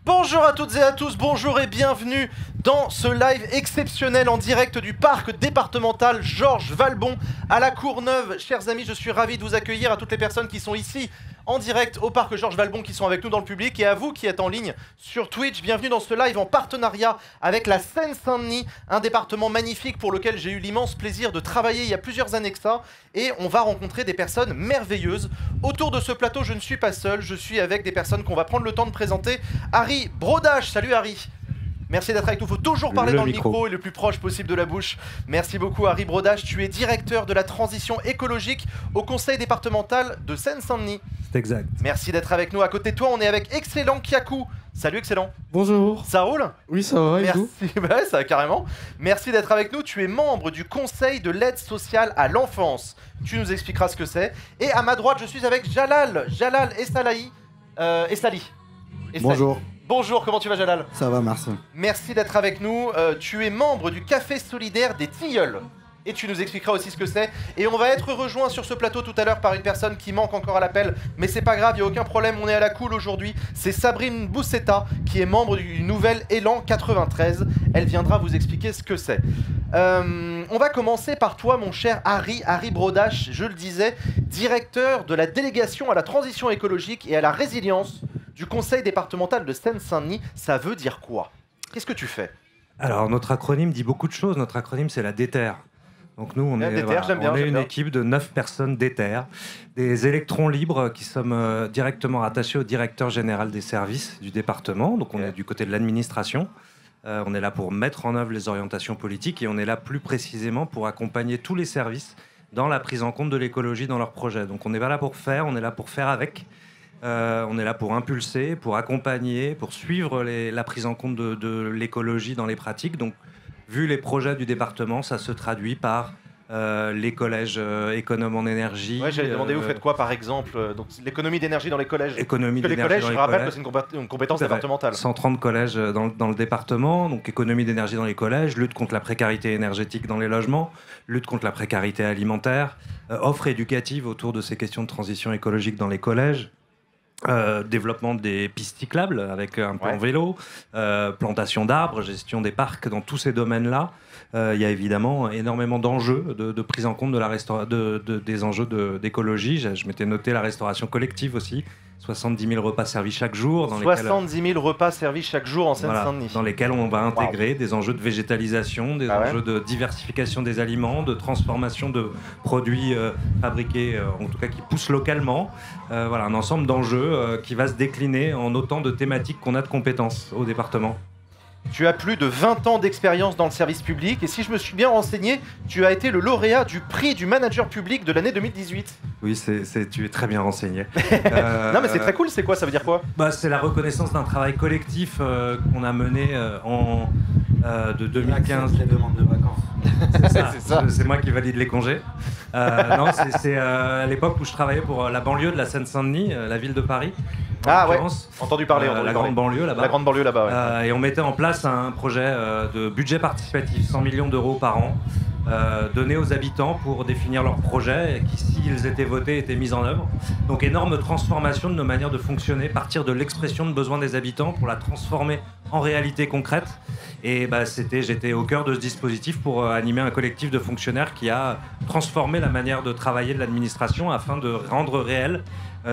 Bonjour à toutes et à tous, bonjour et bienvenue dans ce live exceptionnel en direct du parc départemental Georges Valbon à la Courneuve. Chers amis, je suis ravi de vous accueillir, à toutes les personnes qui sont ici en direct au parc Georges Valbon, qui sont avec nous dans le public, et à vous qui êtes en ligne sur Twitch. Bienvenue dans ce live en partenariat avec la Seine-Saint-Denis, un département magnifique pour lequel j'ai eu l'immense plaisir de travailler il y a plusieurs années que ça, et on va rencontrer des personnes merveilleuses. Autour de ce plateau, je ne suis pas seul, je suis avec des personnes qu'on va prendre le temps de présenter. Harry Brodach, salut Harry. Merci d'être avec nous, il faut toujours parler dans le micro et le plus proche possible de la bouche. Merci beaucoup Harry Brodach, tu es directeur de la transition écologique au conseil départemental de Seine-Saint-Denis. C'est exact. Merci d'être avec nous, à côté de toi on est avec Excellent Kiakou. Salut Excellent. Bonjour. Ça roule? Oui, ça va, et Merci, vous? ouais, ça va carrément. Merci d'être avec nous, tu es membre du conseil de l'aide sociale à l'enfance. Tu nous expliqueras ce que c'est. Et à ma droite je suis avec Jalal Essali. Bonjour. Bonjour, comment tu vas Jalal? Ça va, merci. Merci d'être avec nous. Tu es membre du Café Solidaire des Tilleuls. Et tu nous expliqueras aussi ce que c'est. Et on va être rejoint sur ce plateau tout à l'heure par une personne qui manque encore à l'appel. Mais c'est pas grave, il n'y a aucun problème, on est à la cool aujourd'hui. C'est Sabrine Boussetta qui est membre du nouvel Élan 93. Elle viendra vous expliquer ce que c'est. On va commencer par toi, mon cher Harry Brodach, je le disais, directeur de la délégation à la transition écologique et à la résilience du conseil départemental de Seine-Saint-Denis. Ça veut dire quoi? Qu'est-ce que tu fais? Alors, notre acronyme dit beaucoup de choses. Notre acronyme, c'est la DETER. Donc nous, on est une équipe de 9 personnes DETER, des électrons libres qui sommes directement rattachés au directeur général des services du département. Donc on est du côté de l'administration. On est là pour mettre en œuvre les orientations politiques et on est là plus précisément pour accompagner tous les services dans la prise en compte de l'écologie dans leurs projets. Donc on n'est pas là pour faire, on est là pour faire avec. On est là pour impulser, pour accompagner, pour suivre la prise en compte de l'écologie dans les pratiques. Donc, vu les projets du département, ça se traduit par les collèges économes en énergie. Ouais, j'allais demander, vous faites quoi par exemple? Donc l'économie d'énergie dans les collèges. Économie d'énergie les collèges, dans les je rappelle collèges. que c'est une compétence départementale. 130 collèges dans le département, donc économie d'énergie dans les collèges, lutte contre la précarité énergétique dans les logements, lutte contre la précarité alimentaire, offre éducative autour de ces questions de transition écologique dans les collèges. Développement des pistes cyclables avec un plan vélo, plantation d'arbres, gestion des parcs, dans tous ces domaines-là. Il y a évidemment énormément d'enjeux de prise en compte des enjeux d'écologie. Je m'étais noté la restauration collective aussi, 70 000 repas servis chaque jour. 70 000 repas servis chaque jour en Seine-Saint-Denis. Voilà, dans lesquels on va intégrer des enjeux de végétalisation, des enjeux de diversification des aliments, de transformation de produits fabriqués, en tout cas qui poussent localement. Voilà, un ensemble d'enjeux qui va se décliner en autant de thématiques qu'on a de compétences au département. Tu as plus de 20 ans d'expérience dans le service public et si je me suis bien renseigné, tu as été le lauréat du prix du manager public de l'année 2018. Oui, tu es très bien renseigné. Non mais c'est très cool, c'est quoi? Ça veut dire quoi? C'est la reconnaissance d'un travail collectif qu'on a mené de 2015. Les demandes de vacances. C'est ça. C'est moi qui valide les congés. Non, c'est à l'époque où je travaillais pour la banlieue de la Seine-Saint-Denis, la ville de Paris. Ah ouais, entendu parler. La grande banlieue là-bas. La grande banlieue là-bas, ouais. Et on mettait en place un projet de budget participatif, 100 millions d'euros par an, donné aux habitants pour définir leurs projets qui, s'ils étaient votés, étaient mis en œuvre. Donc énorme transformation de nos manières de fonctionner, partir de l'expression de besoins des habitants pour la transformer en réalité concrète. Et j'étais au cœur de ce dispositif pour animer un collectif de fonctionnaires qui a transformé la manière de travailler de l'administration afin de rendre réels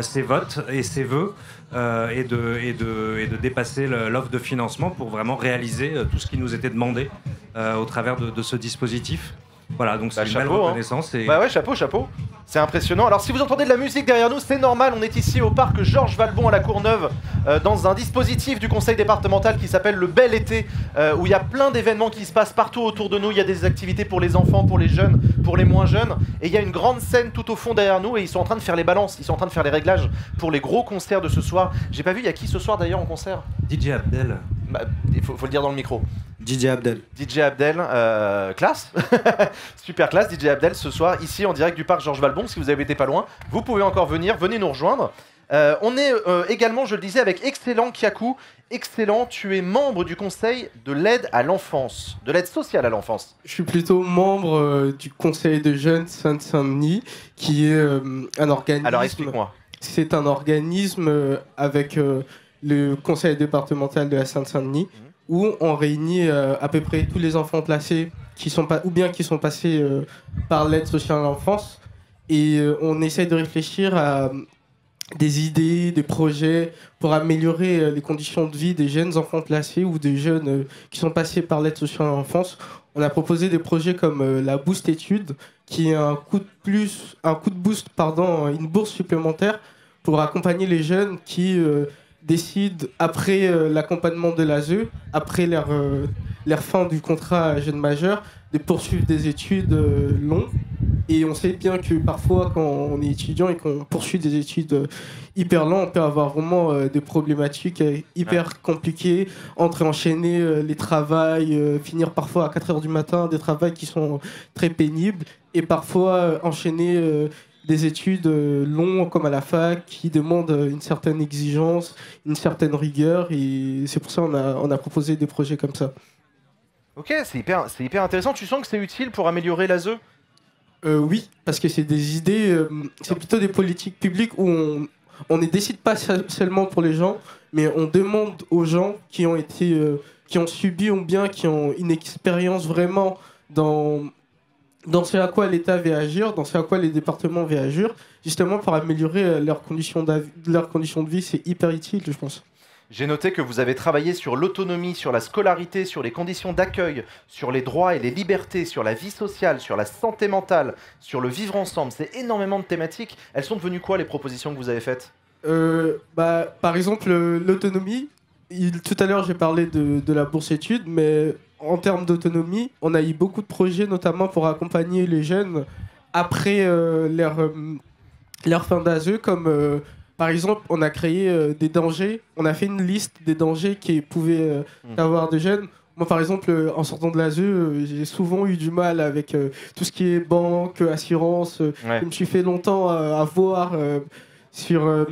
ses votes et ses vœux et de dépasser l'offre de financement pour vraiment réaliser tout ce qui nous était demandé au travers de ce dispositif. Voilà, donc c'est une belle reconnaissance. Hein. Bah ouais, chapeau. C'est impressionnant. Alors si vous entendez de la musique derrière nous, c'est normal, on est ici au parc Georges Valbon à la Courneuve, dans un dispositif du conseil départemental qui s'appelle le Bel Été, où il y a plein d'événements qui se passent partout autour de nous. Il y a des activités pour les enfants, pour les jeunes, pour les moins jeunes. Et il y a une grande scène tout au fond derrière nous et ils sont en train de faire les balances, ils sont en train de faire les réglages pour les gros concerts de ce soir. J'ai pas vu, il y a qui ce soir d'ailleurs en concert? DJ Abdel. Bah, il faut le dire dans le micro. DJ Abdel. DJ Abdel, classe. Super classe, DJ Abdel ce soir ici en direct du parc Georges Valbon. Si vous avez été pas loin, vous pouvez encore venir, venez nous rejoindre. On est également, je le disais, avec Excellent Kiakou. Excellent, tu es membre du conseil de l'aide à l'enfance, de l'aide sociale à l'enfance. Je suis plutôt membre du conseil de jeunes Seine-Saint-Denis, qui est un organisme... Alors explique-moi. C'est un organisme avec le conseil départemental de la Seine-Saint-Denis, où on réunit à peu près tous les enfants placés qui sont passés par l'aide sociale à l'enfance, et on essaie de réfléchir à des idées, des projets pour améliorer les conditions de vie des jeunes enfants placés ou des jeunes qui sont passés par l'aide sociale à l'enfance. On a proposé des projets comme la Boost Études, qui est une bourse supplémentaire pour accompagner les jeunes qui décident, après l'accompagnement de l'ASE, après leur fin du contrat jeune majeur, de poursuivre des études longues. Et on sait bien que parfois, quand on est étudiant et qu'on poursuit des études hyper longues, on peut avoir vraiment des problématiques hyper compliquées entre enchaîner les travails, finir parfois à 4h du matin, des travails qui sont très pénibles, et parfois enchaîner des études longues comme à la fac qui demandent une certaine exigence, une certaine rigueur, et c'est pour ça qu'on a proposé des projets comme ça. Ok, c'est hyper intéressant. Tu sens que c'est utile pour améliorer l'ASE ? Oui, parce que c'est des idées, c'est plutôt des politiques publiques où on ne décide pas seulement pour les gens, mais on demande aux gens qui ont subi ou bien qui ont une expérience vraiment dans ce à quoi l'État veut agir, dans ce à quoi les départements veulent agir, justement pour améliorer leurs conditions de vie. C'est hyper utile, je pense. J'ai noté que vous avez travaillé sur l'autonomie, sur la scolarité, sur les conditions d'accueil, sur les droits et les libertés, sur la vie sociale, sur la santé mentale, sur le vivre ensemble. C'est énormément de thématiques. Elles sont devenues quoi, les propositions que vous avez faites ? Par exemple, l'autonomie. Tout à l'heure, j'ai parlé de la bourse études, mais en termes d'autonomie, on a eu beaucoup de projets, notamment pour accompagner les jeunes après leur fin d'ASE, comme... par exemple, on a créé des dangers. On a fait une liste des dangers qui pouvaient avoir des jeunes. Moi, par exemple, en sortant de l'ASE, j'ai souvent eu du mal avec tout ce qui est banque, assurance. Je me suis fait longtemps avoir sur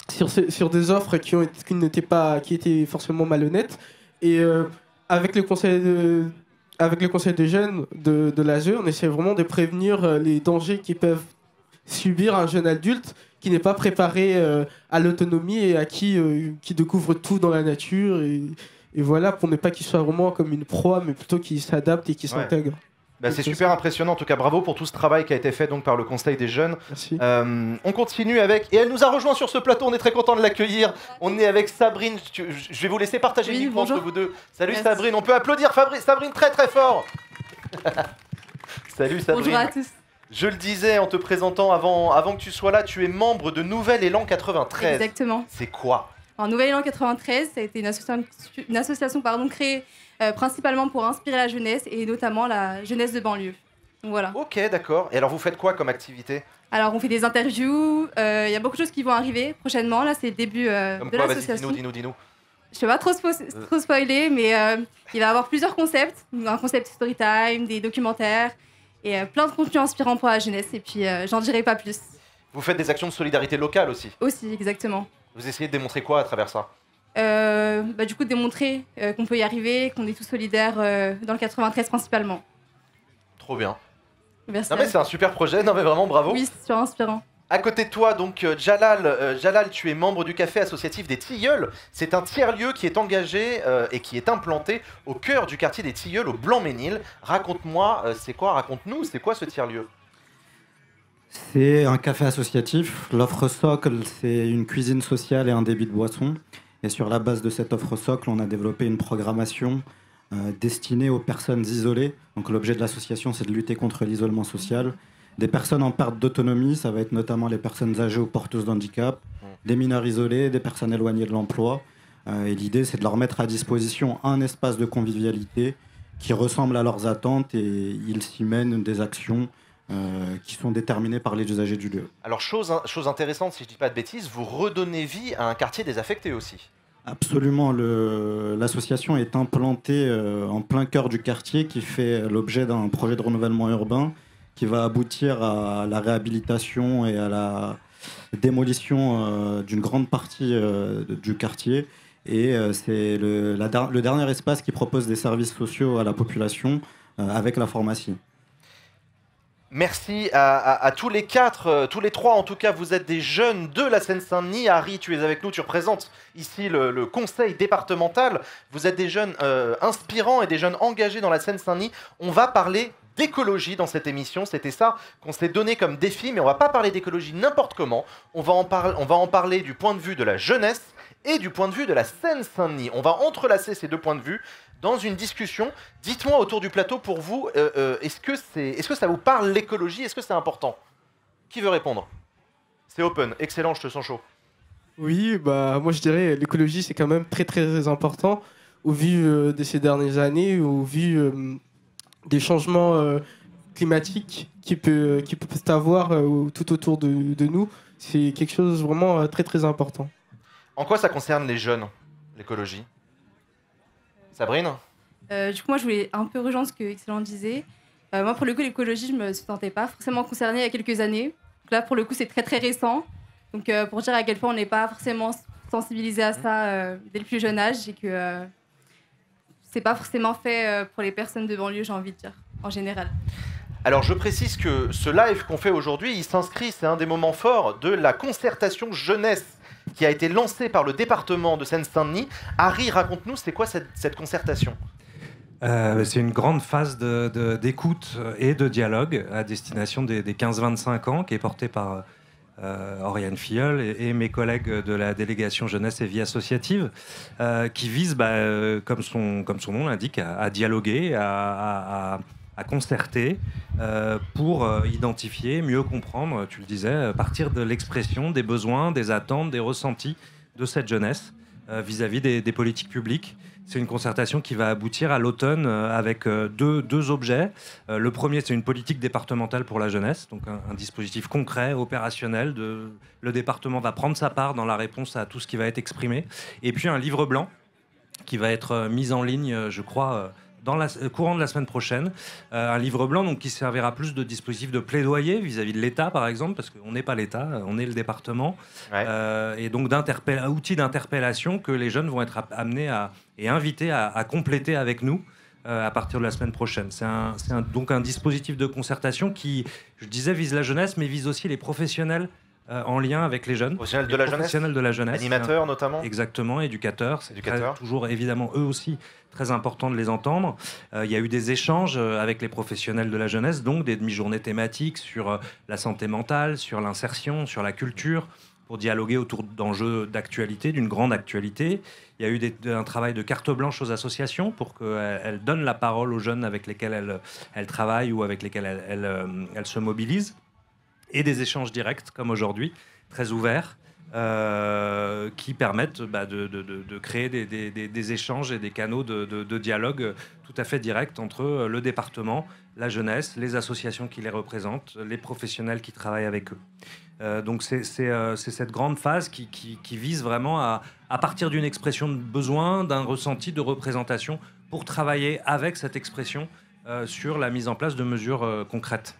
des offres qui étaient forcément malhonnêtes. Et avec le conseil des jeunes de l'ASE, on essaie vraiment de prévenir les dangers qui peuvent subir un jeune adulte qui n'est pas préparé à l'autonomie et qui découvre tout dans la nature, et voilà, pour ne pas qu'il soit vraiment comme une proie, mais plutôt qu'il s'adapte et qu'il s'intègre. C'est super impressionnant, en tout cas bravo pour tout ce travail qui a été fait donc, par le Conseil des jeunes. Merci. On continue avec, et elle nous a rejoint sur ce plateau, on est très content de l'accueillir. On est avec Sabrine, je vais vous laisser partager le micro entre vous deux. Salut. Merci. Sabrine, on peut applaudir Sabrine très très fort. Salut Sabrine. Bonjour à tous. Je le disais en te présentant avant que tu sois là, tu es membre de Nouvel Élan 93. Exactement. C'est quoi ? Alors, Nouvel Élan 93, ça a été une association créée principalement pour inspirer la jeunesse et notamment la jeunesse de banlieue. Donc, voilà. Ok, d'accord. Et alors vous faites quoi comme activité ? Alors on fait des interviews, il y a beaucoup de choses qui vont arriver prochainement. Là, c'est le début de l'association. Dis-nous. Je ne vais pas trop spoiler, mais il va y avoir plusieurs concepts. Un concept story time, des documentaires et plein de contenus inspirants pour la jeunesse. Et puis, j'en dirai pas plus. Vous faites des actions de solidarité locale aussi ? Aussi, exactement. Vous essayez de démontrer quoi à travers ça ? Du coup, démontrer qu'on peut y arriver, qu'on est tous solidaires dans le 93 principalement. Trop bien. Merci. Non mais c'est un super projet, non mais vraiment bravo. Oui, c'est super inspirant. À côté de toi, donc Jalal, tu es membre du café associatif des Tilleuls. C'est un tiers-lieu qui est engagé et qui est implanté au cœur du quartier des Tilleuls, au Blanc-Ménil. Raconte-nous, c'est quoi ce tiers-lieu ? C'est un café associatif. L'offre socle, c'est une cuisine sociale et un débit de boisson. Et sur la base de cette offre socle, on a développé une programmation destinée aux personnes isolées. Donc l'objet de l'association, c'est de lutter contre l'isolement social. Des personnes en perte d'autonomie, ça va être notamment les personnes âgées ou porteuses d'handicap, des mineurs isolés, des personnes éloignées de l'emploi. Et l'idée, c'est de leur mettre à disposition un espace de convivialité qui ressemble à leurs attentes, et ils s'y mènent des actions qui sont déterminées par les usagers du lieu. Alors, chose intéressante, si je ne dis pas de bêtises, vous redonnez vie à un quartier désaffecté aussi. Absolument. L'association est implantée en plein cœur du quartier, qui fait l'objet d'un projet de renouvellement urbain qui va aboutir à la réhabilitation et à la démolition d'une grande partie du quartier. Et c'est le dernier espace qui propose des services sociaux à la population avec la pharmacie. Merci à tous les quatre, tous les trois en tout cas, vous êtes des jeunes de la Seine-Saint-Denis. Harry, tu es avec nous, tu représentes ici le conseil départemental. Vous êtes des jeunes inspirants et des jeunes engagés dans la Seine-Saint-Denis. On va parler d'écologie dans cette émission, c'était ça qu'on s'est donné comme défi, mais on va pas parler d'écologie n'importe comment. On va en parler du point de vue de la jeunesse et du point de vue de la Seine-Saint-Denis. On va entrelacer ces deux points de vue dans une discussion. Dites-moi autour du plateau, pour vous, est-ce que ça vous parle l'écologie? Est-ce que c'est important? Qui veut répondre? C'est open, excellent, je te sens chaud. Oui, bah moi je dirais l'écologie c'est quand même très très important au vu de ces dernières années, au vu des changements climatiques qui peuvent avoir tout autour de nous. C'est quelque chose vraiment très très important. En quoi ça concerne les jeunes, l'écologie? Sabrine? Du coup, moi, je voulais un peu rejoindre ce que Excellent disait. Moi, pour le coup, l'écologie, je ne me sentais pas forcément concernée il y a quelques années. Donc là, pour le coup, c'est très, très récent. Donc, pour dire à quel point on n'est pas forcément sensibilisé à ça dès le plus jeune âge et que c'est pas forcément fait pour les personnes de banlieue, j'ai envie de dire, en général. Alors, je précise que ce live qu'on fait aujourd'hui, il s'inscrit, c'est un des moments forts de la concertation jeunesse qui a été lancée par le département de Seine-Saint-Denis. Harry, raconte-nous, c'est quoi cette concertation? C'est une grande phase d'écoute et de dialogue à destination des 15-25 ans qui est portée par Oriane Filleul et mes collègues de la délégation jeunesse et vie associative qui vise, comme son nom l'indique, à dialoguer, à concerter pour identifier, mieux comprendre, tu le disais, partir de l'expression des besoins, des attentes, des ressentis de cette jeunesse vis-à-vis des politiques publiques. C'est une concertation qui va aboutir à l'automne avec deux objets. Le premier, c'est une politique départementale pour la jeunesse, donc un dispositif concret, opérationnel. Le département va prendre sa part dans la réponse à tout ce qui va être exprimé. Et puis un livre blanc qui va être mis en ligne, je crois, dans le courant de la semaine prochaine, un livre blanc donc, qui servira plus de dispositif de plaidoyer vis-à-vis de l'État, par exemple, parce qu'on n'est pas l'État, on est le département, et donc outils d'interpellation que les jeunes vont être amenés et invités à compléter avec nous à partir de la semaine prochaine. C'est donc un dispositif de concertation qui, je disais, vise la jeunesse, mais vise aussi les professionnels en lien avec les jeunes. Professionnels de la jeunesse. Animateurs notamment. Exactement, éducateurs. C'est toujours évidemment eux aussi très important de les entendre. Il y a eu des échanges avec les professionnels de la jeunesse, donc des demi-journées thématiques sur la santé mentale, sur l'insertion, sur la culture, pour dialoguer autour d'enjeux d'actualité, d'une grande actualité. Il y a eu un travail de carte blanche aux associations pour qu'elles donnent la parole aux jeunes avec lesquels elles travaillent ou avec lesquels elles se mobilisent. Et des échanges directs, comme aujourd'hui, très ouverts, qui permettent de créer des échanges et des canaux de dialogue tout à fait directs entre le département, la jeunesse, les associations qui les représentent, les professionnels qui travaillent avec eux. Donc c'est cette grande phase qui vise vraiment à partir d'une expression de besoin, d'un ressenti de représentation, pour travailler avec cette expression sur la mise en place de mesures concrètes.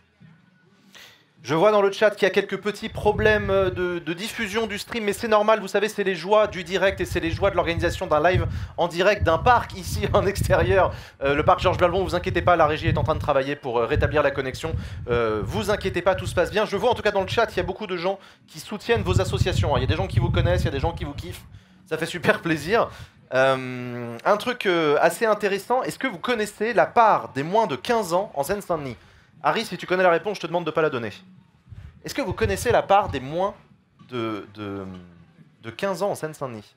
Je vois dans le chat qu'il y a quelques petits problèmes de diffusion du stream, mais c'est normal, vous savez, c'est les joies du direct et c'est les joies de l'organisation d'un live en direct d'un parc ici en extérieur. Le parc Georges Valbon, vous inquiétez pas, la régie est en train de travailler pour rétablir la connexion. Vous inquiétez pas, tout se passe bien. Je vois en tout cas dans le chat, il y a beaucoup de gens qui soutiennent vos associations. Il y a des gens qui vous connaissent, il y a des gens qui vous kiffent. Ça fait super plaisir. Un truc assez intéressant, est-ce que vous connaissez la part des moins de 15 ans en Seine-Saint-Denis? Harry, si tu connais la réponse, je te demande de ne pas la donner. Est-ce que vous connaissez la part des moins de 15 ans en Seine-Saint-Denis?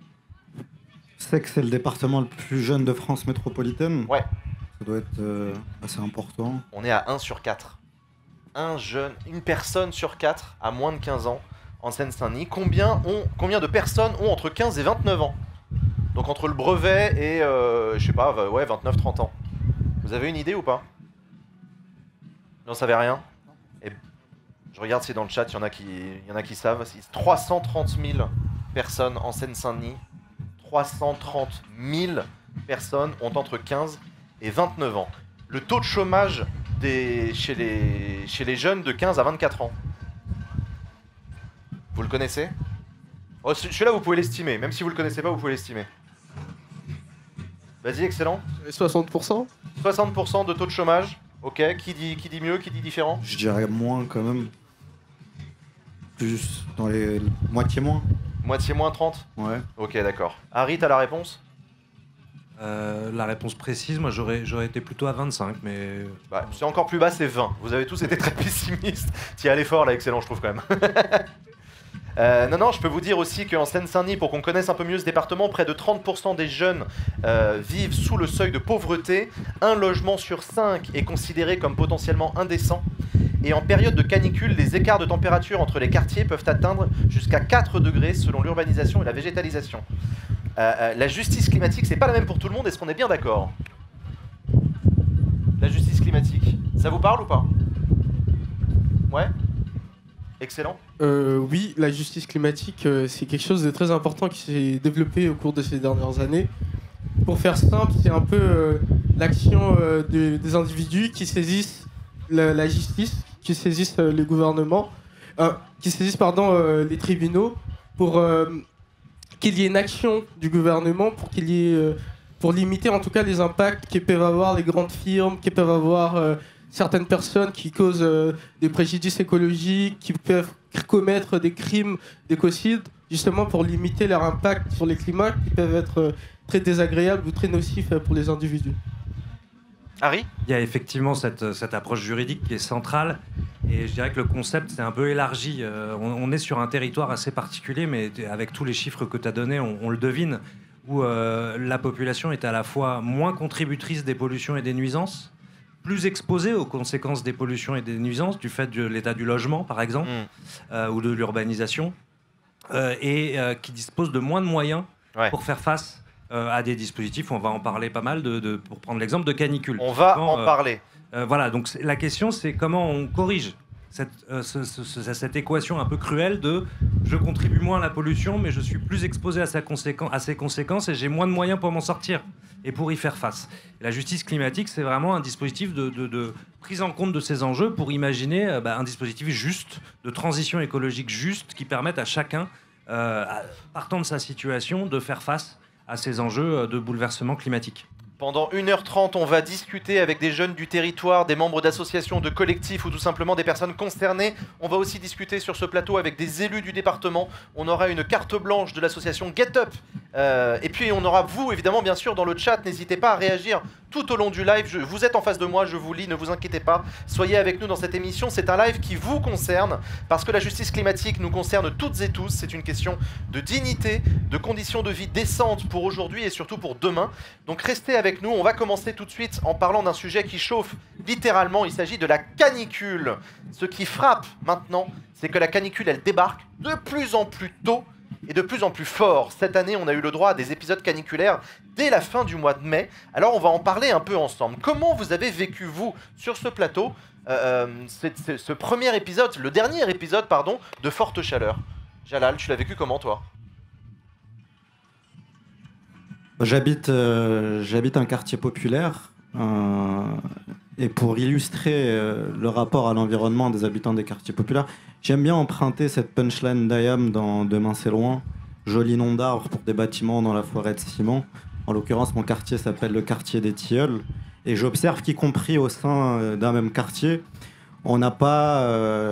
Je sais que c'est le département le plus jeune de France métropolitaine. Ouais. Ça doit être assez important. On est à 1 sur 4. Une personne sur 4 a moins de 15 ans en Seine-Saint-Denis. Combien de personnes ont entre 15 et 29 ans? Donc entre le brevet et, je sais pas, 29-30 ans. Vous avez une idée ou pas? Vous n'en savez rien? Et je regarde si dans le chat, il y en a qui savent. 330 000 personnes en Seine-Saint-Denis. 330 000 personnes ont entre 15 et 29 ans. Le taux de chômage chez les jeunes de 15 à 24 ans. Vous le connaissez? Celui-là, vous pouvez l'estimer. Même si vous ne le connaissez pas, vous pouvez l'estimer. Vas-y, excellent. 60%. 60% de taux de chômage. Ok, qui dit mieux, qui dit différent? Je dirais moins quand même. Plus dans les moitié moins. Moitié moins 30? Ouais. Ok, d'accord. Harry, t'as la réponse? La réponse précise, moi j'aurais été plutôt à 25, mais... Bah, c'est encore plus bas, c'est 20. Vous avez tous été très pessimistes. T'y allez fort là, excellent je trouve quand même. Non, je peux vous dire aussi qu'en Seine-Saint-Denis, pour qu'on connaisse un peu mieux ce département, près de 30% des jeunes vivent sous le seuil de pauvreté. Un logement sur 5 est considéré comme potentiellement indécent. Et en période de canicule, les écarts de température entre les quartiers peuvent atteindre jusqu'à 4 degrés selon l'urbanisation et la végétalisation. La justice climatique, c'est pas la même pour tout le monde, est-ce qu'on est bien d'accord? La justice climatique, ça vous parle ou pas? Ouais? Excellent. Oui, la justice climatique, c'est quelque chose de très important qui s'est développé au cours de ces dernières années. Pour faire simple, c'est un peu l'action des individus qui saisissent la justice, qui saisissent les gouvernements, qui saisissent les tribunaux pour qu'il y ait une action du gouvernement pour qu'il y ait, pour limiter en tout cas les impacts que peuvent avoir les grandes firmes, qui peuvent avoir certaines personnes qui causent des préjudices écologiques, qui peuvent commettre des crimes d'écocide, justement pour limiter leur impact sur les climats qui peuvent être très désagréables ou très nocifs pour les individus. Harry ? Il y a effectivement cette approche juridique qui est centrale, et je dirais que le concept s'est un peu élargi. On est sur un territoire assez particulier, mais avec tous les chiffres que tu as donnés, on le devine, où la population est à la fois moins contributrice des pollutions et des nuisances, plus exposée aux conséquences des pollutions et des nuisances, du fait de l'état du logement, par exemple, ou de l'urbanisation, et qui dispose de moins de moyens pour faire face à des dispositifs. On va en parler pas mal, pour prendre l'exemple de canicule. On va en parler. Voilà, donc la question, c'est comment on corrige cette équation un peu cruelle de je contribue moins à la pollution, mais je suis plus exposé à ses conséquences et j'ai moins de moyens pour m'en sortir et pour y faire face. Et la justice climatique, c'est vraiment un dispositif de prise en compte de ces enjeux pour imaginer un dispositif juste, de transition écologique juste, qui permette à chacun, partant de sa situation, de faire face à ces enjeux de bouleversement climatique. Pendant 1h30, on va discuter avec des jeunes du territoire, des membres d'associations, de collectifs ou tout simplement des personnes concernées. On va aussi discuter sur ce plateau avec des élus du département. On aura une carte blanche de l'association Get Up. Et puis on aura vous, évidemment, bien sûr, dans le chat. N'hésitez pas à réagir tout au long du live. Vous êtes en face de moi, je vous lis, ne vous inquiétez pas. Soyez avec nous dans cette émission. C'est un live qui vous concerne parce que la justice climatique nous concerne toutes et tous. C'est une question de dignité, de conditions de vie décentes pour aujourd'hui et surtout pour demain. Donc restez avec nous. On va commencer tout de suite en parlant d'un sujet qui chauffe littéralement. Il s'agit de la canicule. Ce qui frappe maintenant, c'est que la canicule, elle débarque de plus en plus tôt et de plus en plus fort. Cette année, on a eu le droit à des épisodes caniculaires dès la fin du mois de mai. Alors on va en parler un peu ensemble. Comment vous avez vécu, vous, sur ce plateau, ce premier épisode, le dernier épisode, pardon, de forte chaleur? Jalal, tu l'as vécu comment, toi? J'habite un quartier populaire et pour illustrer le rapport à l'environnement des habitants des quartiers populaires, j'aime bien emprunter cette punchline d'Ayam dans Demain c'est loin, joli nom d'arbre pour des bâtiments dans la forêt de ciment. En l'occurrence, mon quartier s'appelle le quartier des Tilleuls et j'observe qu'y compris au sein d'un même quartier, on n'a pas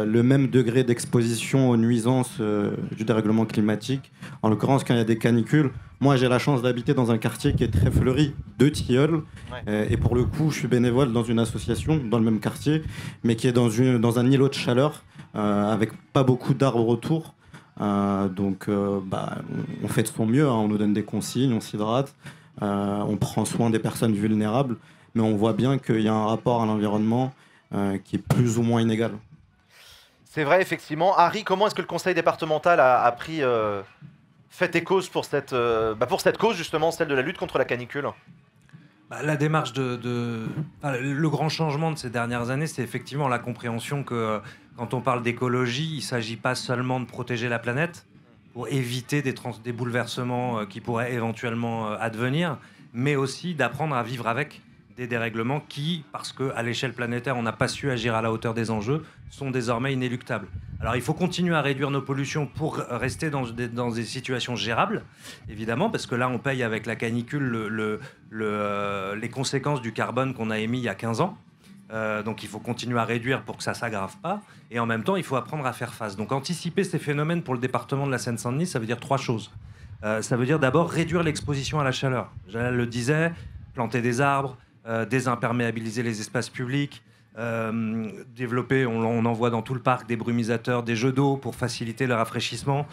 le même degré d'exposition aux nuisances du dérèglement climatique. En l'occurrence, quand il y a des canicules, moi j'ai la chance d'habiter dans un quartier qui est très fleuri de Tilleuls. Et pour le coup, je suis bénévole dans une association dans le même quartier, mais qui est dans un îlot de chaleur avec pas beaucoup d'arbres autour. Donc on fait de son mieux, hein, on nous donne des consignes, on s'hydrate, on prend soin des personnes vulnérables, mais on voit bien qu'il y a un rapport à l'environnement qui est plus ou moins inégal. C'est vrai, effectivement. Harry, comment est-ce que le conseil départemental a pris fait et cause pour cette cause, justement, celle de la lutte contre la canicule? La démarche le grand changement de ces dernières années, c'est effectivement la compréhension que quand on parle d'écologie, il ne s'agit pas seulement de protéger la planète pour éviter des bouleversements qui pourraient éventuellement advenir, mais aussi d'apprendre à vivre avec des dérèglements qui, parce qu'à l'échelle planétaire, on n'a pas su agir à la hauteur des enjeux, sont désormais inéluctables. Alors il faut continuer à réduire nos pollutions pour rester dans des situations gérables, évidemment, parce que là, on paye avec la canicule les conséquences du carbone qu'on a émis il y a 15 ans. Donc il faut continuer à réduire pour que ça ne s'aggrave pas. Et en même temps, il faut apprendre à faire face. Donc anticiper ces phénomènes pour le département de la Seine-Saint-Denis, ça veut dire 3 choses. Ça veut dire d'abord réduire l'exposition à la chaleur. Jalal le disait, planter des arbres, désimperméabiliser les espaces publics, développer, on en voit dans tout le parc, des brumisateurs, des jeux d'eau pour faciliter le rafraîchissement,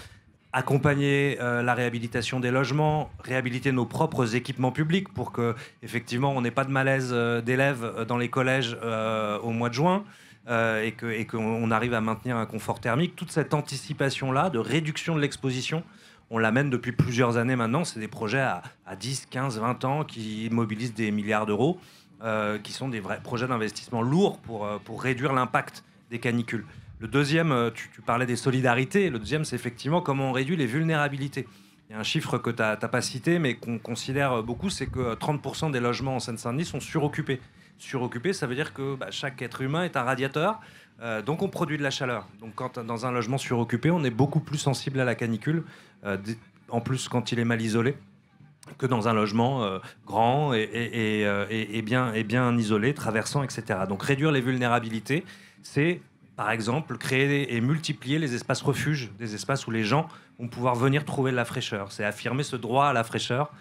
accompagner la réhabilitation des logements, réhabiliter nos propres équipements publics pour que effectivement on n'ait pas de malaise d'élèves dans les collèges au mois de juin et qu'on arrive à maintenir un confort thermique. Toute cette anticipation-là de réduction de l'exposition, on l'amène depuis plusieurs années maintenant. C'est des projets à 10, 15, 20 ans qui mobilisent des milliards d'euros, qui sont des vrais projets d'investissement lourds pour réduire l'impact des canicules. Le deuxième, tu parlais des solidarités. Le deuxième, c'est effectivement comment on réduit les vulnérabilités. Il y a un chiffre que tu n'as pas cité, mais qu'on considère beaucoup, c'est que 30% des logements en Seine-Saint-Denis sont suroccupés. Suroccupés, ça veut dire que chaque être humain est un radiateur, donc on produit de la chaleur. Donc quand dans un logement suroccupé, on est beaucoup plus sensible à la canicule, en plus quand il est mal isolé, que dans un logement grand et bien isolé, traversant, etc. Donc réduire les vulnérabilités, c'est par exemple créer et multiplier les espaces refuges, des espaces où les gens vont pouvoir venir trouver de la fraîcheur. C'est affirmer ce droit à la fraîcheur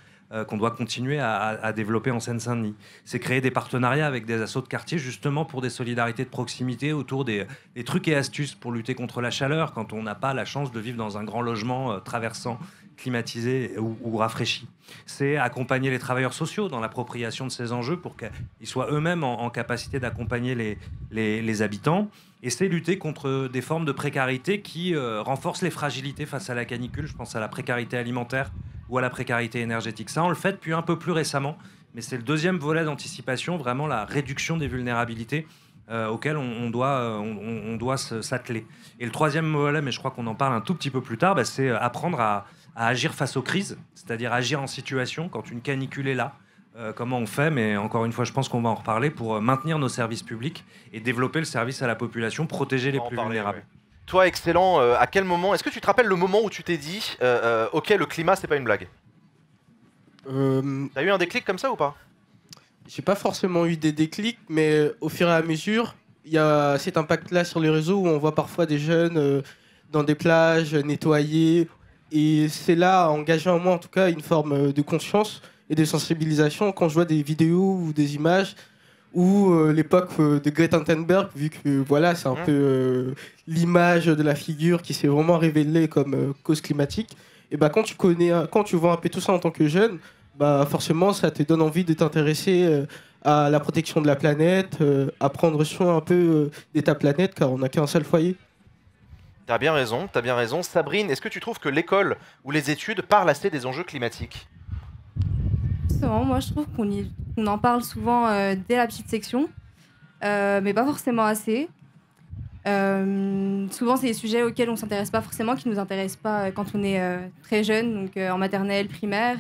qu'on doit continuer à développer en Seine-Saint-Denis. C'est créer des partenariats avec des assos de quartier justement pour des solidarités de proximité autour des trucs et astuces pour lutter contre la chaleur quand on n'a pas la chance de vivre dans un grand logement traversant, climatisé ou rafraîchi. C'est accompagner les travailleurs sociaux dans l'appropriation de ces enjeux pour qu'ils soient eux-mêmes en capacité d'accompagner les habitants. Et c'est lutter contre des formes de précarité qui renforcent les fragilités face à la canicule. Je pense à la précarité alimentaire ou à la précarité énergétique. Ça, on le fait depuis un peu plus récemment, mais c'est le deuxième volet d'anticipation, vraiment la réduction des vulnérabilités auxquelles on doit s'atteler. Et le troisième volet, mais je crois qu'on en parle un tout petit peu plus tard, c'est apprendre à agir face aux crises, c'est-à-dire agir en situation quand une canicule est là. Comment on fait, mais encore une fois, je pense qu'on va en reparler pour maintenir nos services publics et développer le service à la population, protéger les plus vulnérables. Ouais. Toi, excellent, à quel moment, est-ce que tu te rappelles le moment où tu t'es dit ok, le climat, c'est pas une blague? T'as eu un déclic comme ça ou pas? J'ai pas forcément eu des déclics, mais au fur et à mesure, il y a cet impact-là sur les réseaux où on voit parfois des jeunes dans des plages nettoyées, et c'est là, engagé en moi en tout cas, une forme de conscience et de sensibilisation quand je vois des vidéos ou des images ou l'époque de Greta Thunberg, vu que voilà, c'est un peu l'image de la figure qui s'est vraiment révélée comme cause climatique. Et quand tu vois un peu tout ça en tant que jeune, forcément ça te donne envie de t'intéresser à la protection de la planète, à prendre soin un peu de ta planète, car on n'a qu'un seul foyer. T'as bien raison. Sabrine, est-ce que tu trouves que l'école ou les études parlent assez des enjeux climatiques? Moi, je trouve qu'on en parle souvent dès la petite section, mais pas forcément assez. Souvent, c'est des sujets auxquels on ne s'intéresse pas forcément, qui ne nous intéressent pas quand on est très jeune, donc en maternelle, primaire.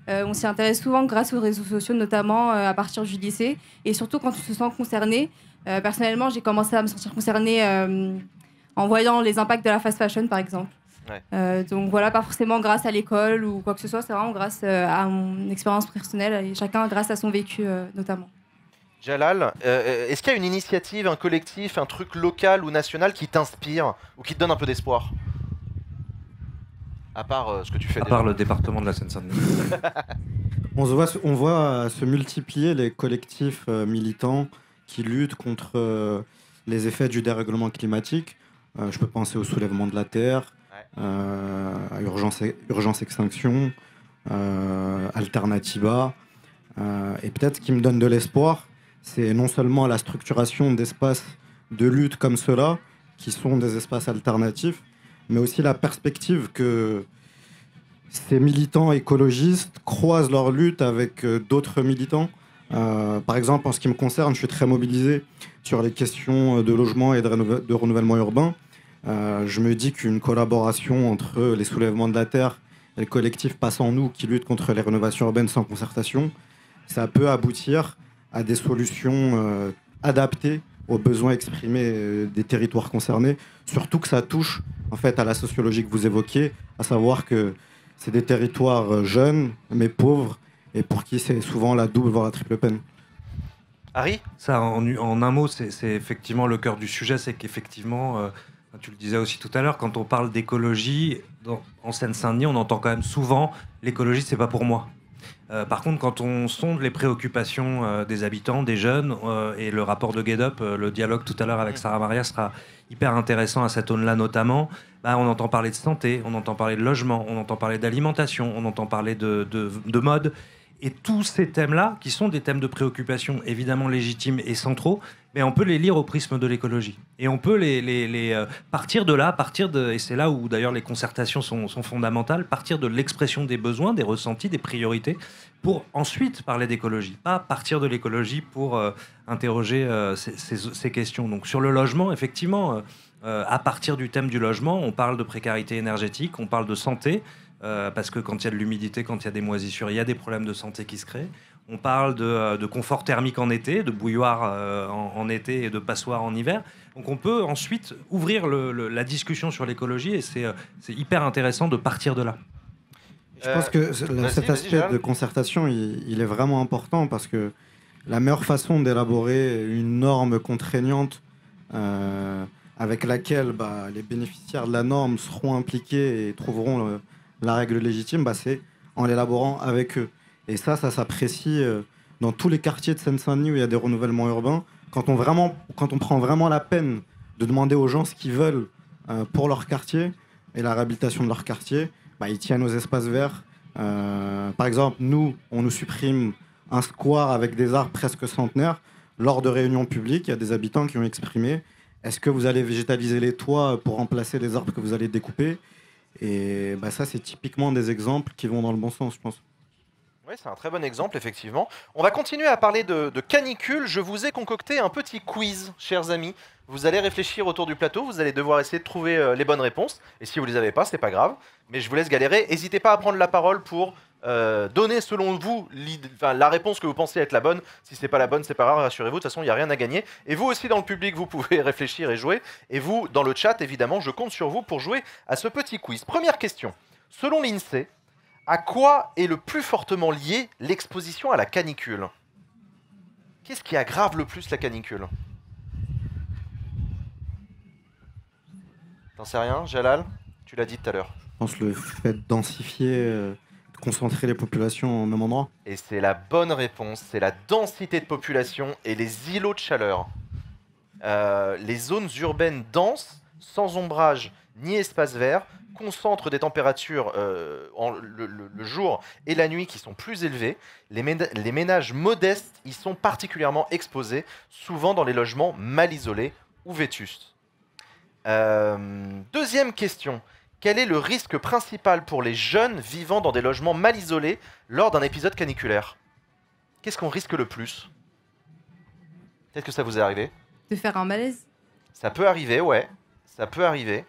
On s'y intéresse souvent grâce aux réseaux sociaux, notamment à partir du lycée, et surtout quand on se sent concerné. Personnellement, j'ai commencé à me sentir concernée en voyant les impacts de la fast fashion, par exemple. Ouais. Donc voilà, pas forcément grâce à l'école ou quoi que ce soit, c'est vraiment grâce à mon expérience personnelle et chacun grâce à son vécu notamment. Jalal, est-ce qu'il y a une initiative, un collectif, un truc local ou national qui t'inspire ou qui te donne un peu d'espoir? À part ce que tu fais. À part le département de la Seine-Saint-Denis. On voit se multiplier les collectifs militants qui luttent contre les effets du dérèglement climatique. Je peux penser au soulèvement de la Terre, à Urgence Extinction, Alternativa. Et peut-être ce qui me donne de l'espoir, c'est non seulement la structuration d'espaces de lutte comme ceux-là, qui sont des espaces alternatifs, mais aussi la perspective que ces militants écologistes croisent leur lutte avec d'autres militants. Par exemple, en ce qui me concerne, je suis très mobilisé sur les questions de logement et de renouvellement urbain. Je me dis qu'une collaboration entre les soulèvements de la Terre et le collectif Passe en nous qui lutte contre les rénovations urbaines sans concertation, ça peut aboutir à des solutions adaptées aux besoins exprimés des territoires concernés, surtout que ça touche en fait à la sociologie que vous évoquiez, à savoir que c'est des territoires jeunes mais pauvres et pour qui c'est souvent la double voire la triple peine. Harry ? Ça, en un mot, c'est effectivement le cœur du sujet, c'est qu'effectivement, tu le disais aussi tout à l'heure, quand on parle d'écologie, en Seine-Saint-Denis, on entend quand même souvent « l'écologie, c'est pas pour moi ». Par contre, quand on sonde les préoccupations des habitants, des jeunes, et le rapport de GetUp, le dialogue tout à l'heure avec Sarah Maria sera hyper intéressant à cette aune-là notamment, on entend parler de santé, on entend parler de logement, on entend parler d'alimentation, on entend parler de mode. Et tous ces thèmes-là, qui sont des thèmes de préoccupation évidemment légitimes et centraux, mais on peut les lire au prisme de l'écologie. Et on peut partir de là, et c'est là où d'ailleurs les concertations sont fondamentales, partir de l'expression des besoins, des ressentis, des priorités, pour ensuite parler d'écologie. Pas partir de l'écologie pour interroger ces questions. Donc sur le logement, effectivement, à partir du thème du logement, on parle de précarité énergétique, on parle de santé, parce que quand il y a de l'humidité, quand il y a des moisissures, il y a des problèmes de santé qui se créent. On parle de confort thermique en été, de bouilloire en été et de passoire en hiver. Donc on peut ensuite ouvrir la discussion sur l'écologie et c'est hyper intéressant de partir de là. Je pense que cet aspect de concertation, il est vraiment important parce que la meilleure façon d'élaborer une norme contraignante avec laquelle les bénéficiaires de la norme seront impliqués et trouveront la règle légitime, c'est en l'élaborant avec eux. Et ça s'apprécie dans tous les quartiers de Seine-Saint-Denis où il y a des renouvellements urbains. Quand on prend vraiment la peine de demander aux gens ce qu'ils veulent pour leur quartier et la réhabilitation de leur quartier, ils tiennent aux espaces verts. Par exemple, on nous supprime un square avec des arbres presque centenaires. Lors de réunions publiques, il y a des habitants qui ont exprimé « Est-ce que vous allez végétaliser les toits pour remplacer les arbres que vous allez découper ?» Et ça, c'est typiquement des exemples qui vont dans le bon sens, je pense. Oui, c'est un très bon exemple, effectivement. On va continuer à parler de canicule. Je vous ai concocté un petit quiz, chers amis. Vous allez réfléchir autour du plateau, vous allez devoir essayer de trouver les bonnes réponses. Et si vous ne les avez pas, c'est pas grave. Mais je vous laisse galérer. N'hésitez pas à prendre la parole pour donner, selon vous, la réponse que vous pensez être la bonne. Si c'est pas la bonne, c'est pas grave, rassurez-vous. De toute façon, il n'y a rien à gagner. Et vous aussi, dans le public, vous pouvez réfléchir et jouer. Et vous, dans le chat, évidemment, je compte sur vous pour jouer à ce petit quiz. Première question. Selon l'INSEE, à quoi est le plus fortement lié l'exposition à la canicule ? Qu'est-ce qui aggrave le plus la canicule ? T'en sais rien, Jalal ? Tu l'as dit tout à l'heure. Je pense le fait de densifier, de concentrer les populations au même endroit. Et c'est la bonne réponse, c'est la densité de population et les îlots de chaleur. Les zones urbaines denses, sans ombrage ni espace vert, concentrent des températures le jour et la nuit qui sont plus élevées. Les ménages modestes y sont particulièrement exposés, souvent dans les logements mal isolés ou vétustes. Deuxième question. Quel est le risque principal pour les jeunes vivant dans des logements mal isolés lors d'un épisode caniculaire ? Qu'est-ce qu'on risque le plus ? Peut-être que ça vous est arrivé ? De faire un malaise ? Ça peut arriver, ouais. Ça peut arriver.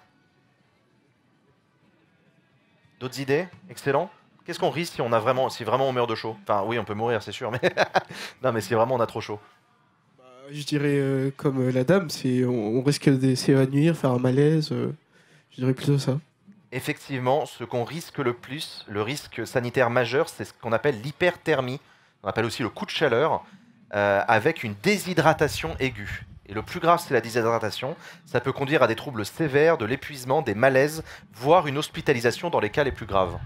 D'autres idées ? Excellent. Qu'est-ce qu'on risque si vraiment on meurt de chaud ? Enfin, oui, on peut mourir, c'est sûr, mais non, mais si vraiment on a trop chaud. Je dirais comme la dame, on risque de s'évanouir, faire un malaise. Je dirais plutôt ça. Effectivement, ce qu'on risque le plus, le risque sanitaire majeur, c'est ce qu'on appelle l'hyperthermie. On appelle aussi le coup de chaleur, avec une déshydratation aiguë. Et le plus grave, c'est la déshydratation. Ça peut conduire à des troubles sévères, de l'épuisement, des malaises, voire une hospitalisation dans les cas les plus graves.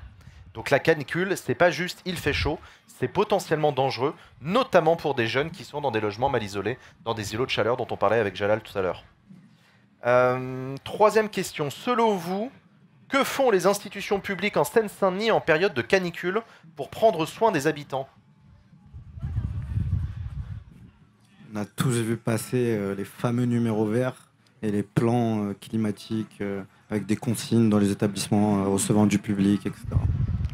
Donc la canicule, c'est pas juste il fait chaud, c'est potentiellement dangereux, notamment pour des jeunes qui sont dans des logements mal isolés, dans des îlots de chaleur dont on parlait avec Jalal tout à l'heure. Troisième question. Selon vous, que font les institutions publiques en Seine-Saint-Denis en période de canicule pour prendre soin des habitants ? On a tous vu passer les fameux numéros verts et les plans climatiques avec des consignes dans les établissements recevant du public, etc.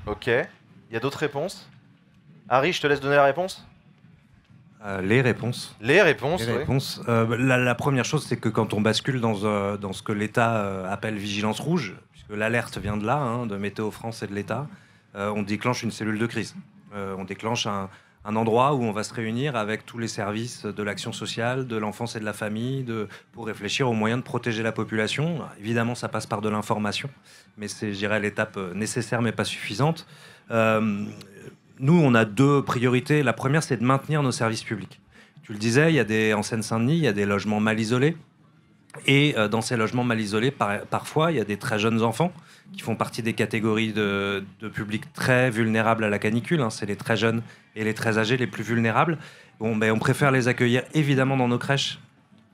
Ok. Il y a d'autres réponses ? Harry, je te laisse donner la réponse ? Les réponses. Les réponses, Les réponses. La première chose, c'est que quand on bascule dans ce que l'État appelle vigilance rouge, puisque l'alerte vient de là, de Météo France et de l'État, on déclenche une cellule de crise. On déclenche un endroit où on va se réunir avec tous les services de l'action sociale, de l'enfance et de la famille, pour réfléchir aux moyens de protéger la population. Évidemment, ça passe par de l'information, mais c'est, je dirais, l'étape nécessaire mais pas suffisante. Nous, on a deux priorités. La première, c'est de maintenir nos services publics. Tu le disais, en Seine-Saint-Denis, il y a des logements mal isolés. Et dans ces logements mal isolés, parfois, il y a des très jeunes enfants qui font partie des catégories de publics très vulnérables à la canicule. C'est les très jeunes et les très âgés les plus vulnérables. Bon, on préfère les accueillir évidemment dans nos crèches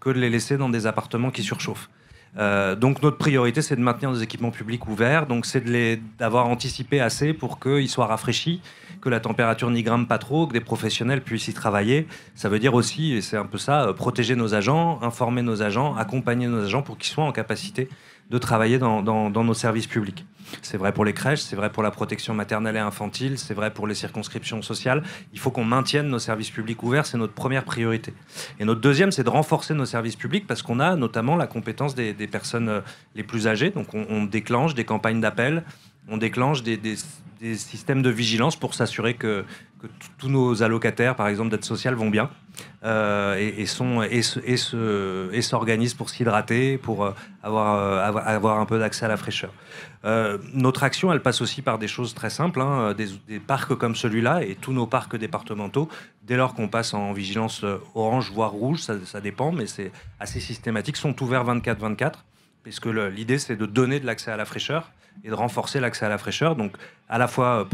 que de les laisser dans des appartements qui surchauffent. Donc notre priorité, c'est de maintenir nos équipements publics ouverts. Donc c'est d'avoir anticipé assez pour qu'ils soient rafraîchis, que la température n'y grimpe pas trop, que des professionnels puissent y travailler. Ça veut dire aussi, et c'est un peu ça, protéger nos agents, informer nos agents, accompagner nos agents pour qu'ils soient en capacité de travailler dans nos services publics. C'est vrai pour les crèches, c'est vrai pour la protection maternelle et infantile, c'est vrai pour les circonscriptions sociales. Il faut qu'on maintienne nos services publics ouverts, c'est notre première priorité. Et notre deuxième, c'est de renforcer nos services publics parce qu'on a notamment la compétence des personnes les plus âgées. Donc on déclenche des campagnes d'appel, on déclenche des systèmes de vigilance pour s'assurer que tous nos allocataires, par exemple, d'aide sociale vont bien et s'organisent pour s'hydrater, pour avoir un peu d'accès à la fraîcheur. Notre action, elle passe aussi par des choses très simples, des parcs comme celui-là et tous nos parcs départementaux. Dès lors qu'on passe en vigilance orange, voire rouge, ça dépend, mais c'est assez systématique, sont ouverts 24/24, puisque l'idée, c'est de donner de l'accès à la fraîcheur et de renforcer l'accès à la fraîcheur. Donc, à la fois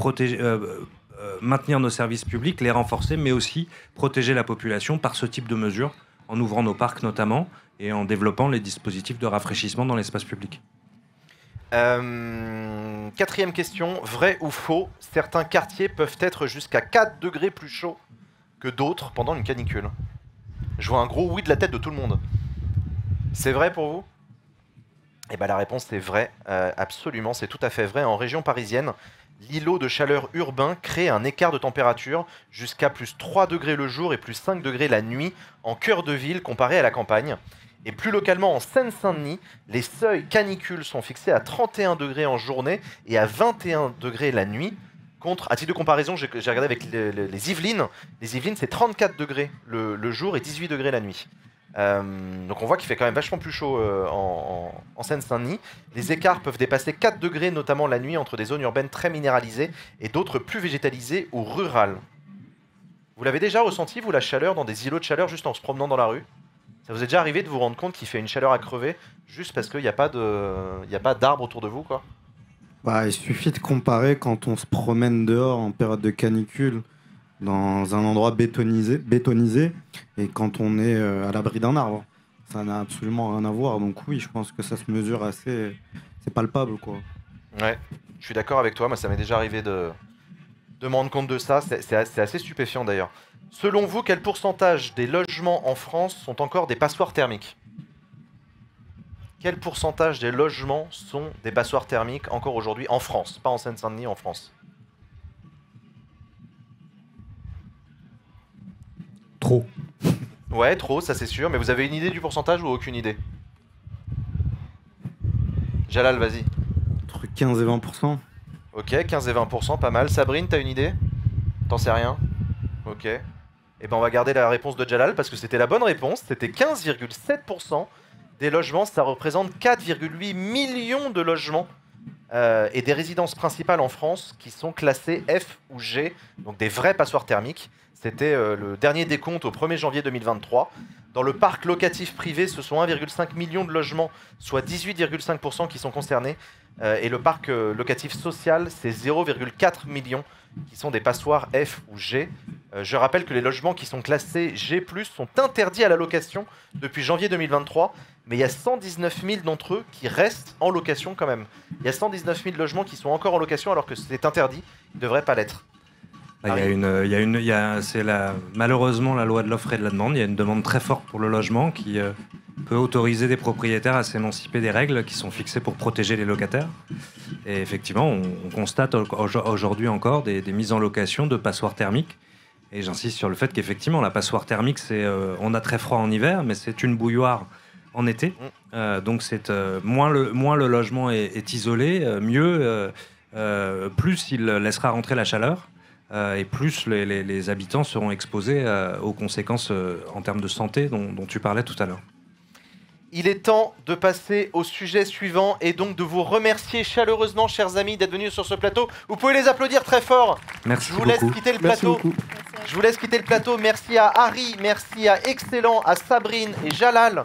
maintenir nos services publics, les renforcer, mais aussi protéger la population par ce type de mesures, en ouvrant nos parcs notamment, et en développant les dispositifs de rafraîchissement dans l'espace public. Quatrième question, vrai ou faux, certains quartiers peuvent être jusqu'à 4 degrés plus chauds que d'autres pendant une canicule? Je vois un gros oui de la tête de tout le monde. C'est vrai pour vous? Eh bien la réponse est vrai, absolument, c'est tout à fait vrai. En région parisienne, l'îlot de chaleur urbain crée un écart de température jusqu'à plus 3 degrés le jour et plus 5 degrés la nuit en cœur de ville comparé à la campagne. Et plus localement en Seine-Saint-Denis, les seuils canicules sont fixés à 31 degrés en journée et à 21 degrés la nuit. À titre de comparaison, j'ai regardé avec les Yvelines. Les Yvelines, c'est 34 degrés le jour et 18 degrés la nuit. Donc on voit qu'il fait quand même vachement plus chaud en Seine-Saint-Denis. Les écarts peuvent dépasser 4 degrés, notamment la nuit, entre des zones urbaines très minéralisées et d'autres plus végétalisées ou rurales. Vous l'avez déjà ressenti, vous, la chaleur, dans des îlots de chaleur, juste en se promenant dans la rue? Ça vous est déjà arrivé de vous rendre compte qu'il fait une chaleur à crever, juste parce qu'il n'y a pas d'arbres autour de vous, quoi? Il suffit de comparer quand on se promène dehors en période de canicule, dans un endroit bétonisé et quand on est à l'abri d'un arbre. Ça n'a absolument rien à voir. Donc oui, je pense que ça se mesure assez... C'est palpable, quoi. Ouais, je suis d'accord avec toi. Moi, ça m'est déjà arrivé de me rendre compte de ça. C'est assez stupéfiant, d'ailleurs. Selon vous, quel pourcentage des logements en France sont encore des passoires thermiques? Quel pourcentage des logements sont des passoires thermiques encore aujourd'hui en France? Pas en Seine-Saint-Denis, en France. Trop. Ouais, trop, ça c'est sûr. Mais vous avez une idée du pourcentage ou aucune idée? Jalal, vas-y. Entre 15 et 20%. Ok, 15 et 20%, pas mal. Sabrine, t'as une idée? T'en sais rien? Ok. Et ben on va garder la réponse de Jalal parce que c'était la bonne réponse. C'était 15,7% des logements. Ça représente 4,8 millions de logements et des résidences principales en France qui sont classées F ou G, donc des vrais passoires thermiques. C'était le dernier décompte au 1er janvier 2023. Dans le parc locatif privé, ce sont 1,5 million de logements, soit 18,5% qui sont concernés. Et le parc locatif social, c'est 0,4 million qui sont des passoires F ou G. Je rappelle que les logements qui sont classés G+, sont interdits à la location depuis janvier 2023, mais il y a 119 000 d'entre eux qui restent en location quand même. Il y a 119 000 logements qui sont encore en location alors que c'est interdit, ils ne devraient pas l'être. Malheureusement la loi de l'offre et de la demande. Il y a une demande très forte pour le logement qui peut autoriser des propriétaires à s'émanciper des règles qui sont fixées pour protéger les locataires. Et effectivement, on constate aujourd'hui encore des mises en location de passoires thermiques. Et j'insiste sur le fait qu'effectivement, la passoire thermique, on a très froid en hiver, mais c'est une bouilloire en été. Donc moins le logement est isolé, mieux, plus il laissera rentrer la chaleur. Et plus les habitants seront exposés aux conséquences en termes de santé dont tu parlais tout à l'heure. Il est temps de passer au sujet suivant et donc de vous remercier chaleureusement, chers amis, d'être venus sur ce plateau. Vous pouvez les applaudir très fort. Merci beaucoup. Je vous laisse quitter le plateau. Merci beaucoup. Je vous laisse quitter le plateau. Merci à Harry, merci à Excellent, à Sabrine et Jalal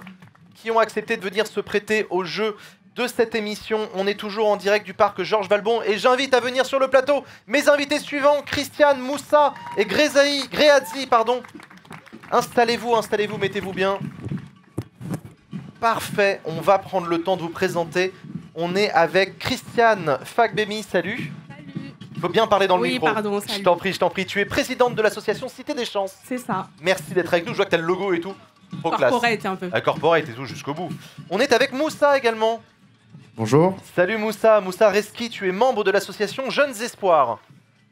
qui ont accepté de venir se prêter au jeu de cette émission. On est toujours en direct du parc Georges Valbon et j'invite à venir sur le plateau mes invités suivants, Christiane, Moussa et Gréadzi, pardon. Installez-vous, mettez-vous bien. Parfait, on va prendre le temps de vous présenter. On est avec Christiane Fagbemi, salut. Il faut bien parler dans le micro. Oui, pardon, salut. Je t'en prie. Tu es présidente de l'association Cité des Chances. C'est ça. Merci d'être avec nous. Je vois que tu as le logo et tout. Trop corporate classe. Un peu. Corporate et tout jusqu'au bout. On est avec Moussa également. Bonjour. Salut Moussa. Moussa Reski, tu es membre de l'association Jeunes Espoirs.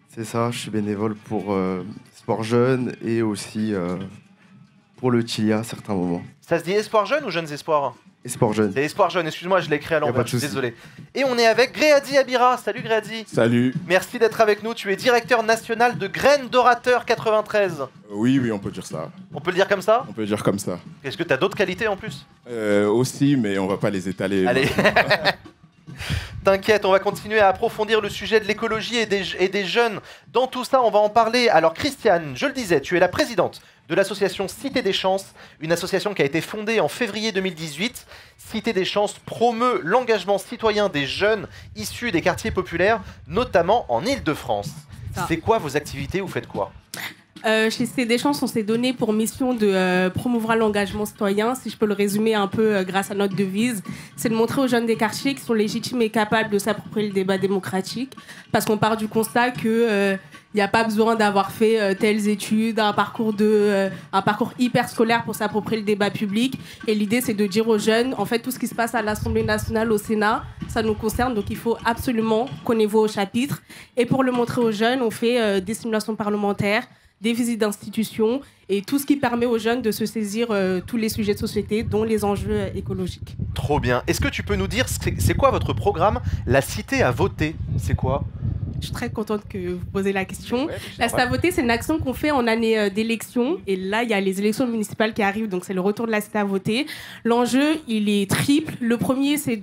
C'est ça, je suis bénévole pour Sport Jeune et aussi pour le TILIA à certains moments. Ça se dit Espoir Jeune ou Jeunes Espoirs? Espoir Jeune. C'est Espoir Jeune, excuse-moi, je l'ai écrit à l'envers, je suis désolé. Et on est avec Gréadzi Abira. Salut Gréadzi. Salut. Merci d'être avec nous. Tu es directeur national de Graines d'Orateur 93. Oui, on peut dire ça. On peut le dire comme ça? On peut dire comme ça. Est-ce que tu as d'autres qualités en plus? Aussi, mais on va pas les étaler. Allez. T'inquiète, on va continuer à approfondir le sujet de l'écologie et des jeunes. Dans tout ça, on va en parler. Alors Christiane, je le disais, tu es la présidente de l'association Cité des Chances, une association qui a été fondée en février 2018. Cité des Chances promeut l'engagement citoyen des jeunes issus des quartiers populaires, notamment en Île-de-France. C'est quoi vos activités? Vous faites quoi? Chez Cité des Chances, on s'est donné pour mission de promouvoir l'engagement citoyen, si je peux le résumer un peu grâce à notre devise. C'est de montrer aux jeunes des quartiers qui sont légitimes et capables de s'approprier le débat démocratique, parce qu'on part du constat que il n'y a pas besoin d'avoir fait telles études, un parcours hyper scolaire pour s'approprier le débat public. Et l'idée, c'est de dire aux jeunes, en fait, tout ce qui se passe à l'Assemblée nationale, au Sénat, ça nous concerne. Donc, il faut absolument qu'on ait voix au chapitre. Et pour le montrer aux jeunes, on fait des simulations parlementaires, des visites d'institutions et tout ce qui permet aux jeunes de se saisir tous les sujets de société, dont les enjeux écologiques. Trop bien. Est-ce que tu peux nous dire, c'est quoi votre programme, La Cité à voter? C'est quoi? Je suis très contente que vous posez la question. La Cité à voter, c'est une action qu'on fait en année d'élection. Et là, il y a les élections municipales qui arrivent, donc c'est le retour de la Cité à voter. L'enjeu, il est triple. Le premier, c'est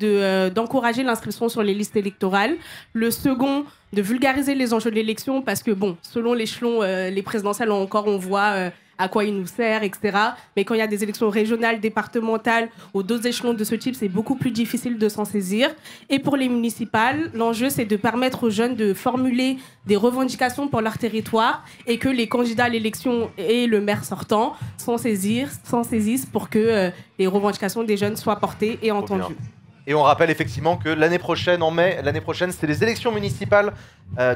d'encourager l'inscription sur les listes électorales. Le second, de vulgariser les enjeux de l'élection, parce que, bon, selon l'échelon, les présidentielles, encore, on voit à quoi il nous sert, etc. Mais quand il y a des élections régionales, départementales ou d'autres échelons de ce type, c'est beaucoup plus difficile de s'en saisir. Et pour les municipales, l'enjeu, c'est de permettre aux jeunes de formuler des revendications pour leur territoire et que les candidats à l'élection et le maire sortant s'en saisissent pour que les revendications des jeunes soient portées et entendues. Et on rappelle effectivement que l'année prochaine, en mai, c'est les élections municipales.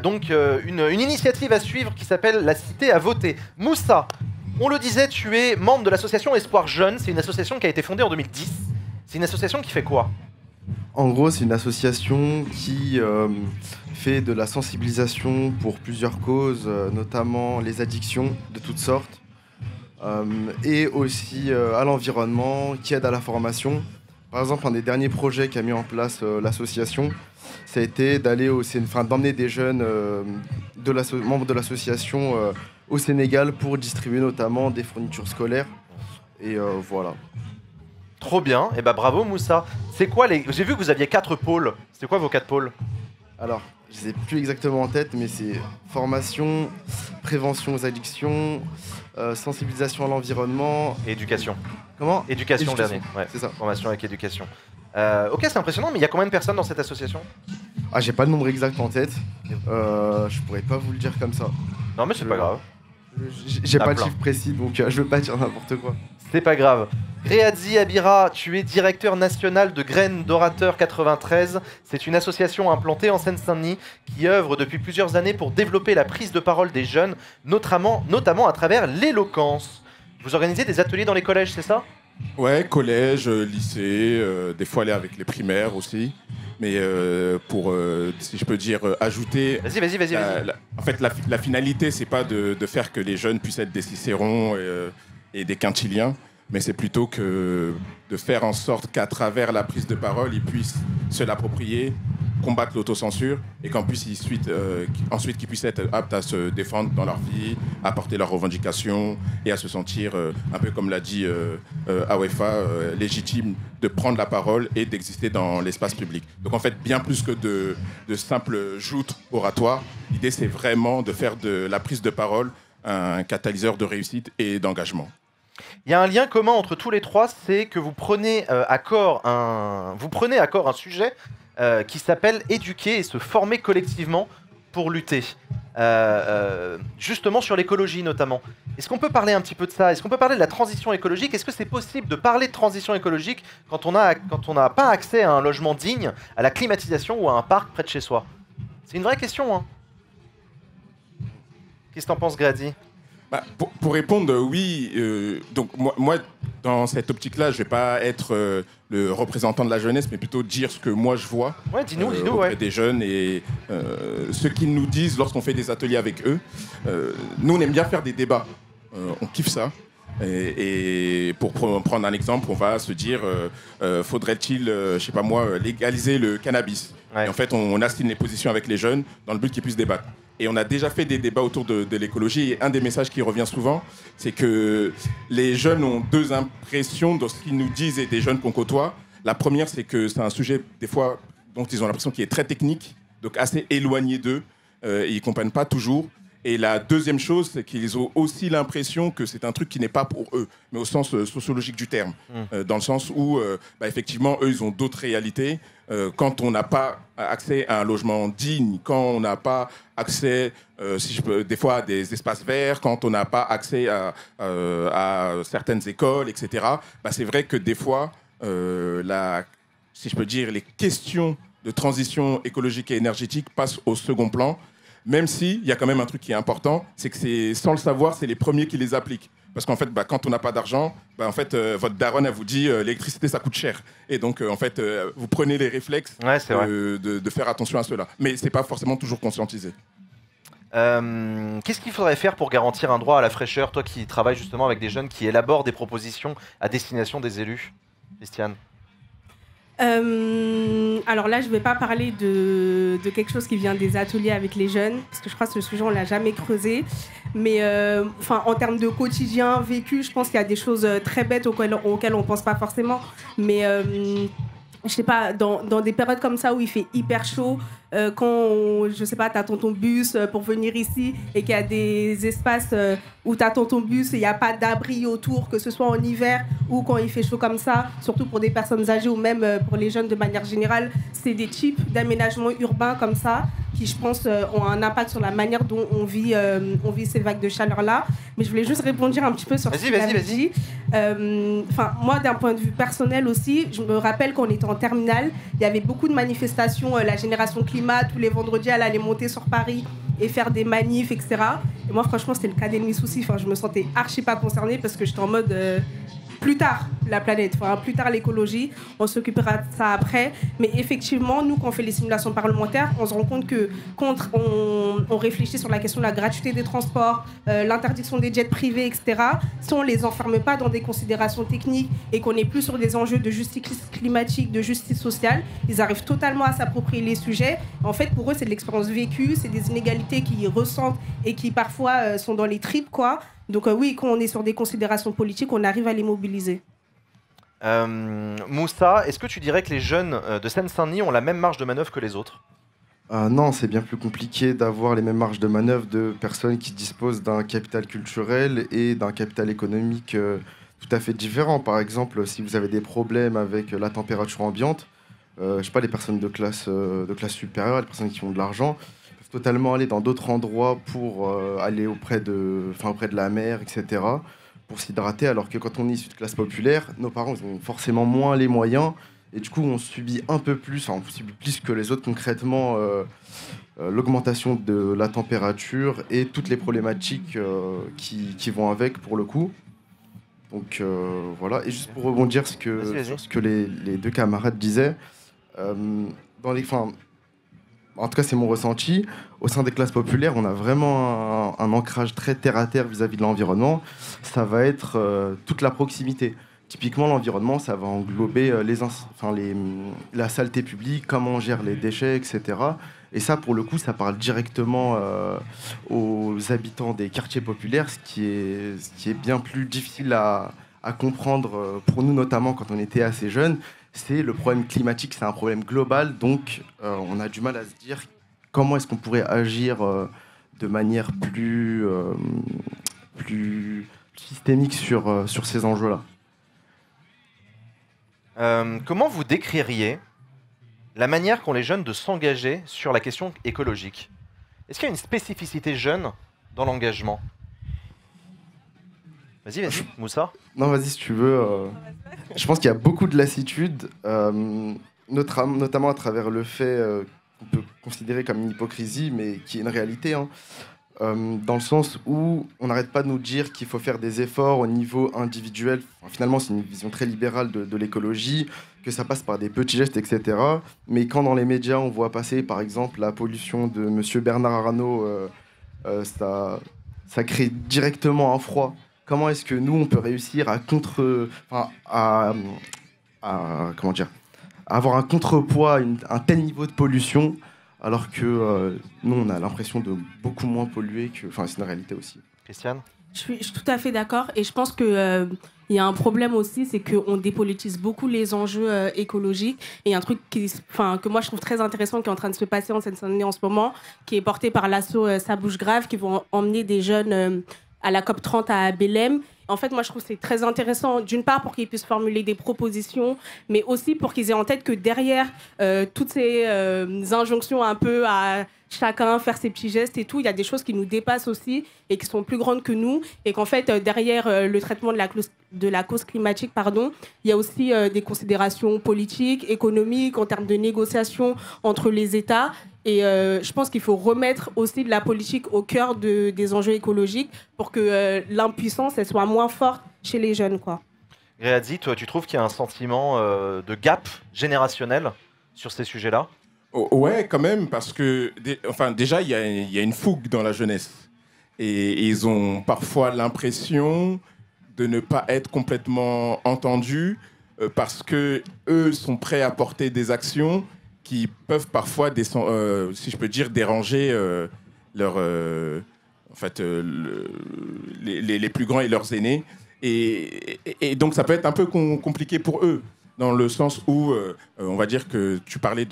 Donc une initiative à suivre qui s'appelle La Cité à voter. Moussa, on le disait, tu es membre de l'association Espoir Jeune. C'est une association qui a été fondée en 2010. C'est une association qui fait quoi? En gros, c'est une association qui fait de la sensibilisation pour plusieurs causes, notamment les addictions de toutes sortes, et aussi à l'environnement, qui aide à la formation. Par exemple, un des derniers projets qu'a mis en place l'association, ça a été d'emmener des jeunes membres de l'association au Sénégal pour distribuer notamment des fournitures scolaires. Et voilà. Trop bien, et bravo Moussa. C'est quoi J'ai vu que vous aviez 4 pôles. C'est quoi vos 4 pôles? Alors, je ne sais plus exactement en tête, mais c'est formation, prévention aux addictions, sensibilisation à l'environnement... Et éducation. Comment? Éducation, le dernier. Ouais, c'est ça. Formation avec éducation. Ok, c'est impressionnant, mais il y a combien de personnes dans cette association? Ah, j'ai pas le nombre exact en tête. Je pourrais pas vous le dire comme ça. Non, mais c'est pas grave. J'ai pas le chiffre précis, donc je veux pas dire n'importe quoi. C'est pas grave. Gréadzi Abira, tu es directeur national de Graines d'Orateur 93. C'est une association implantée en Seine-Saint-Denis qui œuvre depuis plusieurs années pour développer la prise de parole des jeunes, notamment à travers l'éloquence. Vous organisez des ateliers dans les collèges, c'est ça? Ouais, collège, lycée, des fois aller avec les primaires aussi. Mais pour, si je peux dire, ajouter... Vas-y. En fait, la finalité, c'est pas de faire que les jeunes puissent être des Cicérons et des Quintiliens, mais c'est plutôt que de faire en sorte qu'à travers la prise de parole, ils puissent se l'approprier, combattre l'autocensure et ensuite qu'ils puissent être aptes à se défendre dans leur vie, à porter leurs revendications et à se sentir, un peu comme l'a dit Awefa, légitime de prendre la parole et d'exister dans l'espace public. Donc en fait, bien plus que de simples joutes oratoires, l'idée c'est vraiment de faire de la prise de parole un catalyseur de réussite et d'engagement. Il y a un lien commun entre tous les trois, c'est que vous prenez à corps un sujet qui s'appelle éduquer et se former collectivement pour lutter. Justement sur l'écologie notamment. Est-ce qu'on peut parler un petit peu de ça? Est-ce qu'on peut parler de la transition écologique? Est-ce que c'est possible de parler de transition écologique quand on n'a pas accès à un logement digne, à la climatisation ou à un parc près de chez soi? C'est une vraie question, hein. Qu'est-ce que t'en penses, Grady? Pour répondre, oui. Donc moi, dans cette optique-là, je vais pas être le représentant de la jeunesse, mais plutôt dire ce que moi je vois auprès des jeunes et ce qu'ils nous disent lorsqu'on fait des ateliers avec eux. Nous, on aime bien faire des débats. On kiffe ça. Et pour prendre un exemple, on va se dire faudrait-il, je sais pas moi, légaliser le cannabis? Et en fait, on assigne les positions avec les jeunes dans le but qu'ils puissent débattre. Et on a déjà fait des débats autour de l'écologie. Et un des messages qui revient souvent, c'est que les jeunes ont deux impressions de ce qu'ils nous disent et des jeunes qu'on côtoie. La première, c'est que c'est un sujet, des fois, dont ils ont l'impression qu'il est très technique, donc assez éloigné d'eux. Ils ne comprennent pas toujours. Et la deuxième chose, c'est qu'ils ont aussi l'impression que c'est un truc qui n'est pas pour eux, mais au sens sociologique du terme. Dans le sens où, effectivement, eux, ils ont d'autres réalités. Quand on n'a pas accès à un logement digne, quand on n'a pas accès, des fois, à des espaces verts, quand on n'a pas accès à certaines écoles, etc., c'est vrai que des fois, si je peux dire, les questions de transition écologique et énergétique passent au second plan. Même s'il y a quand même un truc qui est important, c'est que sans le savoir, c'est les premiers qui les appliquent. Parce qu'en fait, quand on n'a pas d'argent, votre daronne, elle vous dit l'électricité, ça coûte cher. Et donc, vous prenez les réflexes de faire attention à cela. Mais ce n'est pas forcément toujours conscientisé. Qu'est-ce qu'il faudrait faire pour garantir un droit à la fraîcheur, toi qui travailles justement avec des jeunes qui élaborent des propositions à destination des élus? Christiane? Alors là, je ne vais pas parler de quelque chose qui vient des ateliers avec les jeunes, parce que je crois que ce sujet, on ne l'a jamais creusé. Mais en termes de quotidien vécu, je pense qu'il y a des choses très bêtes auxquelles on ne pense pas forcément. Mais je sais pas, dans des périodes comme ça où il fait hyper chaud, quand, je sais pas, t'attends ton bus pour venir ici et qu'il y a des espaces où t'attends ton bus et il n'y a pas d'abri autour, que ce soit en hiver ou quand il fait chaud comme ça, surtout pour des personnes âgées ou même pour les jeunes de manière générale, c'est des types d'aménagements urbains comme ça qui, je pense, ont un impact sur la manière dont on vit ces vagues de chaleur-là. Mais je voulais juste répondre un petit peu sur ce que tu avais dit. Moi, d'un point de vue personnel aussi, je me rappelle quand on était en terminale, il y avait beaucoup de manifestations, la génération climat, tous les vendredis, elle allait monter sur Paris et faire des manifs, etc. Et moi, franchement, c'était le cas d'Ennemi Souci. Je me sentais archi pas concernée parce que j'étais en mode... plus tard la planète, plus tard l'écologie, on s'occupera de ça après. Mais effectivement, nous, quand on fait les simulations parlementaires, on se rend compte que quand on réfléchit sur la question de la gratuité des transports, l'interdiction des jets privés, etc., si on ne les enferme pas dans des considérations techniques et qu'on n'est plus sur des enjeux de justice climatique, de justice sociale, ils arrivent totalement à s'approprier les sujets. En fait, pour eux, c'est de l'expérience vécue, c'est des inégalités qu'ils ressentent et qui parfois sont dans les tripes, quoi. Donc oui, quand on est sur des considérations politiques, on arrive à les mobiliser. Moussa, est-ce que tu dirais que les jeunes de Seine-Saint-Denis ont la même marge de manœuvre que les autres? Non, c'est bien plus compliqué d'avoir les mêmes marges de manœuvre de personnes qui disposent d'un capital culturel et d'un capital économique tout à fait différent. Par exemple, si vous avez des problèmes avec la température ambiante, je sais pas, les personnes de classe supérieure, les personnes qui ont de l'argent, totalement aller dans d'autres endroits pour aller auprès de la mer, etc., pour s'hydrater, alors que quand on est issu de classe populaire, nos parents ils ont forcément moins les moyens, et du coup on subit un peu plus, on subit plus que les autres concrètement l'augmentation de la température et toutes les problématiques qui vont avec pour le coup. Donc voilà, et juste pour rebondir sur ce que les deux camarades disaient, en tout cas, c'est mon ressenti. Au sein des classes populaires, on a vraiment un ancrage très terre-à-terre vis-à-vis de l'environnement. Ça va être toute la proximité. Typiquement, l'environnement, ça va englober la saleté publique, comment on gère les déchets, etc. Et ça, pour le coup, ça parle directement aux habitants des quartiers populaires, ce qui est bien plus difficile à comprendre pour nous, notamment quand on était assez jeunes. C'est le problème climatique, c'est un problème global, donc on a du mal à se dire comment est-ce qu'on pourrait agir de manière plus systémique sur ces enjeux-là. Comment vous décririez la manière qu'ont les jeunes de s'engager sur la question écologique? Est-ce qu'il y a une spécificité jeune dans l'engagement? Vas-y, Moussa. Non, vas-y si tu veux. Je pense qu'il y a beaucoup de lassitude, notamment à travers le fait qu'on peut considérer comme une hypocrisie, mais qui est une réalité, hein, dans le sens où on n'arrête pas de nous dire qu'il faut faire des efforts au niveau individuel. Enfin, finalement, c'est une vision très libérale de l'écologie, que ça passe par des petits gestes, etc. Mais quand dans les médias, on voit passer, par exemple, la pollution de Monsieur Bernard Arnault, ça crée directement un froid. Comment est-ce que nous, on peut réussir à avoir un contrepoids, un tel niveau de pollution, alors que nous, on a l'impression de beaucoup moins polluer que... Enfin, c'est une réalité aussi. Christiane? Je suis tout à fait d'accord. Et je pense qu'il y a un problème aussi, c'est qu'on dépolitise beaucoup les enjeux écologiques. Et il y a un truc que moi, je trouve très intéressant qui est en train de se passer en Seine-Saint-Denis en ce moment, qui est porté par l'asso Ça bouge grave, qui vont emmener des jeunes à la COP30 à Belém. En fait, moi, je trouve que c'est très intéressant, d'une part, pour qu'ils puissent formuler des propositions, mais aussi pour qu'ils aient en tête que derrière toutes ces injonctions un peu à chacun faire ses petits gestes et tout, il y a des choses qui nous dépassent aussi et qui sont plus grandes que nous. Et qu'en fait, derrière le traitement de la cause climatique, il y a aussi des considérations politiques, économiques, en termes de négociations entre les États. Et je pense qu'il faut remettre aussi de la politique au cœur des enjeux écologiques pour que l'impuissance elle soit moins forte chez les jeunes, quoi. Gréadzi, toi, tu trouves qu'il y a un sentiment de gap générationnel sur ces sujets-là? Ouais, quand même, parce que déjà, il y a une fougue dans la jeunesse. Et ils ont parfois l'impression de ne pas être complètement entendus parce qu'eux sont prêts à porter des actions qui peuvent parfois, si je peux dire, déranger les plus grands et leurs aînés. Et donc, ça peut être un peu compliqué pour eux, dans le sens où, on va dire que tu parlais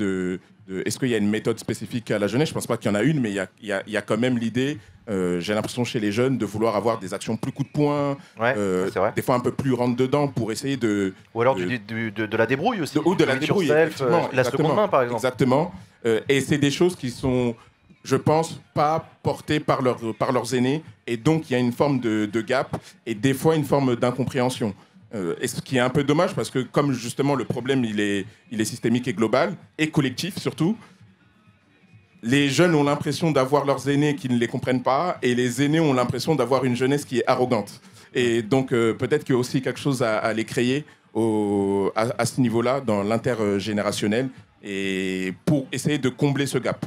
est-ce qu'il y a une méthode spécifique à la jeunesse? Je ne pense pas qu'il y en a une, mais il y a quand même l'idée, j'ai l'impression chez les jeunes, de vouloir avoir des actions plus coup de poing, des fois un peu plus rentre-dedans pour essayer de... Ou alors de la débrouille aussi. Ou de la débrouille, la seconde main, par exemple. Exactement. Et c'est des choses qui sont, je pense, pas portées par leurs aînés. Et donc, il y a une forme de gap et des fois une forme d'incompréhension. Et ce qui est un peu dommage parce que comme justement le problème il est systémique et global et collectif surtout, les jeunes ont l'impression d'avoir leurs aînés qui ne les comprennent pas et les aînés ont l'impression d'avoir une jeunesse qui est arrogante. Et donc peut-être qu'il y a aussi quelque chose à les créer à ce niveau-là dans l'intergénérationnel et pour essayer de combler ce gap.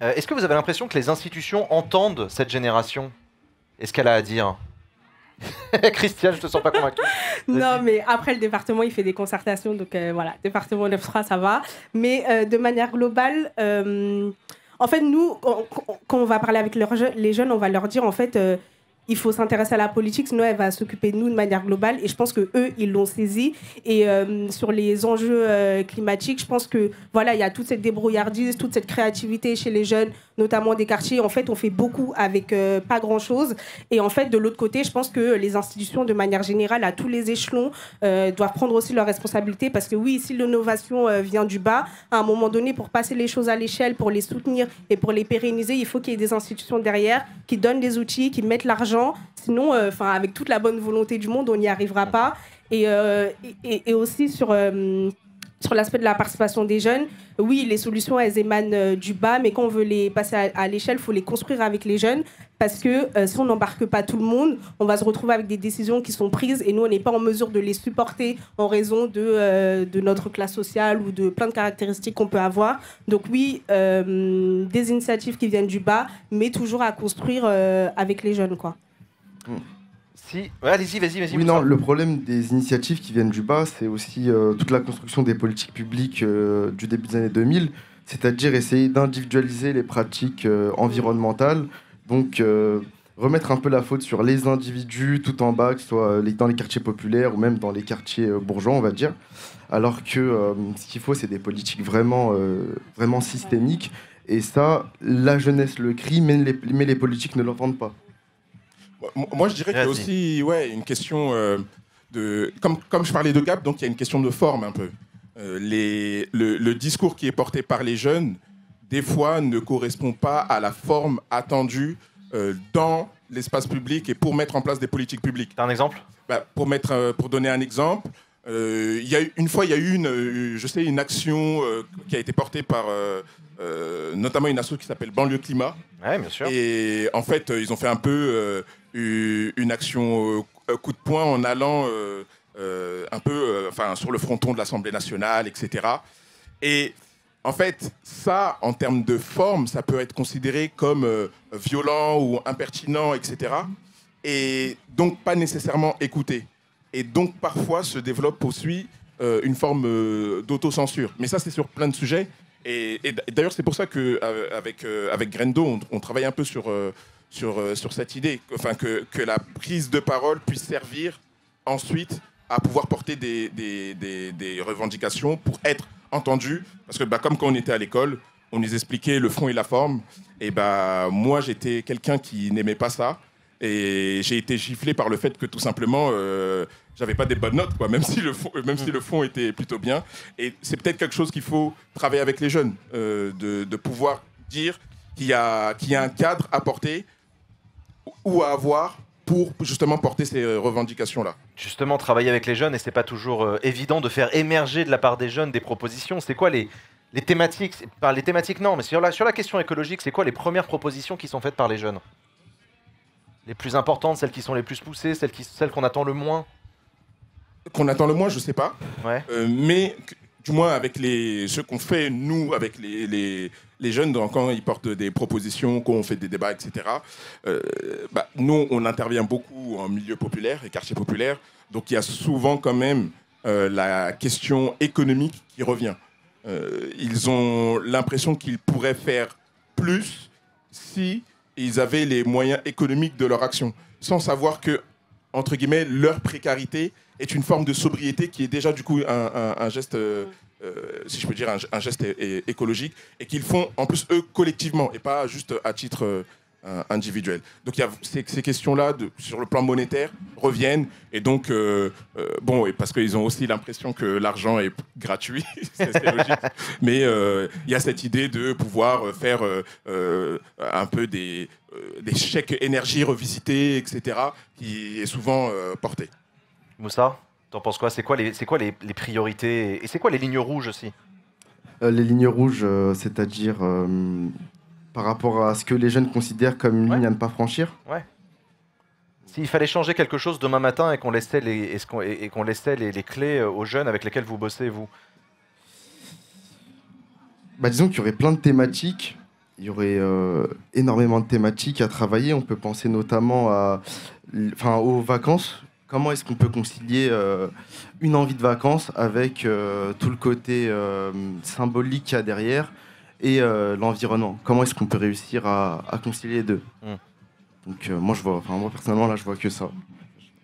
Est-ce que vous avez l'impression que les institutions entendent cette génération? Est-ce qu'elle a à dire? Christiane, je te sens pas convaincue. Non, mais après, le département, il fait des concertations. Donc voilà, département 9-3, ça va. Mais de manière globale, en fait, nous, quand on va parler avec les jeunes, on va leur dire, en fait, il faut s'intéresser à la politique, sinon elle va s'occuper de nous de manière globale. Et je pense qu'eux, ils l'ont saisi. Et sur les enjeux climatiques, je pense que voilà, il y a toute cette débrouillardise, toute cette créativité chez les jeunes, notamment des quartiers. En fait, on fait beaucoup avec pas grand-chose. Et en fait, de l'autre côté, je pense que les institutions, de manière générale, à tous les échelons, doivent prendre aussi leurs responsabilités. Parce que oui, si l'innovation vient du bas, à un moment donné, pour passer les choses à l'échelle, pour les soutenir et pour les pérenniser, il faut qu'il y ait des institutions derrière qui donnent des outils, qui mettent l'argent. Sinon, avec toute la bonne volonté du monde, on n'y arrivera pas. Et aussi sur l'aspect de la participation des jeunes, oui, les solutions, elles émanent du bas, mais quand on veut les passer à l'échelle, il faut les construire avec les jeunes, parce que si on n'embarque pas tout le monde, on va se retrouver avec des décisions qui sont prises, et nous, on n'est pas en mesure de les supporter en raison de notre classe sociale ou de plein de caractéristiques qu'on peut avoir. Donc oui, des initiatives qui viennent du bas, mais toujours à construire avec les jeunes, quoi. Si. Ouais, allez-y, vas-y. Oui, non, le problème des initiatives qui viennent du bas, c'est aussi toute la construction des politiques publiques du début des années 2000, c'est-à-dire essayer d'individualiser les pratiques environnementales, donc remettre un peu la faute sur les individus tout en bas, que ce soit dans les quartiers populaires ou même dans les quartiers bourgeois, on va dire, alors que ce qu'il faut, c'est des politiques vraiment systémiques Et ça, la jeunesse le crie, mais les politiques ne l'entendent pas. Moi, je dirais qu'il y a aussi une question de... Comme je parlais de gap, donc il y a une question de forme un peu. Le discours qui est porté par les jeunes, des fois, ne correspond pas à la forme attendue dans l'espace public et pour mettre en place des politiques publiques. T'as un exemple ? Pour donner un exemple, une fois, il y a eu une action qui a été portée par notamment une asso qui s'appelle Banlieue Climat. Ouais, bien sûr. Et en fait, ils ont fait un peu une action coup de poing en allant un peu sur le fronton de l'Assemblée nationale, etc. Et en fait, ça, en termes de forme, ça peut être considéré comme violent ou impertinent, etc. Et donc pas nécessairement écouté. Et donc parfois se développe aussi une forme d'autocensure. Mais ça, c'est sur plein de sujets. Et d'ailleurs, c'est pour ça qu'avec Grendo, on travaille un peu sur cette idée, que la prise de parole puisse servir ensuite à pouvoir porter des revendications pour être entendu. Parce que comme quand on était à l'école, on nous expliquait le fond et la forme. Et moi, j'étais quelqu'un qui n'aimait pas ça. Et j'ai été giflé par le fait que tout simplement, j'avais pas des bonnes notes, quoi, même si le fond était plutôt bien. Et c'est peut-être quelque chose qu'il faut travailler avec les jeunes, de pouvoir dire qu'il y a un cadre à porter ou à avoir pour justement porter ces revendications-là. Justement, travailler avec les jeunes, et c'est pas toujours évident de faire émerger de la part des jeunes des propositions. C'est quoi les thématiques ? Les thématiques, non, mais sur la question écologique, c'est quoi les premières propositions qui sont faites par les jeunes ? Les plus importantes, celles qui sont les plus poussées, celles qu'on attend le moins? Qu'on attend le moins, je sais pas. Ouais. Mais du moins avec ce qu'on fait, nous, avec les jeunes, quand ils portent des propositions, quand on fait des débats, etc., nous, on intervient beaucoup en milieu populaire et quartier populaire. Donc il y a souvent quand même la question économique qui revient. Ils ont l'impression qu'ils pourraient faire plus si ils avaient les moyens économiques de leur action, sans savoir que, entre guillemets, leur précarité est une forme de sobriété qui est déjà du coup un geste, si je peux dire, un geste écologique, et qu'ils font en plus eux collectivement et pas juste à titre individuel. Donc il y a ces questions-là sur le plan monétaire reviennent, et donc et parce qu'ils ont aussi l'impression que l'argent est gratuit, c'est logique, mais il y a cette idée de pouvoir faire un peu des chèques énergie revisités, etc., qui est souvent portée. Moussa, t'en penses quoi ? C'est quoi les priorités, et c'est quoi les lignes rouges aussi ? Les lignes rouges, c'est-à-dire par rapport à ce que les jeunes considèrent comme une ligne à ne pas franchir. Ouais. S'il fallait changer quelque chose demain matin et qu'on laissait les clés aux jeunes avec lesquels vous bossez, vous ? Disons qu'il y aurait plein de thématiques. Il y aurait énormément de thématiques à travailler. On peut penser notamment aux vacances. Comment est-ce qu'on peut concilier une envie de vacances avec tout le côté symbolique qu'il y a derrière et l'environnement? Comment est-ce qu'on peut réussir à concilier les deux? Donc moi personnellement là je vois que ça.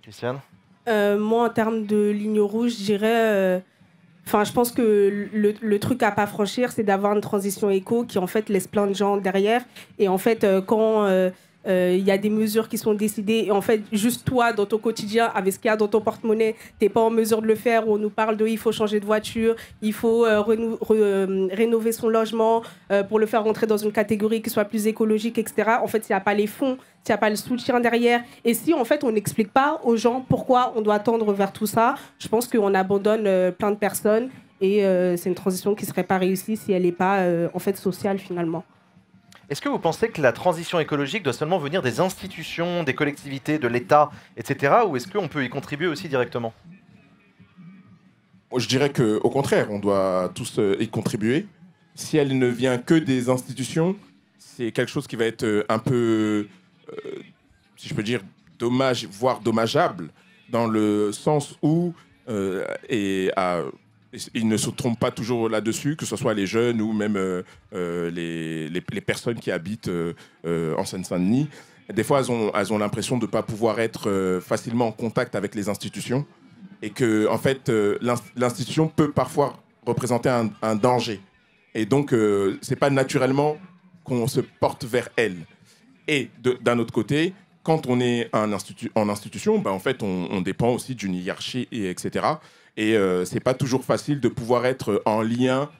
Christiane? Moi en termes de ligne rouge, je dirais je pense que le truc à pas franchir, c'est d'avoir une transition éco qui en fait laisse plein de gens derrière, et en fait quand il y a des mesures qui sont décidées et en fait juste toi dans ton quotidien avec ce qu'il y a dans ton porte-monnaie t'es pas en mesure de le faire, où on nous parle il faut changer de voiture, il faut rénover son logement pour le faire rentrer dans une catégorie qui soit plus écologique, etc. En fait s'il n'y a pas les fonds, s'il n'y a pas le soutien derrière, et si en fait on n'explique pas aux gens pourquoi on doit tendre vers tout ça, je pense qu'on abandonne plein de personnes, et c'est une transition qui serait pas réussie si elle n'est pas en fait sociale finalement. Est-ce que vous pensez que la transition écologique doit seulement venir des institutions, des collectivités, de l'État, etc. ou est-ce qu'on peut y contribuer aussi directement ? Je dirais qu'au contraire, on doit tous y contribuer. Si elle ne vient que des institutions, c'est quelque chose qui va être un peu, si je peux dire, dommage, voire dommageable, dans le sens où ils ne se trompent pas toujours là-dessus, que ce soit les jeunes ou même les personnes qui habitent en Seine-Saint-Denis. Des fois, elles ont l'impression de ne pas pouvoir être facilement en contact avec les institutions, et que en fait, l'institution peut parfois représenter un danger. Et donc, ce n'est pas naturellement qu'on se porte vers elles. Et d'un autre côté, quand on est en institution, en fait, on dépend aussi d'une hiérarchie, etc. Et c'est pas toujours facile de pouvoir être en lien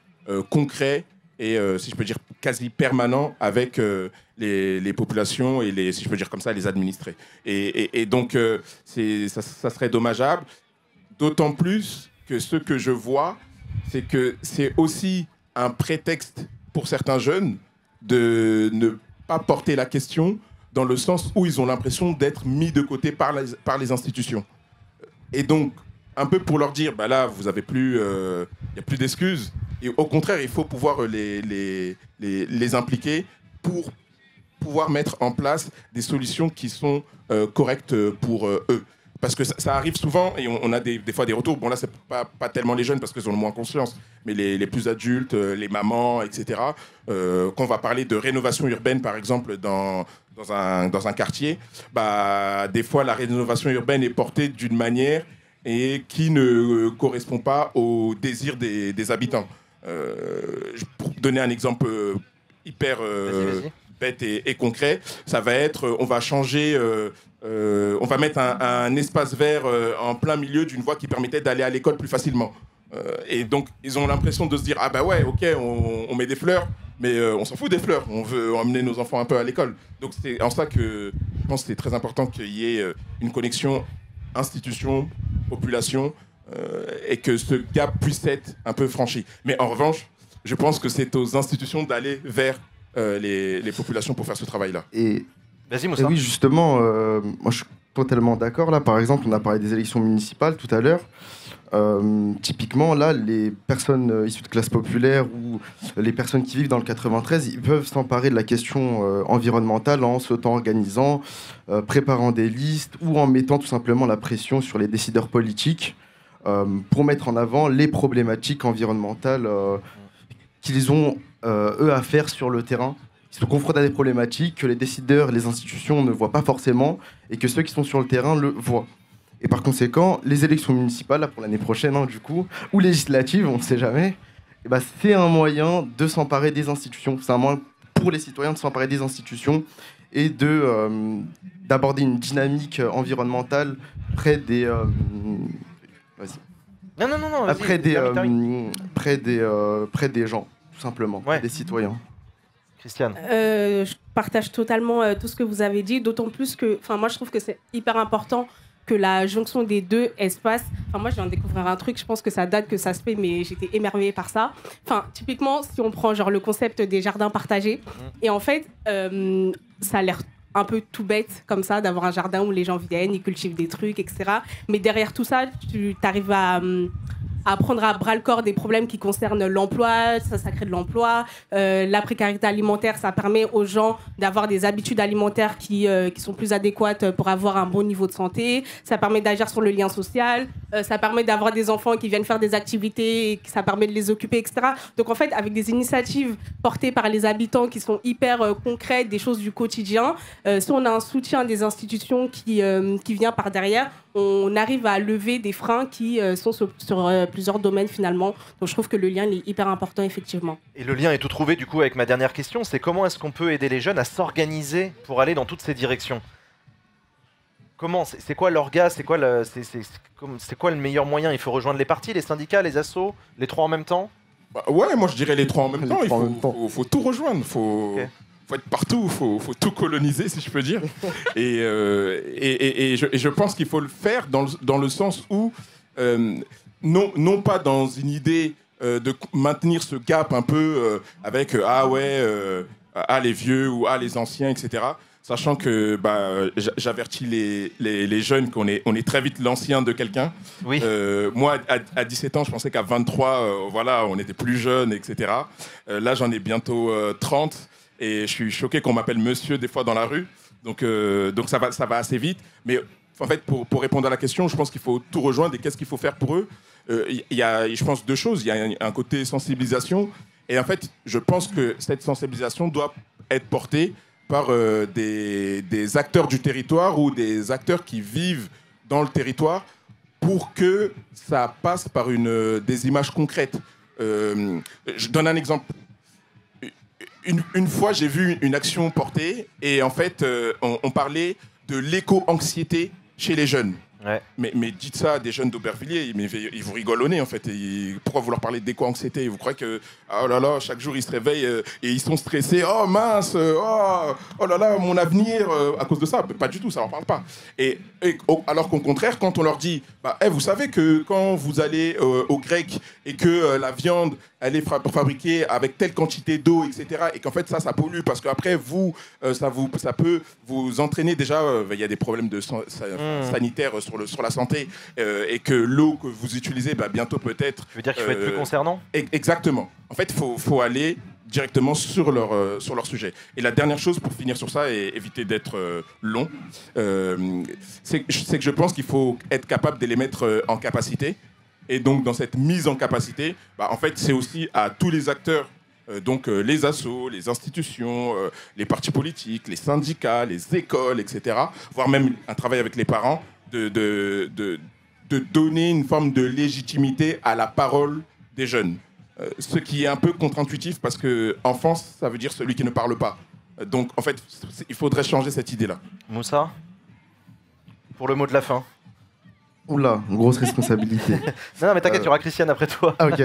concret et, si je peux dire, quasi permanent avec les populations et, si je peux dire comme ça, les administrés. Et donc, ça serait dommageable, d'autant plus que ce que je vois, c'est que c'est aussi un prétexte pour certains jeunes de ne pas porter la question dans le sens où ils ont l'impression d'être mis de côté par les institutions. Et donc, un peu pour leur dire, là, vous avez plus, y a plus d'excuses. Et au contraire, il faut pouvoir les impliquer pour pouvoir mettre en place des solutions qui sont correctes pour eux. Parce que ça arrive souvent, et on a des fois des retours. Bon, là, c'est pas tellement les jeunes parce qu'ils ont le moins conscience, mais les plus adultes, les mamans, etc. Quand on va parler de rénovation urbaine, par exemple, dans un quartier, des fois, la rénovation urbaine est portée d'une manière et qui ne correspond pas aux désirs des habitants. Pour donner un exemple hyper bête et concret, ça va être, on va changer, on va mettre un espace vert en plein milieu d'une voie qui permettait d'aller à l'école plus facilement. Et donc, ils ont l'impression de se dire, ouais, ok, on met des fleurs, mais on s'en fout des fleurs, on veut emmener nos enfants un peu à l'école. Donc c'est en ça que je pense que c'est très important qu'il y ait une connexion institution, population, et que ce gap puisse être un peu franchi. Mais en revanche, je pense que c'est aux institutions d'aller vers les populations pour faire ce travail-là. Vas-y, Moussa. Oui, justement, moi je suis totalement d'accord. Là, par exemple, on a parlé des élections municipales tout à l'heure. Typiquement, là, les personnes issues de classe populaire ou les personnes qui vivent dans le 93, ils peuvent s'emparer de la question environnementale en s'auto-organisant, préparant des listes ou en mettant tout simplement la pression sur les décideurs politiques pour mettre en avant les problématiques environnementales qu'ils ont, eux, à faire sur le terrain. Ils sont confrontés à des problématiques que les décideurs, les institutions ne voient pas forcément et que ceux qui sont sur le terrain le voient. Et par conséquent, les élections municipales, là, pour l'année prochaine, du coup, ou législatives, on ne sait jamais, c'est un moyen de s'emparer des institutions. C'est un moyen pour les citoyens de s'emparer des institutions et d'aborder une dynamique environnementale près des... vas-y. Non, vas-y. Près des gens, tout simplement, des citoyens. Christiane. Je partage totalement tout ce que vous avez dit, d'autant plus que, moi je trouve que c'est hyper important que la jonction des deux espaces, moi je viens de découvrir un truc, je pense que ça date que ça se fait, mais j'étais émerveillée par ça. Typiquement, si on prend le concept des jardins partagés, et en fait, ça a l'air un peu tout bête comme ça, d'avoir un jardin où les gens viennent, ils cultivent des trucs, etc. Mais derrière tout ça, tu arrives à prendre à bras-le-corps des problèmes qui concernent l'emploi, ça crée de l'emploi, la précarité alimentaire, ça permet aux gens d'avoir des habitudes alimentaires qui sont plus adéquates pour avoir un bon niveau de santé, ça permet d'agir sur le lien social, ça permet d'avoir des enfants qui viennent faire des activités, et ça permet de les occuper, etc. Donc en fait, avec des initiatives portées par les habitants qui sont hyper concrètes, des choses du quotidien, si on a un soutien des institutions qui vient par derrière, on arrive à lever des freins qui sont sur plusieurs domaines finalement. Donc je trouve que le lien est hyper important effectivement. Et le lien est tout trouvé du coup avec ma dernière question, c'est comment est-ce qu'on peut aider les jeunes à s'organiser pour aller dans toutes ces directions ? Comment ? C'est quoi l'orga ? C'est quoi le meilleur moyen ? Il faut rejoindre les partis, les syndicats, les assos, les trois en même temps ? Ouais, moi je dirais les trois en même temps. Il faut tout rejoindre. Faut être partout, faut tout coloniser, si je peux dire. et je pense qu'il faut le faire dans le sens où, non pas dans une idée de maintenir ce gap un peu avec les vieux ou les anciens, etc. Sachant que j'avertis les jeunes qu'on est très vite l'ancien de quelqu'un. Oui. Moi, à 17 ans, je pensais qu'à 23, on était plus jeunes, etc. Là, j'en ai bientôt 30. Et je suis choqué qu'on m'appelle monsieur des fois dans la rue. Donc ça va assez vite. Mais en fait, pour répondre à la question, je pense qu'il faut tout rejoindre. Et qu'est-ce qu'il faut faire pour eux ? Il y a, je pense, deux choses. Il y a un côté sensibilisation. Et en fait, je pense que cette sensibilisation doit être portée par des acteurs du territoire ou des acteurs qui vivent dans le territoire pour que ça passe par des images concrètes. Je donne un exemple. une fois, j'ai vu une action portée et en fait, on parlait de l'éco-anxiété chez les jeunes. Ouais. Mais dites ça à des jeunes d'Aubervilliers, mais ils vous rigolent au nez en fait. Et pourquoi vouloir parler d'éco-anxiété? Vous croyez que oh là là, chaque jour ils se réveillent et ils sont stressés. Oh mince, oh là là, mon avenir à cause de ça. Pas du tout, ça leur parle pas. Alors qu'au contraire, quand on leur dit, vous savez que quand vous allez au grec et que la viande elle est fabriquée avec telle quantité d'eau, etc. Et qu'en fait ça pollue parce qu'après ça peut vous entraîner déjà. Il y a des problèmes de sanitaires sur la santé et que l'eau que vous utilisez bientôt peut-être. Tu veux dire qu'il faut être plus concernant? Exactement. En fait, faut aller directement sur leur sujet. Et la dernière chose pour finir sur ça et éviter d'être long, c'est que je pense qu'il faut être capable de les mettre en capacité. Et donc, dans cette mise en capacité, en fait, c'est aussi à tous les acteurs, donc les assos, les institutions, les partis politiques, les syndicats, les écoles, etc., voire même un travail avec les parents, de donner une forme de légitimité à la parole des jeunes. Ce qui est un peu contre-intuitif parce qu'enfant, ça veut dire celui qui ne parle pas. Donc, en fait, il faudrait changer cette idée-là. Moussa, pour le mot de la fin. Oula, une grosse responsabilité. Non, mais t'inquiète, il y aura Christiane après toi. Ah, ok.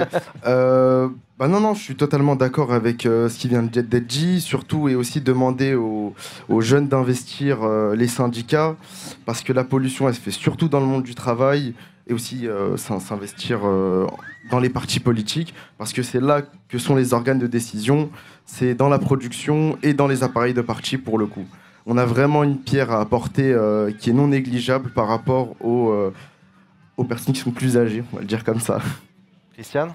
Non, je suis totalement d'accord avec ce qui vient d'être dit, surtout et aussi demander aux jeunes d'investir les syndicats, parce que la pollution, elle se fait surtout dans le monde du travail, et aussi s'investir dans les partis politiques, parce que c'est là que sont les organes de décision, c'est dans la production et dans les appareils de parti pour le coup. On a vraiment une pierre à apporter qui est non négligeable par rapport aux personnes qui sont plus âgées, on va le dire comme ça. Christiane ?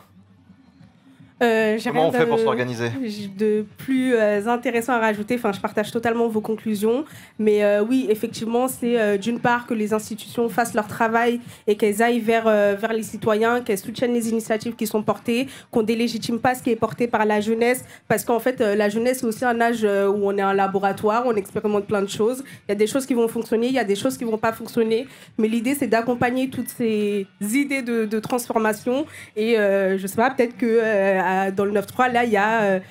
Comment on fait pour s'organiser ? De plus intéressant à rajouter, je partage totalement vos conclusions, mais oui, effectivement, c'est d'une part que les institutions fassent leur travail et qu'elles aillent vers les citoyens, qu'elles soutiennent les initiatives qui sont portées, qu'on délégitime pas ce qui est porté par la jeunesse, parce qu'en fait, la jeunesse, c'est aussi un âge où on est un laboratoire, on expérimente plein de choses. Il y a des choses qui vont fonctionner, il y a des choses qui vont pas fonctionner, mais l'idée, c'est d'accompagner toutes ces idées de transformation et je sais pas, peut-être que dans le 9-3, là, il y a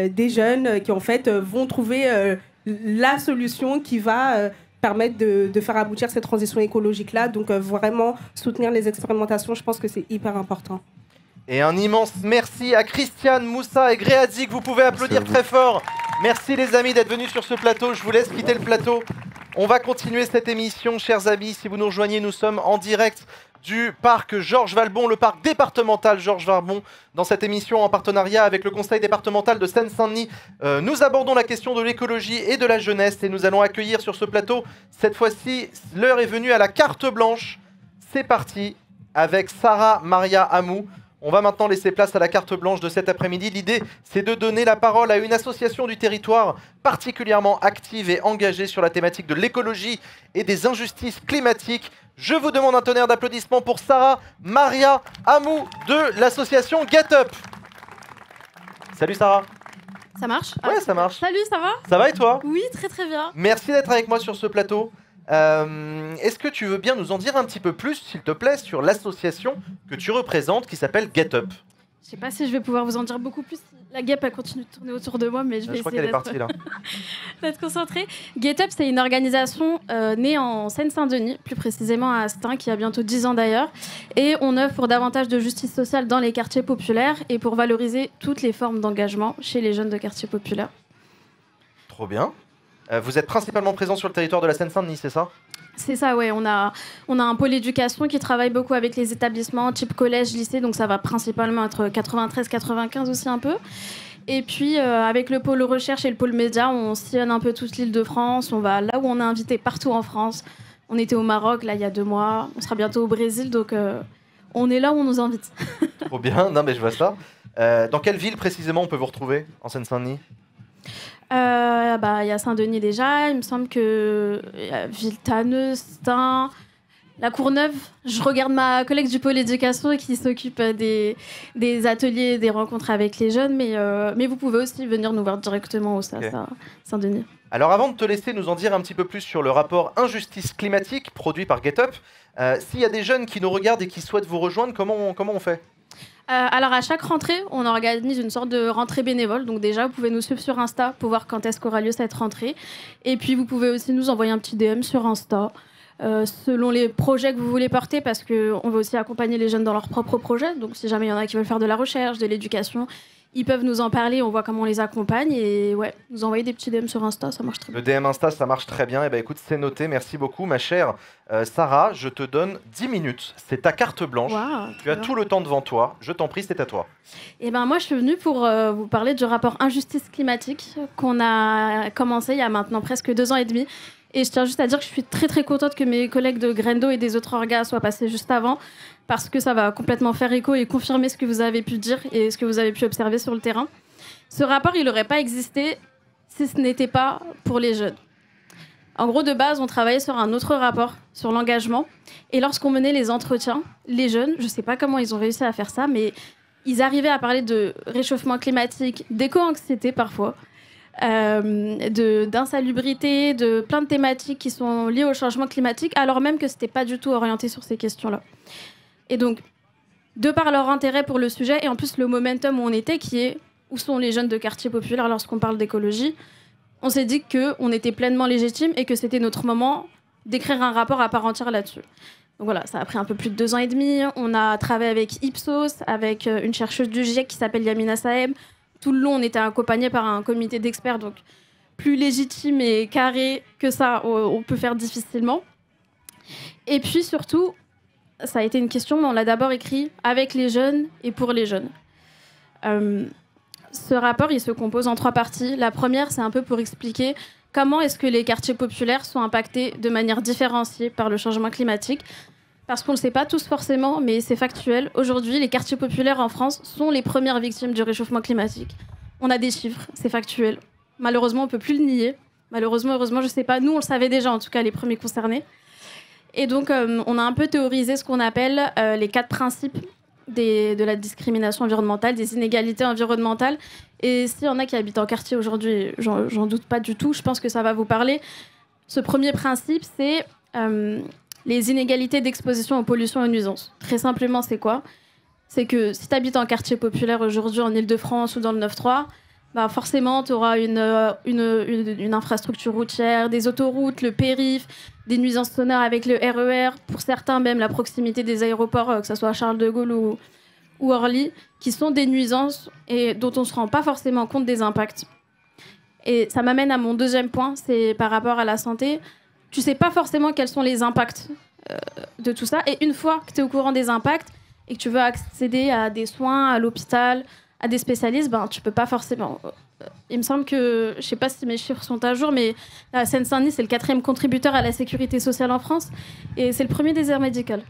des jeunes qui, en fait, vont trouver la solution qui va permettre de faire aboutir cette transition écologique-là. Donc, vraiment, soutenir les expérimentations, je pense que c'est hyper important. Et un immense merci à Christiane, Moussa et Gréadzic. Vous pouvez applaudir très fort. Merci, les amis, d'être venus sur ce plateau. Je vous laisse quitter le plateau. On va continuer cette émission, chers amis. Si vous nous rejoignez, nous sommes en direct du parc Georges Valbon, le parc départemental Georges Valbon. Dans cette émission, en partenariat avec le conseil départemental de Seine-Saint-Denis, nous abordons la question de l'écologie et de la jeunesse. Et nous allons accueillir sur ce plateau, cette fois-ci, l'heure est venue à la carte blanche. C'est parti avec Sarah Maria Amou. On va maintenant laisser place à la carte blanche de cet après-midi. L'idée, c'est de donner la parole à une association du territoire particulièrement active et engagée sur la thématique de l'écologie et des injustices climatiques. Je vous demande un tonnerre d'applaudissements pour Sarah Maria Amou de l'association Get Up. Salut Sarah. Ça marche ? Ouais, ça marche. Salut, ça va ? Ça va et toi ? Oui, très très bien. Merci d'être avec moi sur ce plateau. Est-ce que tu veux bien nous en dire un petit peu plus, s'il te plaît, sur l'association que tu représentes qui s'appelle Get Up ? Je sais pas si je vais pouvoir vous en dire beaucoup plus. La guêpe, elle continue de tourner autour de moi, mais je vais essayer d'être concentrée. Get Up, c'est une organisation née en Seine-Saint-Denis, plus précisément à Astin, qui a bientôt 10 ans d'ailleurs. Et on œuvre pour davantage de justice sociale dans les quartiers populaires et pour valoriser toutes les formes d'engagement chez les jeunes de quartiers populaires. Trop bien. Vous êtes principalement présent sur le territoire de la Seine-Saint-Denis, c'est ça ? C'est ça, ouais. On a un pôle éducation qui travaille beaucoup avec les établissements type collège, lycée, donc ça va principalement être 93, 95 aussi un peu. Et puis avec le pôle recherche et le pôle média, on sillonne un peu toute l'Île-de-France. On va là où on est invité partout en France. On était au Maroc là il y a 2 mois. On sera bientôt au Brésil, donc on est là où on nous invite. Trop bien. Non mais je vois ça. Dans quelle ville précisément on peut vous retrouver en Seine-Saint-Denis ? Y a Saint-Denis déjà, il me semble que Villetaneuse, Stein, la Courneuve, je regarde ma collègue du pôle éducation qui s'occupe des ateliers, des rencontres avec les jeunes, mais vous pouvez aussi venir nous voir directement au SASA Saint-Denis. Alors avant de te laisser nous en dire un petit peu plus sur le rapport Injustice climatique produit par GetUp, s'il y a des jeunes qui nous regardent et qui souhaitent vous rejoindre, comment on fait ? Alors à chaque rentrée, on organise une sorte de rentrée bénévole. Donc déjà, vous pouvez nous suivre sur Insta pour voir quand est-ce qu'aura lieu cette rentrée. Et puis vous pouvez aussi nous envoyer un petit DM sur Insta. Selon les projets que vous voulez porter, parce qu'on veut aussi accompagner les jeunes dans leurs propres projets. Donc si jamais il y en a qui veulent faire de la recherche, de l'éducation, ils peuvent nous en parler, on voit comment on les accompagne. Et ouais, nous envoyer des petits DM sur Insta, ça marche très bien. Le DM Insta, ça marche très bien. Et ben écoute, c'est noté, merci beaucoup ma chère Sarah. Je te donne 10 minutes, c'est ta carte blanche. Wow, tu as tout le temps devant toi, je t'en prie, c'est à toi. Et ben moi je suis venue pour vous parler du rapport Injustice climatique qu'on a commencé il y a maintenant presque 2 ans et demi. Et je tiens juste à dire que je suis très très contente que mes collègues de Grendo et des autres orgas soient passés juste avant, parce que ça va complètement faire écho et confirmer ce que vous avez pu dire et ce que vous avez pu observer sur le terrain. Ce rapport, il n'aurait pas existé si ce n'était pas pour les jeunes. En gros, de base, on travaillait sur un autre rapport, sur l'engagement. Et lorsqu'on menait les entretiens, les jeunes, je ne sais pas comment ils ont réussi à faire ça, mais ils arrivaient à parler de réchauffement climatique, d'éco-anxiété parfois, d'insalubrité, de plein de thématiques qui sont liées au changement climatique, alors même que ce n'était pas du tout orienté sur ces questions-là. Et donc, de par leur intérêt pour le sujet, et en plus le momentum où on était, qui est où sont les jeunes de quartiers populaires lorsqu'on parle d'écologie, on s'est dit qu'on était pleinement légitime et que c'était notre moment d'écrire un rapport à part entière là-dessus. Donc voilà, ça a pris un peu plus de 2 ans et demi. On a travaillé avec Ipsos, avec une chercheuse du GIEC qui s'appelle Yamina Saeb. Tout le long, on était accompagnés par un comité d'experts, donc plus légitime et carré que ça, on peut faire difficilement. Et puis surtout, ça a été une question, mais on l'a d'abord écrit avec les jeunes et pour les jeunes. Ce rapport, il se compose en 3 parties. La première, c'est un peu pour expliquer comment est-ce que les quartiers populaires sont impactés de manière différenciée par le changement climatique. Parce qu'on ne le sait pas tous forcément, mais c'est factuel. Aujourd'hui, les quartiers populaires en France sont les premières victimes du réchauffement climatique. On a des chiffres, c'est factuel. Malheureusement, on ne peut plus le nier. Malheureusement, heureusement, je ne sais pas. Nous, on le savait déjà, en tout cas, les premiers concernés. Et donc, on a un peu théorisé ce qu'on appelle les 4 principes de la discrimination environnementale, des inégalités environnementales. Et s'il y en a qui habitent en quartier aujourd'hui, j'en doute pas du tout, je pense que ça va vous parler. Ce premier principe, c'est les inégalités d'exposition aux pollutions et aux nuisances. Très simplement, c'est quoi ? C'est que si tu habites en quartier populaire aujourd'hui en Ile-de-France ou dans le 9-3, bah forcément, tu auras une infrastructure routière, des autoroutes, le périph', des nuisances sonores avec le RER, pour certains même la proximité des aéroports, que ce soit à Charles de Gaulle ou Orly, qui sont des nuisances et dont on ne se rend pas forcément compte des impacts. Et ça m'amène à mon deuxième point, c'est par rapport à la santé. Tu ne sais pas forcément quels sont les impacts de tout ça. Et une fois que tu es au courant des impacts et que tu veux accéder à des soins, à l'hôpital, à des spécialistes, ben, tu peux pas forcément. Il me semble que, je sais pas si mes chiffres sont à jour, mais la Seine-Saint-Denis, c'est le 4e contributeur à la sécurité sociale en France et c'est le premier désert médical.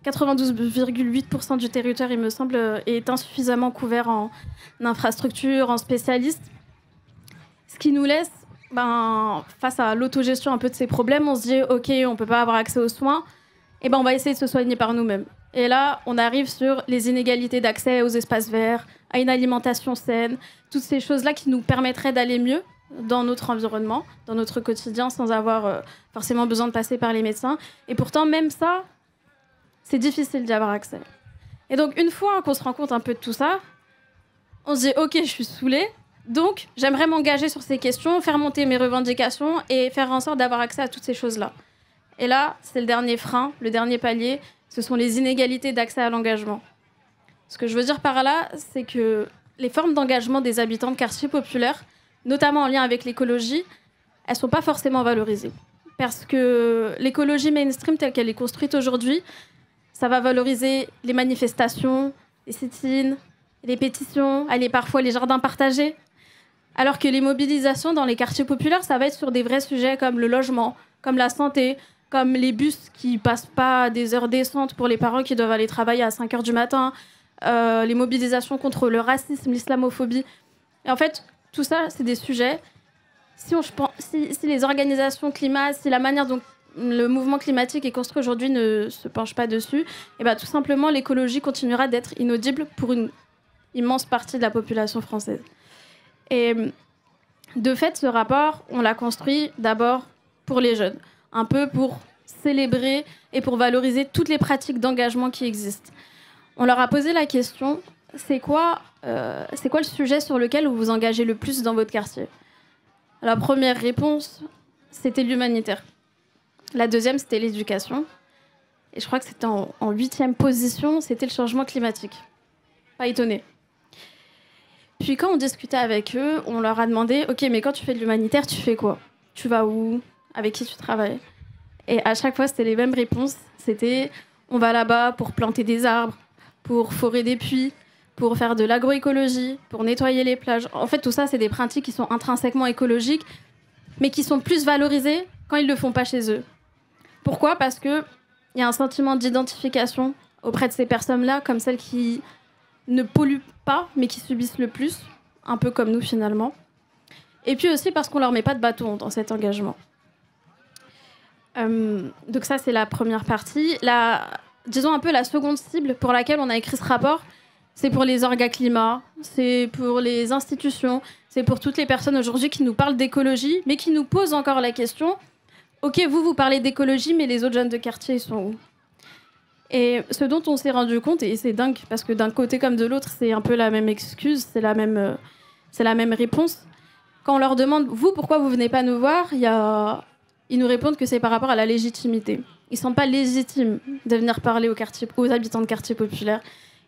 92,8% du territoire, il me semble, est insuffisamment couvert en infrastructures, en spécialistes. Ce qui nous laisse, face à l'autogestion un peu de ces problèmes, on se dit, ok, on peut pas avoir accès aux soins, et on va essayer de se soigner par nous-mêmes. Et là, on arrive sur les inégalités d'accès aux espaces verts, à une alimentation saine, toutes ces choses-là qui nous permettraient d'aller mieux dans notre environnement, dans notre quotidien, sans avoir forcément besoin de passer par les médecins. Et pourtant, même ça, c'est difficile d'y avoir accès. Et donc, une fois qu'on se rend compte un peu de tout ça, on se dit, ok, je suis saoulée, donc j'aimerais m'engager sur ces questions, faire monter mes revendications et faire en sorte d'avoir accès à toutes ces choses-là. Et là, c'est le dernier frein, le dernier palier, ce sont les inégalités d'accès à l'engagement. Ce que je veux dire par là, c'est que les formes d'engagement des habitants de quartiers populaires, notamment en lien avec l'écologie, elles ne sont pas forcément valorisées. Parce que l'écologie mainstream telle qu'elle est construite aujourd'hui, ça va valoriser les manifestations, les sit-ins, les pétitions, parfois les jardins partagés. Alors que les mobilisations dans les quartiers populaires, ça va être sur des vrais sujets comme le logement, comme la santé, comme les bus qui passent pas à des heures décentes pour les parents qui doivent aller travailler à 5h du matin, les mobilisations contre le racisme, l'islamophobie. Et en fait, tout ça, c'est des sujets. Si les organisations climat, si la manière dont le mouvement climatique est construit aujourd'hui ne se penche pas dessus, et tout simplement l'écologie continuera d'être inaudible pour une immense partie de la population française. Et de fait, ce rapport, on l'a construit d'abord pour les jeunes, un peu pour célébrer et pour valoriser toutes les pratiques d'engagement qui existent. On leur a posé la question, c'est quoi le sujet sur lequel vous vous engagez le plus dans votre quartier ? La première réponse, c'était l'humanitaire. La deuxième, c'était l'éducation. Et je crois que c'était en 8e position, c'était le changement climatique. Pas étonné. Puis quand on discutait avec eux, on leur a demandé « Ok, mais quand tu fais de l'humanitaire, tu fais quoi ? Tu vas où ? Avec qui tu travailles ?» Et à chaque fois, c'était les mêmes réponses. C'était « On va là-bas pour planter des arbres, pour forer des puits, pour faire de l'agroécologie, pour nettoyer les plages. » En fait, tout ça, c'est des pratiques qui sont intrinsèquement écologiques, mais qui sont plus valorisées quand ils ne le font pas chez eux. Pourquoi ? Parce qu'il y a un sentiment d'identification auprès de ces personnes-là, comme celles qui ne polluent pas, mais qui subissent le plus, un peu comme nous finalement. Et puis aussi parce qu'on ne leur met pas de bâton dans cet engagement. Donc ça, c'est la première partie. Disons un peu la seconde cible pour laquelle on a écrit ce rapport, c'est pour les orgas climat, c'est pour les institutions, c'est pour toutes les personnes aujourd'hui qui nous parlent d'écologie, mais qui nous posent encore la question « Ok, vous parlez d'écologie, mais les autres jeunes de quartier, ils sont où ?» Et ce dont on s'est rendu compte, et c'est dingue, parce que d'un côté comme de l'autre, c'est un peu la même excuse, c'est la même réponse. Quand on leur demande « Vous, pourquoi vous venez pas nous voir ?» Ils nous répondent que c'est par rapport à la légitimité. Ils ne sont pas légitimes de venir parler aux habitants de quartiers populaires.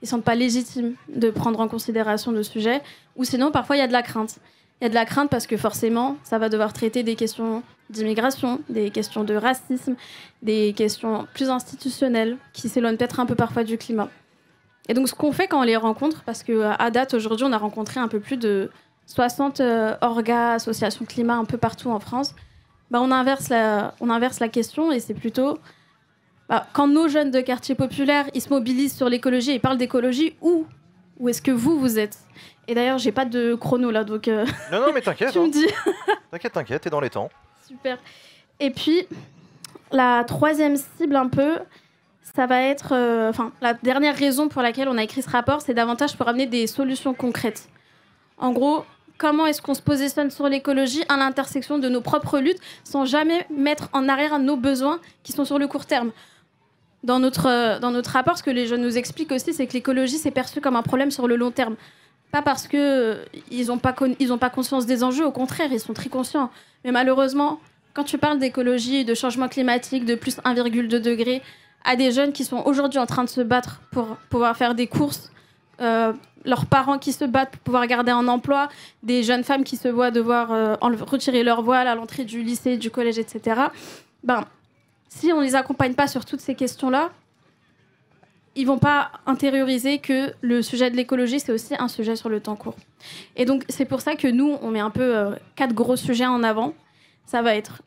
Ils ne sont pas légitimes de prendre en considération le sujet. Ou sinon, parfois, il y a de la crainte. Il y a de la crainte parce que forcément, ça va devoir traiter des questions d'immigration, des questions de racisme, des questions plus institutionnelles qui s'éloignent peut-être un peu parfois du climat. Et donc, ce qu'on fait quand on les rencontre, parce qu'à date, aujourd'hui, on a rencontré un peu plus de 60 orgas, associations climat un peu partout en France, on inverse la question et c'est plutôt quand nos jeunes de quartier populaire ils se mobilisent sur l'écologie et parlent d'écologie, où est-ce que vous êtes ? Et d'ailleurs, j'ai pas de chrono là, donc non mais t'inquiète, tu me dis. T'inquiète, t'es dans les temps. Super. Et puis la troisième cible un peu, ça va être la dernière raison pour laquelle on a écrit ce rapport, c'est davantage pour amener des solutions concrètes. En gros, comment est-ce qu'on se positionne sur l'écologie à l'intersection de nos propres luttes sans jamais mettre en arrière nos besoins qui sont sur le court terme. Dans notre rapport, ce que les jeunes nous expliquent aussi, c'est que l'écologie, c'est perçu comme un problème sur le long terme. Pas parce qu'ils n'ont pas conscience des enjeux, au contraire, ils sont très conscients. Mais malheureusement, quand tu parles d'écologie, de changement climatique, de plus 1,2 degré, à des jeunes qui sont aujourd'hui en train de se battre pour pouvoir faire des courses, leurs parents qui se battent pour pouvoir garder un emploi, des jeunes femmes qui se voient devoir retirer leur voile à l'entrée du lycée, du collège, etc. Si on ne les accompagne pas sur toutes ces questions-là, ils ne vont pas intérioriser que le sujet de l'écologie, c'est aussi un sujet sur le temps court. Et donc, c'est pour ça que nous, on met un peu 4 gros sujets en avant. Ça va être,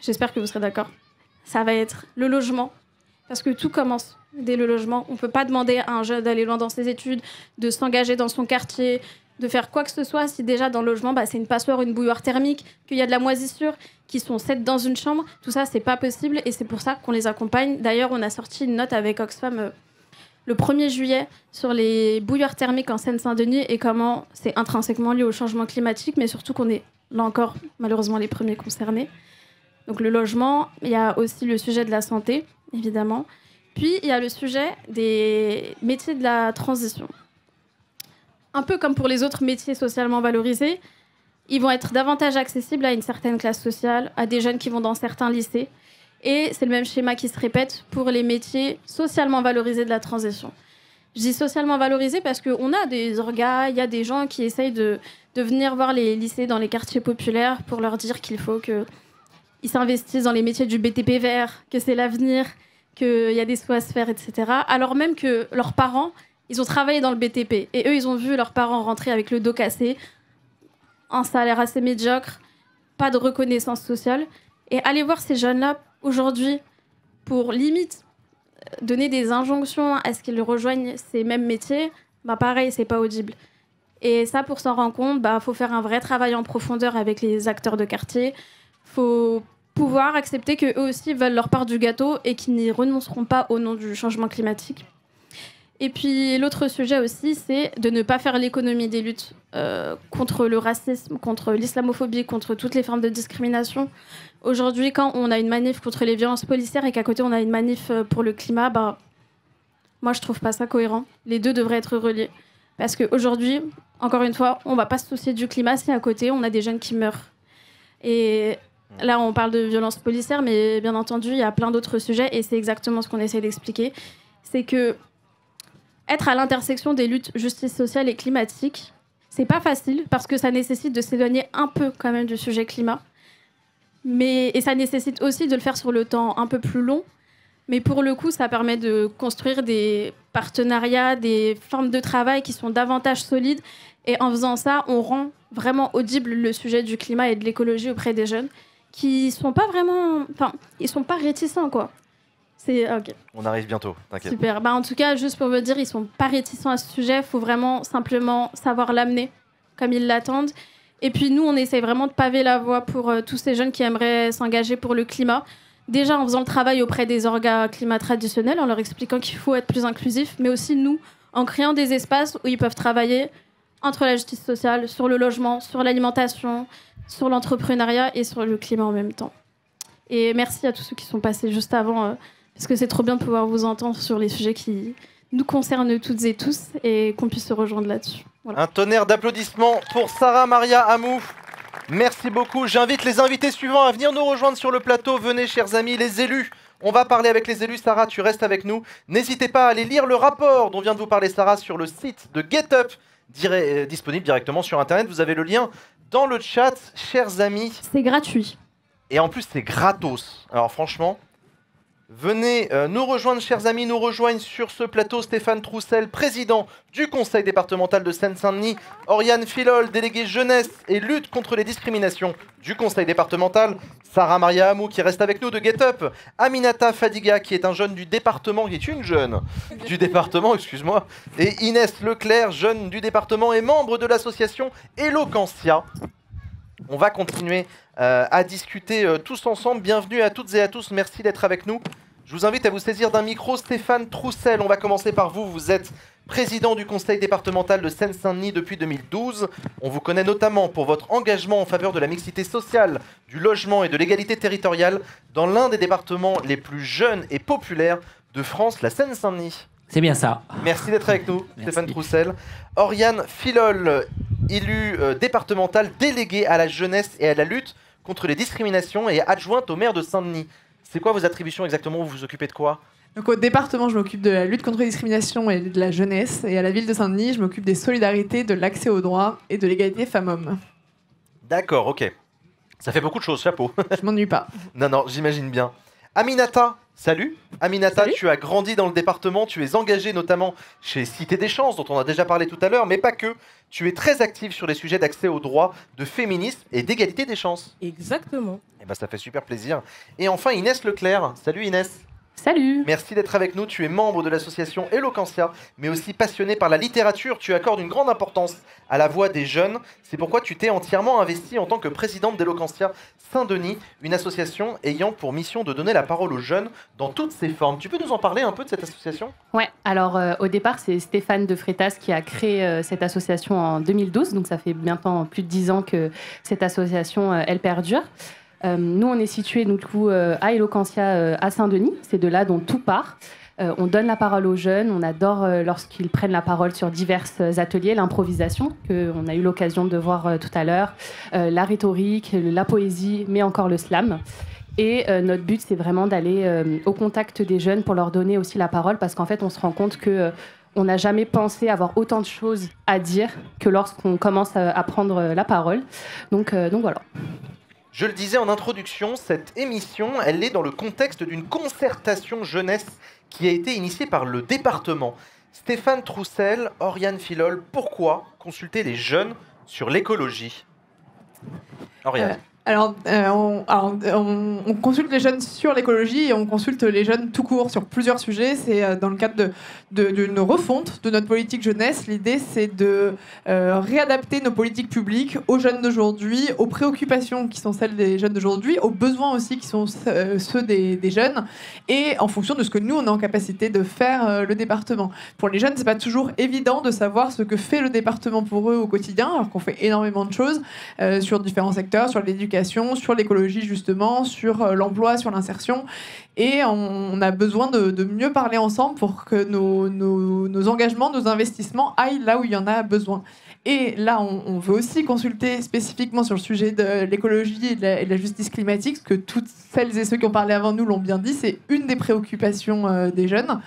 j'espère que vous serez d'accord, ça va être le logement, parce que tout commence dès le logement. On ne peut pas demander à un jeune d'aller loin dans ses études, de s'engager dans son quartier, de faire quoi que ce soit si déjà dans le logement, c'est une passoire, une bouilloire thermique, qu'il y a de la moisissure, qu'ils sont 7 dans une chambre. Tout ça, c'est pas possible et c'est pour ça qu'on les accompagne. D'ailleurs, on a sorti une note avec Oxfam le 1er juillet sur les bouilloires thermiques en Seine-Saint-Denis et comment c'est intrinsèquement lié au changement climatique, mais surtout qu'on est, là encore, malheureusement les premiers concernés. Donc le logement, il y a aussi le sujet de la santé, évidemment. Puis, il y a le sujet des métiers de la transition. Un peu comme pour les autres métiers socialement valorisés, ils vont être davantage accessibles à une certaine classe sociale, à des jeunes qui vont dans certains lycées. Et c'est le même schéma qui se répète pour les métiers socialement valorisés de la transition. Je dis socialement valorisés parce qu'on a des orgas, il y a des gens qui essayent de venir voir les lycées dans les quartiers populaires pour leur dire qu'il faut qu'ils s'investissent dans les métiers du BTP vert, que c'est l'avenir, qu'il y a des sous à se faire, etc. Alors même que leurs parents, ils ont travaillé dans le BTP. Et eux, ils ont vu leurs parents rentrer avec le dos cassé, un salaire assez médiocre, pas de reconnaissance sociale. Et aller voir ces jeunes-là, aujourd'hui, pour limite donner des injonctions à ce qu'ils rejoignent ces mêmes métiers, pareil, c'est pas audible. Et ça, pour s'en rendre compte, faut faire un vrai travail en profondeur avec les acteurs de quartier. Faut pouvoir accepter qu'eux aussi veulent leur part du gâteau et qu'ils n'y renonceront pas au nom du changement climatique. Et puis l'autre sujet aussi, c'est de ne pas faire l'économie des luttes contre le racisme, contre l'islamophobie, contre toutes les formes de discrimination. Aujourd'hui, quand on a une manif contre les violences policières et qu'à côté on a une manif pour le climat, moi je trouve pas ça cohérent. Les deux devraient être reliés. Parce qu'aujourd'hui, encore une fois, on va pas se soucier du climat si à côté on a des jeunes qui meurent. Et là, on parle de violences policières, mais bien entendu, il y a plein d'autres sujets et c'est exactement ce qu'on essaie d'expliquer. C'est que être à l'intersection des luttes justice sociale et climatique, c'est pas facile parce que ça nécessite de s'éloigner un peu quand même du sujet climat. Et ça nécessite aussi de le faire sur le temps un peu plus long. Mais pour le coup, ça permet de construire des partenariats, des formes de travail qui sont davantage solides. Et en faisant ça, on rend vraiment audible le sujet du climat et de l'écologie auprès des jeunes qui sont pas vraiment... Enfin, ils sont pas réticents, quoi. Okay. On arrive bientôt, t'inquiète. Super. En tout cas, juste pour vous dire, ils sont pas réticents à ce sujet. Il faut vraiment simplement savoir l'amener comme ils l'attendent. Et puis nous, on essaie vraiment de paver la voie pour tous ces jeunes qui aimeraient s'engager pour le climat. Déjà en faisant le travail auprès des orgas climat traditionnels, en leur expliquant qu'il faut être plus inclusif, mais aussi nous, en créant des espaces où ils peuvent travailler entre la justice sociale, sur le logement, sur l'alimentation, sur l'entrepreneuriat et sur le climat en même temps. Et merci à tous ceux qui sont passés juste avant, parce que c'est trop bien de pouvoir vous entendre sur les sujets qui nous concernent toutes et tous et qu'on puisse se rejoindre là-dessus. Voilà. Un tonnerre d'applaudissements pour Sarah Maria Amou. Merci beaucoup. J'invite les invités suivants à venir nous rejoindre sur le plateau. Venez, chers amis, les élus. On va parler avec les élus. Sarah, tu restes avec nous. N'hésitez pas à aller lire le rapport dont vient de vous parler Sarah sur le site de GetUp, disponible directement sur Internet. Vous avez le lien dans le chat, chers amis. C'est gratuit. Et en plus, c'est gratos. Alors franchement... Venez nous rejoindre, chers amis, nous rejoignent sur ce plateau Stéphane Troussel, président du conseil départemental de Seine-Saint-Denis, Oriane Filol, déléguée jeunesse et lutte contre les discriminations du conseil départemental, Sarah Maria Amou qui reste avec nous de GetUp, Aminata Fadiga qui est un jeune du département, qui est une jeune du département, excuse-moi, et Inès Leclerc, jeune du département et membre de l'association Eloquentia. On va continuer à discuter tous ensemble. Bienvenue à toutes et à tous, merci d'être avec nous. Je vous invite à vous saisir d'un micro. Stéphane Troussel, on va commencer par vous. Vous êtes président du conseil départemental de Seine-Saint-Denis depuis 2012. On vous connaît notamment pour votre engagement en faveur de la mixité sociale, du logement et de l'égalité territoriale dans l'un des départements les plus jeunes et populaires de France, la Seine-Saint-Denis. C'est bien ça. Merci d'être avec nous, Stéphane Troussel. Oriane Filol, élue départementale déléguée à la jeunesse et à la lutte contre les discriminations et adjointe au maire de Saint-Denis. C'est quoi vos attributions exactement? Vous vous occupez de quoi? Donc au département, je m'occupe de la lutte contre les discriminations et de la jeunesse. Et à la ville de Saint-Denis, je m'occupe des solidarités, de l'accès aux droits et de l'égalité femmes-hommes. D'accord, ok. Ça fait beaucoup de choses, chapeau. Je m'ennuie pas. Non, j'imagine bien. Aminata, salut. Aminata, salut. Tu as grandi dans le département, tu es engagée notamment chez Cité des Chances, dont on a déjà parlé tout à l'heure, mais pas que. Tu es très active sur les sujets d'accès aux droits, de féminisme et d'égalité des chances. Exactement. Et ben, ça fait super plaisir. Et enfin, Inès Leclerc. Salut Inès. Salut. Merci d'être avec nous. Tu es membre de l'association Eloquentia, mais aussi passionnée par la littérature. Tu accordes une grande importance à la voix des jeunes. C'est pourquoi tu t'es entièrement investie en tant que présidente d'Eloquentia Saint-Denis, une association ayant pour mission de donner la parole aux jeunes dans toutes ses formes. Tu peux nous en parler un peu de cette association? Ouais, alors au départ, c'est Stéphane de Freitas qui a créé cette association en 2012. Donc ça fait bientôt plus de 10 ans que cette association, elle perdure. Nous, on est situé à Eloquentia à Saint-Denis. C'est de là dont tout part. On donne la parole aux jeunes. On adore lorsqu'ils prennent la parole sur divers ateliers, l'improvisation, qu'on a eu l'occasion de voir tout à l'heure, la rhétorique, la poésie, mais encore le slam. Et notre but, c'est vraiment d'aller au contact des jeunes pour leur donner aussi la parole, parce qu'en fait, on se rend compte que on n'a jamais pensé avoir autant de choses à dire que lorsqu'on commence à prendre la parole. Donc voilà. Je le disais en introduction, cette émission, elle est dans le contexte d'une concertation jeunesse qui a été initiée par le département. Stéphane Troussel, Oriane Filol, pourquoi consulter les jeunes sur l'écologie? Oriane. Alors, on consulte les jeunes sur l'écologie et on consulte les jeunes tout court sur plusieurs sujets. C'est dans le cadre d'une refonte de notre politique jeunesse. L'idée, c'est de réadapter nos politiques publiques aux jeunes d'aujourd'hui, aux préoccupations qui sont celles des jeunes d'aujourd'hui, aux besoins aussi qui sont ceux des jeunes, et en fonction de ce que nous, on est en capacité de faire le département. Pour les jeunes, c'est pas toujours évident de savoir ce que fait le département pour eux au quotidien, alors qu'on fait énormément de choses sur différents secteurs, sur l'éducation, sur l'écologie justement, sur l'emploi, sur l'insertion. Et on a besoin de mieux parler ensemble pour que nos engagements, nos investissements aillent là où il y en a besoin. Et là, on veut aussi consulter spécifiquement sur le sujet de l'écologie et de la justice climatique, parce que toutes celles et ceux qui ont parlé avant nous l'ont bien dit, c'est une des préoccupations des jeunes,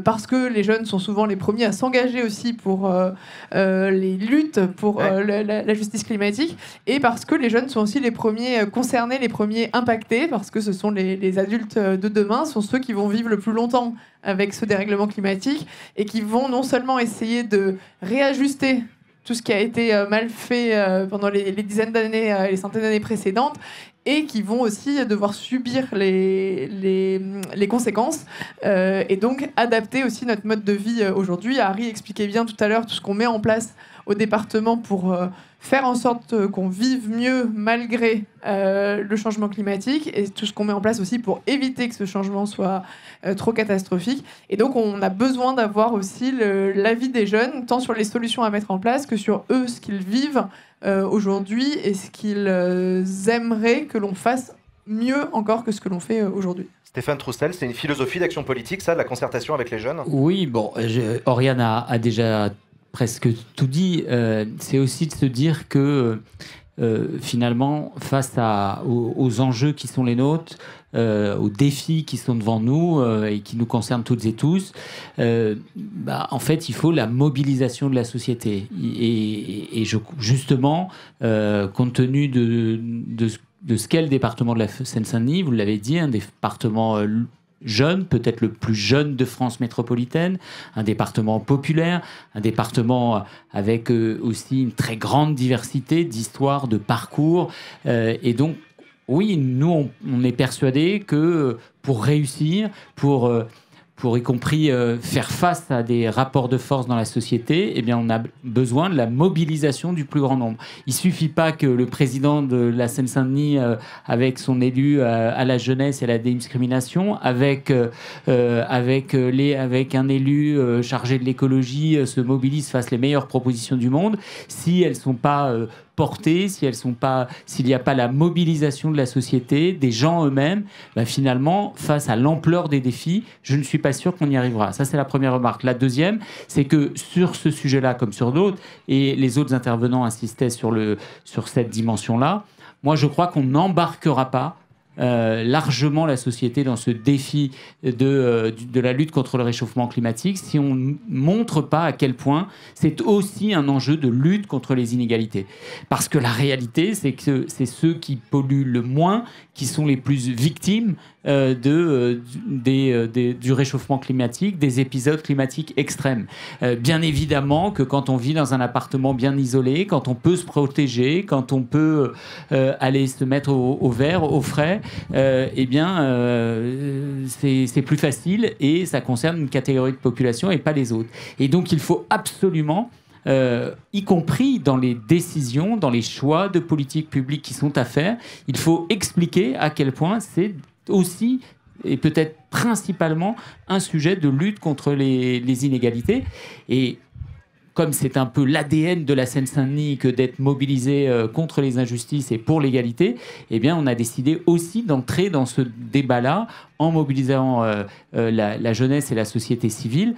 parce que les jeunes sont souvent les premiers à s'engager aussi pour les luttes pour la justice climatique, et parce que les jeunes sont aussi les premiers concernés, les premiers impactés, parce que ce sont les adultes de demain, sont ceux qui vont vivre le plus longtemps avec ce dérèglement climatique, et qui vont non seulement essayer de réajuster tout ce qui a été mal fait pendant les dizaines d'années, les centaines d'années précédentes, et qui vont aussi devoir subir les conséquences, et donc adapter aussi notre mode de vie aujourd'hui. Harry expliquait bien tout à l'heure tout ce qu'on met en place au département pour faire en sorte qu'on vive mieux malgré le changement climatique, et tout ce qu'on met en place aussi pour éviter que ce changement soit trop catastrophique. Et donc on a besoin d'avoir aussi l'avis des jeunes, tant sur les solutions à mettre en place que sur eux, ce qu'ils vivent aujourd'hui et ce qu'ils aimeraient que l'on fasse mieux encore que ce que l'on fait aujourd'hui. Stéphane Troussel, c'est une philosophie d'action politique, ça, la concertation avec les jeunes? Oui, bon, Oriane a déjà presque tout dit. C'est aussi de se dire que finalement, face aux enjeux qui sont les nôtres, aux défis qui sont devant nous et qui nous concernent toutes et tous, en fait, il faut la mobilisation de la société. Et justement, compte tenu de ce qu'est le département de la Seine-Saint-Denis, vous l'avez dit, un département jeune, peut-être le plus jeune de France métropolitaine, un département populaire, un département avec aussi une très grande diversité d'histoires, de parcours. Et donc, oui, nous, on est persuadés que pour réussir, pour y compris faire face à des rapports de force dans la société, eh bien, on a besoin de la mobilisation du plus grand nombre. Il ne suffit pas que le président de la Seine-Saint-Denis, avec son élu à la jeunesse et à la dédiscrimination, avec un élu chargé de l'écologie, se mobilise, fasse les meilleures propositions du monde, si elles ne sont pas portées, s'il n'y a pas la mobilisation de la société, des gens eux-mêmes, finalement, face à l'ampleur des défis, je ne suis pas sûr qu'on y arrivera. Ça, c'est la première remarque. La deuxième, c'est que sur ce sujet-là, comme sur d'autres, et les autres intervenants insistaient sur cette dimension-là, moi, je crois qu'on n'embarquera pas largement la société dans ce défi de la lutte contre le réchauffement climatique si on ne montre pas à quel point c'est aussi un enjeu de lutte contre les inégalités. Parce que la réalité, c'est que c'est ceux qui polluent le moins qui sont les plus victimes du réchauffement climatique, des épisodes climatiques extrêmes. Bien évidemment que quand on vit dans un appartement bien isolé, quand on peut se protéger, quand on peut aller se mettre au vert, au frais, c'est plus facile et ça concerne une catégorie de population et pas les autres. Et donc il faut absolument, y compris dans les décisions, dans les choix de politique publique qui sont à faire, il faut expliquer à quel point c'est aussi et peut-être principalement un sujet de lutte contre les inégalités. Et comme c'est un peu l'ADN de la Seine-Saint-Denis que d'être mobilisé contre les injustices et pour l'égalité, eh bien, on a décidé aussi d'entrer dans ce débat-là en mobilisant la jeunesse et la société civile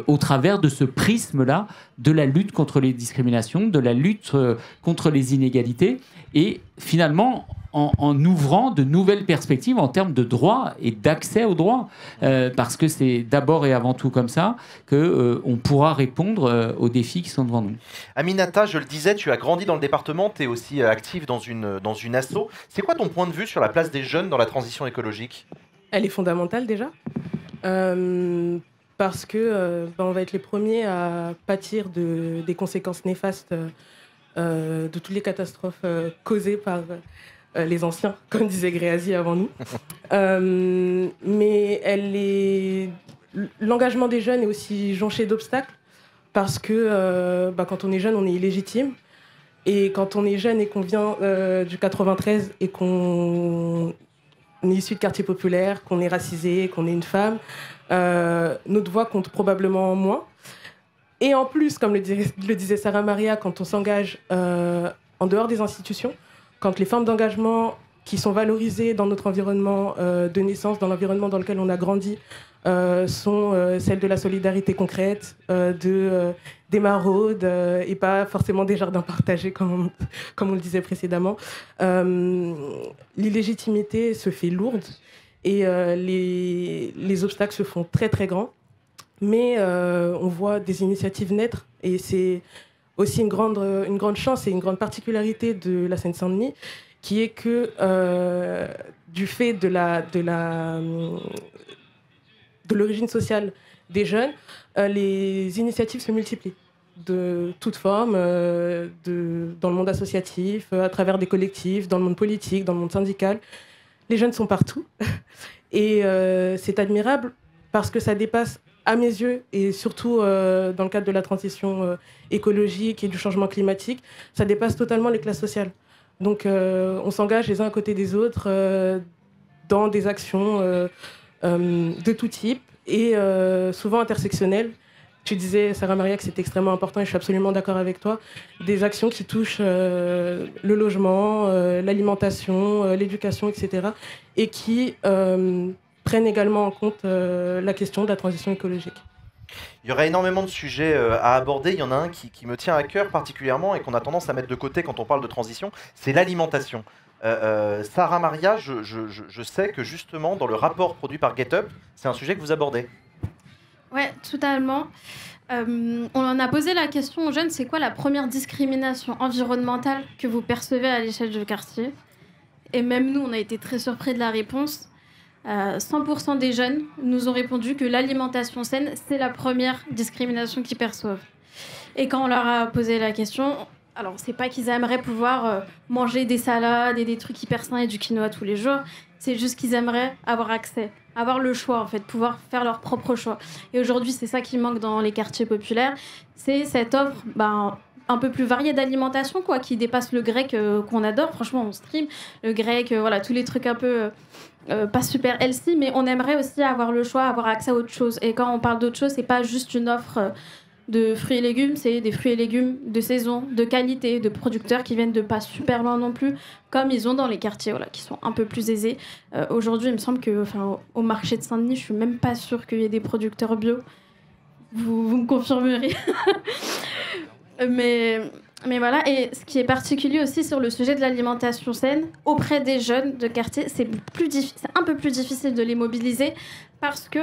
au travers de ce prisme-là de la lutte contre les discriminations, de la lutte contre les inégalités, et finalement en ouvrant de nouvelles perspectives en termes de droits et d'accès aux droits. Parce que c'est d'abord et avant tout comme ça qu'on pourra répondre aux défis qui sont devant nous. Aminata, je le disais, tu as grandi dans le département, tu es aussi active dans une asso. C'est quoi ton point de vue sur la place des jeunes dans la transition écologique ? Elle est fondamentale déjà. Parce que on va être les premiers à pâtir des conséquences néfastes de toutes les catastrophes causées par les anciens, comme disait Gréazy avant nous. Mais l'engagement des jeunes est aussi jonché d'obstacles parce que quand on est jeune, on est illégitime. Et quand on est jeune et qu'on vient du 93 et qu'on est issu de quartier populaire, qu'on est racisé, qu'on est une femme, notre voix compte probablement moins. Et en plus, comme le disait Sarah Maria, quand on s'engage en dehors des institutions, quand les formes d'engagement qui sont valorisées dans notre environnement de naissance, dans l'environnement dans lequel on a grandi, sont celles de la solidarité concrète, des maraudes et pas forcément des jardins partagés comme on le disait précédemment. L'illégitimité se fait lourde et les obstacles se font très très grands. Mais on voit des initiatives naître et c'est aussi une grande chance et une grande particularité de la Seine-Saint-Denis qui est que du fait de l'origine sociale des jeunes, les initiatives se multiplient de toutes formes, dans le monde associatif, à travers des collectifs, dans le monde politique, dans le monde syndical. Les jeunes sont partout et c'est admirable parce que ça dépasse à mes yeux, et surtout dans le cadre de la transition écologique et du changement climatique, ça dépasse totalement les classes sociales. Donc on s'engage les uns à côté des autres dans des actions de tout type et souvent intersectionnelles. Tu disais, Sarah Maria, que c'est extrêmement important et je suis absolument d'accord avec toi. Des actions qui touchent le logement, l'alimentation, l'éducation, etc. et qui prennent également en compte la question de la transition écologique. Il y aurait énormément de sujets à aborder. Il y en a un qui me tient à cœur particulièrement et qu'on a tendance à mettre de côté quand on parle de transition, c'est l'alimentation. Sarah Maria, je sais que justement dans le rapport produit par GetUp, c'est un sujet que vous abordez. Ouais, totalement. On en a posé la question aux jeunes, c'est quoi la première discrimination environnementale que vous percevez à l'échelle du quartier ? Et même nous, on a été très surpris de la réponse. 100% des jeunes nous ont répondu que l'alimentation saine, c'est la première discrimination qu'ils perçoivent. Et quand on leur a posé la question, alors c'est pas qu'ils aimeraient pouvoir manger des salades et des trucs hyper sains et du quinoa tous les jours, c'est juste qu'ils aimeraient avoir accès, avoir le choix en fait, pouvoir faire leur propre choix. Et aujourd'hui, c'est ça qui manque dans les quartiers populaires, c'est cette offre un peu plus variée d'alimentation, quoi, qui dépasse le grec qu'on adore. Franchement, on stream le grec, voilà, tous les trucs un peu pas super healthy, mais on aimerait aussi avoir le choix, avoir accès à autre chose. Et quand on parle d'autre chose, c'est pas juste une offre de fruits et légumes, c'est des fruits et légumes de saison, de qualité, de producteurs qui viennent de pas super loin non plus, comme ils ont dans les quartiers, voilà, qui sont un peu plus aisés. Aujourd'hui, il me semble que, au marché de Saint-Denis, je suis même pas sûre qu'il y ait des producteurs bio. Vous me confirmerez. Mais voilà, et ce qui est particulier aussi sur le sujet de l'alimentation saine, auprès des jeunes de quartier, c'est un peu plus difficile de les mobiliser parce que,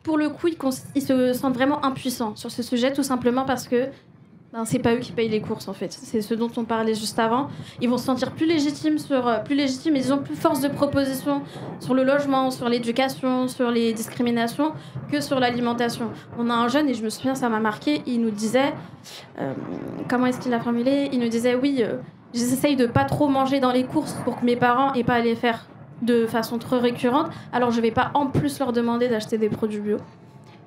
pour le coup, ils se sentent vraiment impuissants sur ce sujet, tout simplement parce que c'est pas eux qui payent les courses, en fait. C'est ce dont on parlait juste avant. Ils vont se sentir plus légitimes et ils ont plus force de proposition sur le logement, sur l'éducation, sur les discriminations que sur l'alimentation. On a un jeune, et je me souviens, ça m'a marqué, il nous disait... comment est-ce qu'il l'a formulé ? Il nous disait, oui, j'essaye de pas trop manger dans les courses pour que mes parents aient pas à les faire de façon trop récurrente, alors je vais pas en plus leur demander d'acheter des produits bio.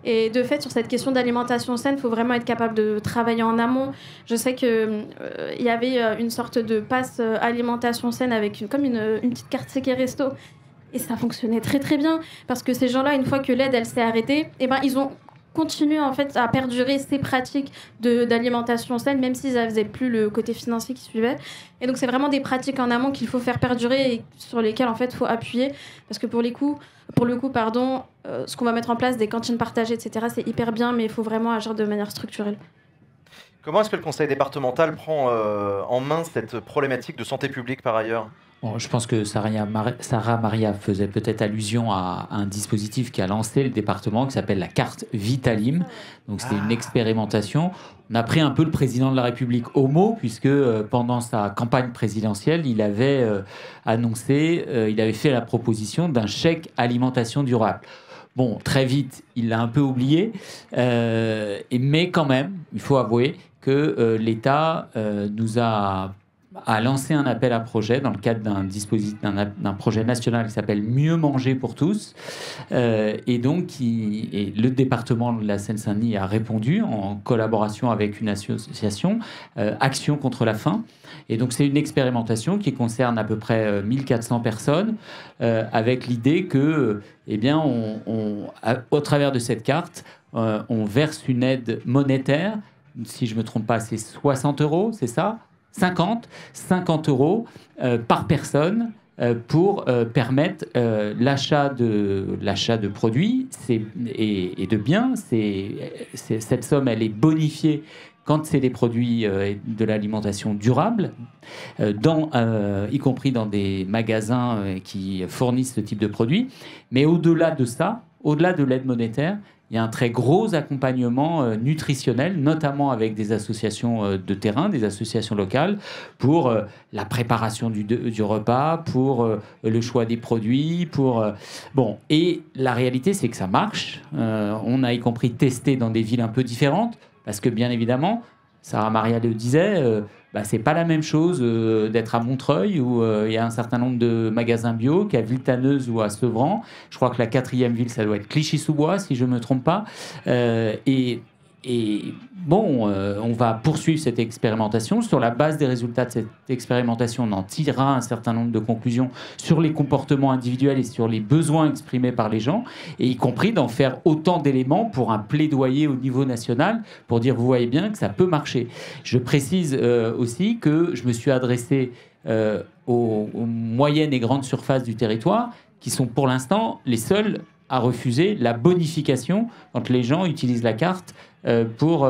Et de fait, sur cette question d'alimentation saine, il faut vraiment être capable de travailler en amont. Je sais qu'il y avait une sorte de passe alimentation saine avec une petite carte ticket resto. Et ça fonctionnait très très bien. Parce que ces gens-là, une fois que l'aide elle s'est arrêtée, ils ont continué en fait, à perdurer ces pratiques d'alimentation saine, même s'ils n'avaient plus le côté financier qui suivait. Et donc c'est vraiment des pratiques en amont qu'il faut faire perdurer et sur lesquelles en fait, il faut appuyer. Parce que pour le coup, ce qu'on va mettre en place, des cantines partagées, etc., c'est hyper bien, mais il faut vraiment agir de manière structurelle. Comment est-ce que le conseil départemental prend en main cette problématique de santé publique par ailleurs ? Bon, je pense que Sarah Maria faisait peut-être allusion à un dispositif qui a lancé le département qui s'appelle la carte Vitalim. Donc c'est une expérimentation. On a pris un peu le président de la République au mot puisque pendant sa campagne présidentielle, il avait annoncé, il avait fait la proposition d'un chèque alimentation durable. Bon, très vite, il l'a un peu oublié, mais quand même, il faut avouer que l'État nous a a lancé un appel à projet dans le cadre d'un projet national qui s'appelle Mieux manger pour tous. Et donc, le département de la Seine-Saint-Denis a répondu en collaboration avec une association, Action contre la faim. Et donc, c'est une expérimentation qui concerne à peu près 1400 personnes, avec l'idée que, au travers de cette carte, on verse une aide monétaire. Si je ne me trompe pas, c'est 60 €, c'est ça ? 50 € par personne pour permettre l'achat de produits et de biens. Cette somme, elle est bonifiée quand c'est des produits de l'alimentation durable, y compris dans des magasins qui fournissent ce type de produits. Mais au-delà de ça, au-delà de l'aide monétaire, il y a un très gros accompagnement nutritionnel, notamment avec des associations de terrain, des associations locales, pour la préparation du repas, pour le choix des produits, Et la réalité, c'est que ça marche. On a y compris testé dans des villes un peu différentes, parce que bien évidemment, Sarah Maria le disait, c'est pas la même chose d'être à Montreuil où il y a un certain nombre de magasins bio qu'à Villetaneuse ou à Sevran. Je crois que la 4e ville, ça doit être Clichy-sous-Bois, si je me trompe pas. On va poursuivre cette expérimentation. Sur la base des résultats de cette expérimentation, on en tirera un certain nombre de conclusions sur les comportements individuels et sur les besoins exprimés par les gens, et y compris d'en faire autant d'éléments pour un plaidoyer au niveau national, pour dire, vous voyez bien que ça peut marcher. Je précise aussi que je me suis adressé aux moyennes et grandes surfaces du territoire, qui sont pour l'instant les seules à refuser la bonification quand les gens utilisent la carte pour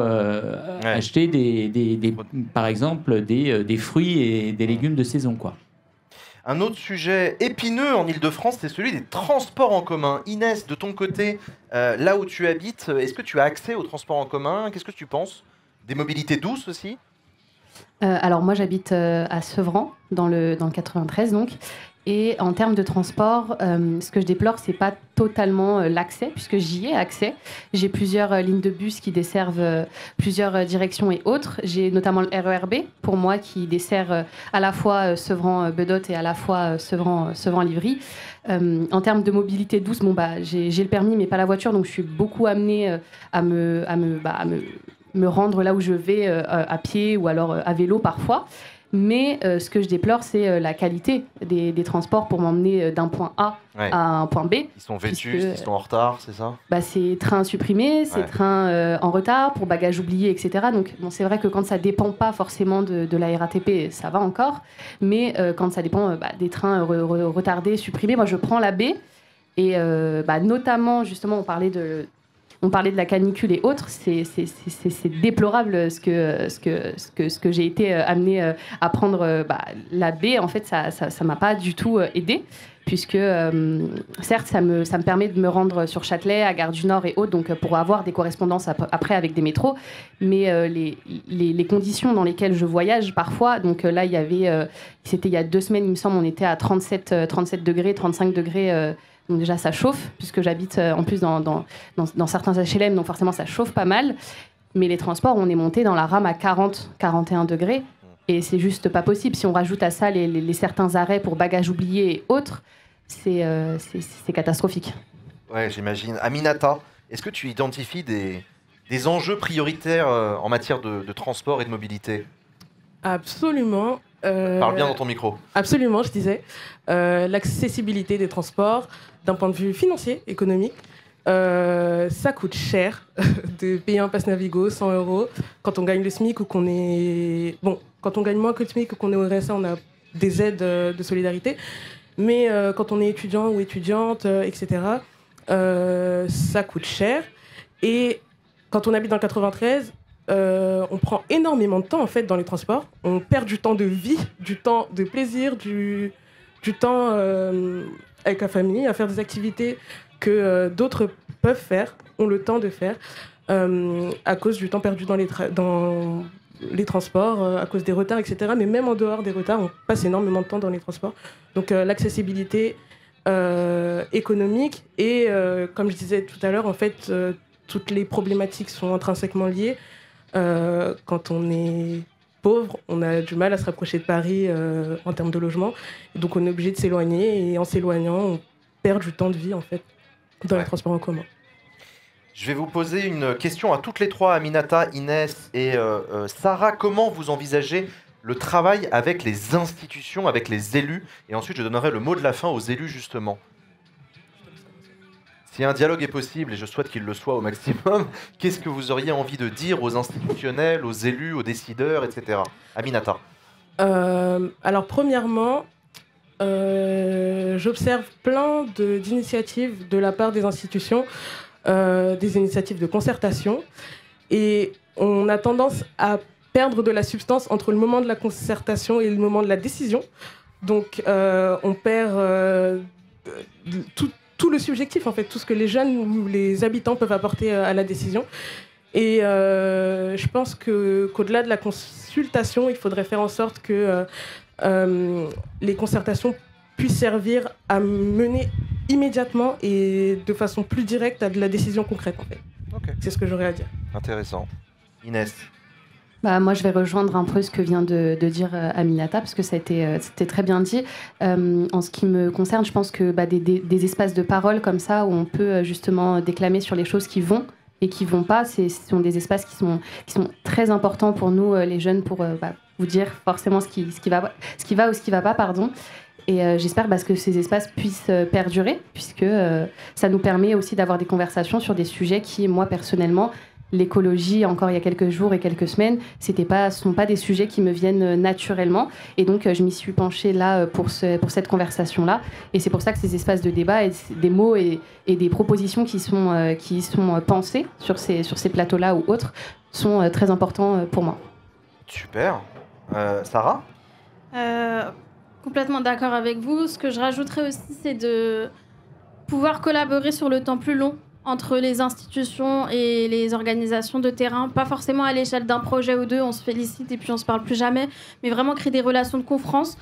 acheter par exemple des fruits et des légumes de saison, quoi. Un autre sujet épineux en Ile-de-France, c'est celui des transports en commun. Inès, de ton côté, là où tu habites, est-ce que tu as accès aux transports en commun ? Qu'est-ce que tu penses ? Des mobilités douces aussi ? Alors moi j'habite à Sevran, dans le 93 donc. Et en termes de transport, ce que je déplore, c'est pas totalement l'accès, puisque j'y ai accès. J'ai plusieurs lignes de bus qui desservent plusieurs directions et autres. J'ai notamment le RERB, pour moi, qui dessert à la fois Sevran-Bedotte et à la fois Sevran-Livry. En termes de mobilité douce, j'ai le permis, mais pas la voiture, donc je suis beaucoup amenée à me rendre là où je vais à pied ou alors à vélo parfois. Mais ce que je déplore, c'est la qualité des transports pour m'emmener d'un point A à un point B. Ils sont vétustes, ils sont en retard, c'est ça ? C'est train supprimé, c'est train en retard, pour bagages oubliés, etc. Donc c'est vrai que quand ça ne dépend pas forcément de la RATP, ça va encore. Mais quand ça dépend des trains retardés, supprimés, moi je prends la B. Et notamment, justement, on parlait de la canicule et autres, c'est déplorable ce que j'ai été amenée à prendre. La B, en fait, ça m'a pas du tout aidée, puisque certes, ça me permet de me rendre sur Châtelet, à Gare du Nord et autres, donc pour avoir des correspondances après avec des métros, mais les conditions dans lesquelles je voyage parfois, donc là, c'était il y a 2 semaines, il me semble, on était à 37 degrés, 35 degrés. Donc déjà, ça chauffe, puisque j'habite en plus dans certains HLM, donc forcément, ça chauffe pas mal. Mais les transports, on est monté dans la rame à 40, 41 degrés. Et c'est juste pas possible. Si on rajoute à ça les certains arrêts pour bagages oubliés et autres, c'est catastrophique. Ouais, j'imagine. Aminata, est-ce que tu identifies des enjeux prioritaires en matière de transport et de mobilité ? Absolument. Parle bien dans ton micro. Absolument, je disais. L'accessibilité des transports, d'un point de vue financier, économique, ça coûte cher de payer un pass Navigo, 100 € quand on gagne le SMIC ou qu'on est... Bon, quand on gagne moins que le SMIC ou qu'on est au RSA, on a des aides de solidarité. Mais quand on est étudiant ou étudiante, etc., ça coûte cher. Et quand on habite dans le 93... on prend énormément de temps en fait dans les transports. On perd du temps de vie, du temps de plaisir, du temps avec la famille, à faire des activités que d'autres peuvent faire, ont le temps de faire, à cause du temps perdu dans les transports, à cause des retards, etc. Mais même en dehors des retards, on passe énormément de temps dans les transports. Donc l'accessibilité économique et, comme je disais tout à l'heure, en fait, toutes les problématiques sont intrinsèquement liées. Quand on est pauvres, on a du mal à se rapprocher de Paris en termes de logement. Et donc on est obligé de s'éloigner et en s'éloignant, on perd du temps de vie en fait dans les transports en commun. Je vais vous poser une question à toutes les trois, Aminata, Inès et Sarah. Comment vous envisagez le travail avec les institutions, avec les élus? Et ensuite, je donnerai le mot de la fin aux élus, justement. Si un dialogue est possible, et je souhaite qu'il le soit au maximum, qu'est-ce que vous auriez envie de dire aux institutionnels, aux élus, aux décideurs, etc. Aminata. Alors, premièrement, j'observe plein d'initiatives de la part des institutions, des initiatives de concertation, et on a tendance à perdre de la substance entre le moment de la concertation et le moment de la décision. Donc, on perd tout le subjectif, en fait, tout ce que les jeunes ou les habitants peuvent apporter à la décision. Et je pense qu'au-delà de la consultation, il faudrait faire en sorte que les concertations puissent servir à mener immédiatement et de façon plus directe à de la décision concrète, en fait. Okay. C'est ce que j'aurais à dire. Intéressant. Inès. Moi, je vais rejoindre un peu ce que vient de dire Aminata, parce que c'était très bien dit. En ce qui me concerne, je pense que des espaces de parole comme ça, où on peut justement déclamer sur les choses qui vont et qui ne vont pas, ce sont des espaces qui sont très importants pour nous, les jeunes, pour vous dire forcément ce qui va ou ce qui ne va pas, pardon. Et j'espère que ces espaces puissent perdurer, puisque ça nous permet aussi d'avoir des conversations sur des sujets qui, moi, personnellement, l'écologie, encore il y a quelques jours et quelques semaines, ce ne sont pas des sujets qui me viennent naturellement. Et donc, je m'y suis penchée là pour cette conversation-là. Et c'est pour ça que ces espaces de débat, et des mots et des propositions qui sont pensées sur ces plateaux-là ou autres, sont très importants pour moi. Super. Sarah ? Complètement d'accord avec vous. Ce que je rajouterais aussi, c'est de pouvoir collaborer sur le temps plus long entre les institutions et les organisations de terrain, pas forcément à l'échelle d'un projet ou deux, on se félicite et puis on se parle plus jamais, mais vraiment créer des relations de confiance,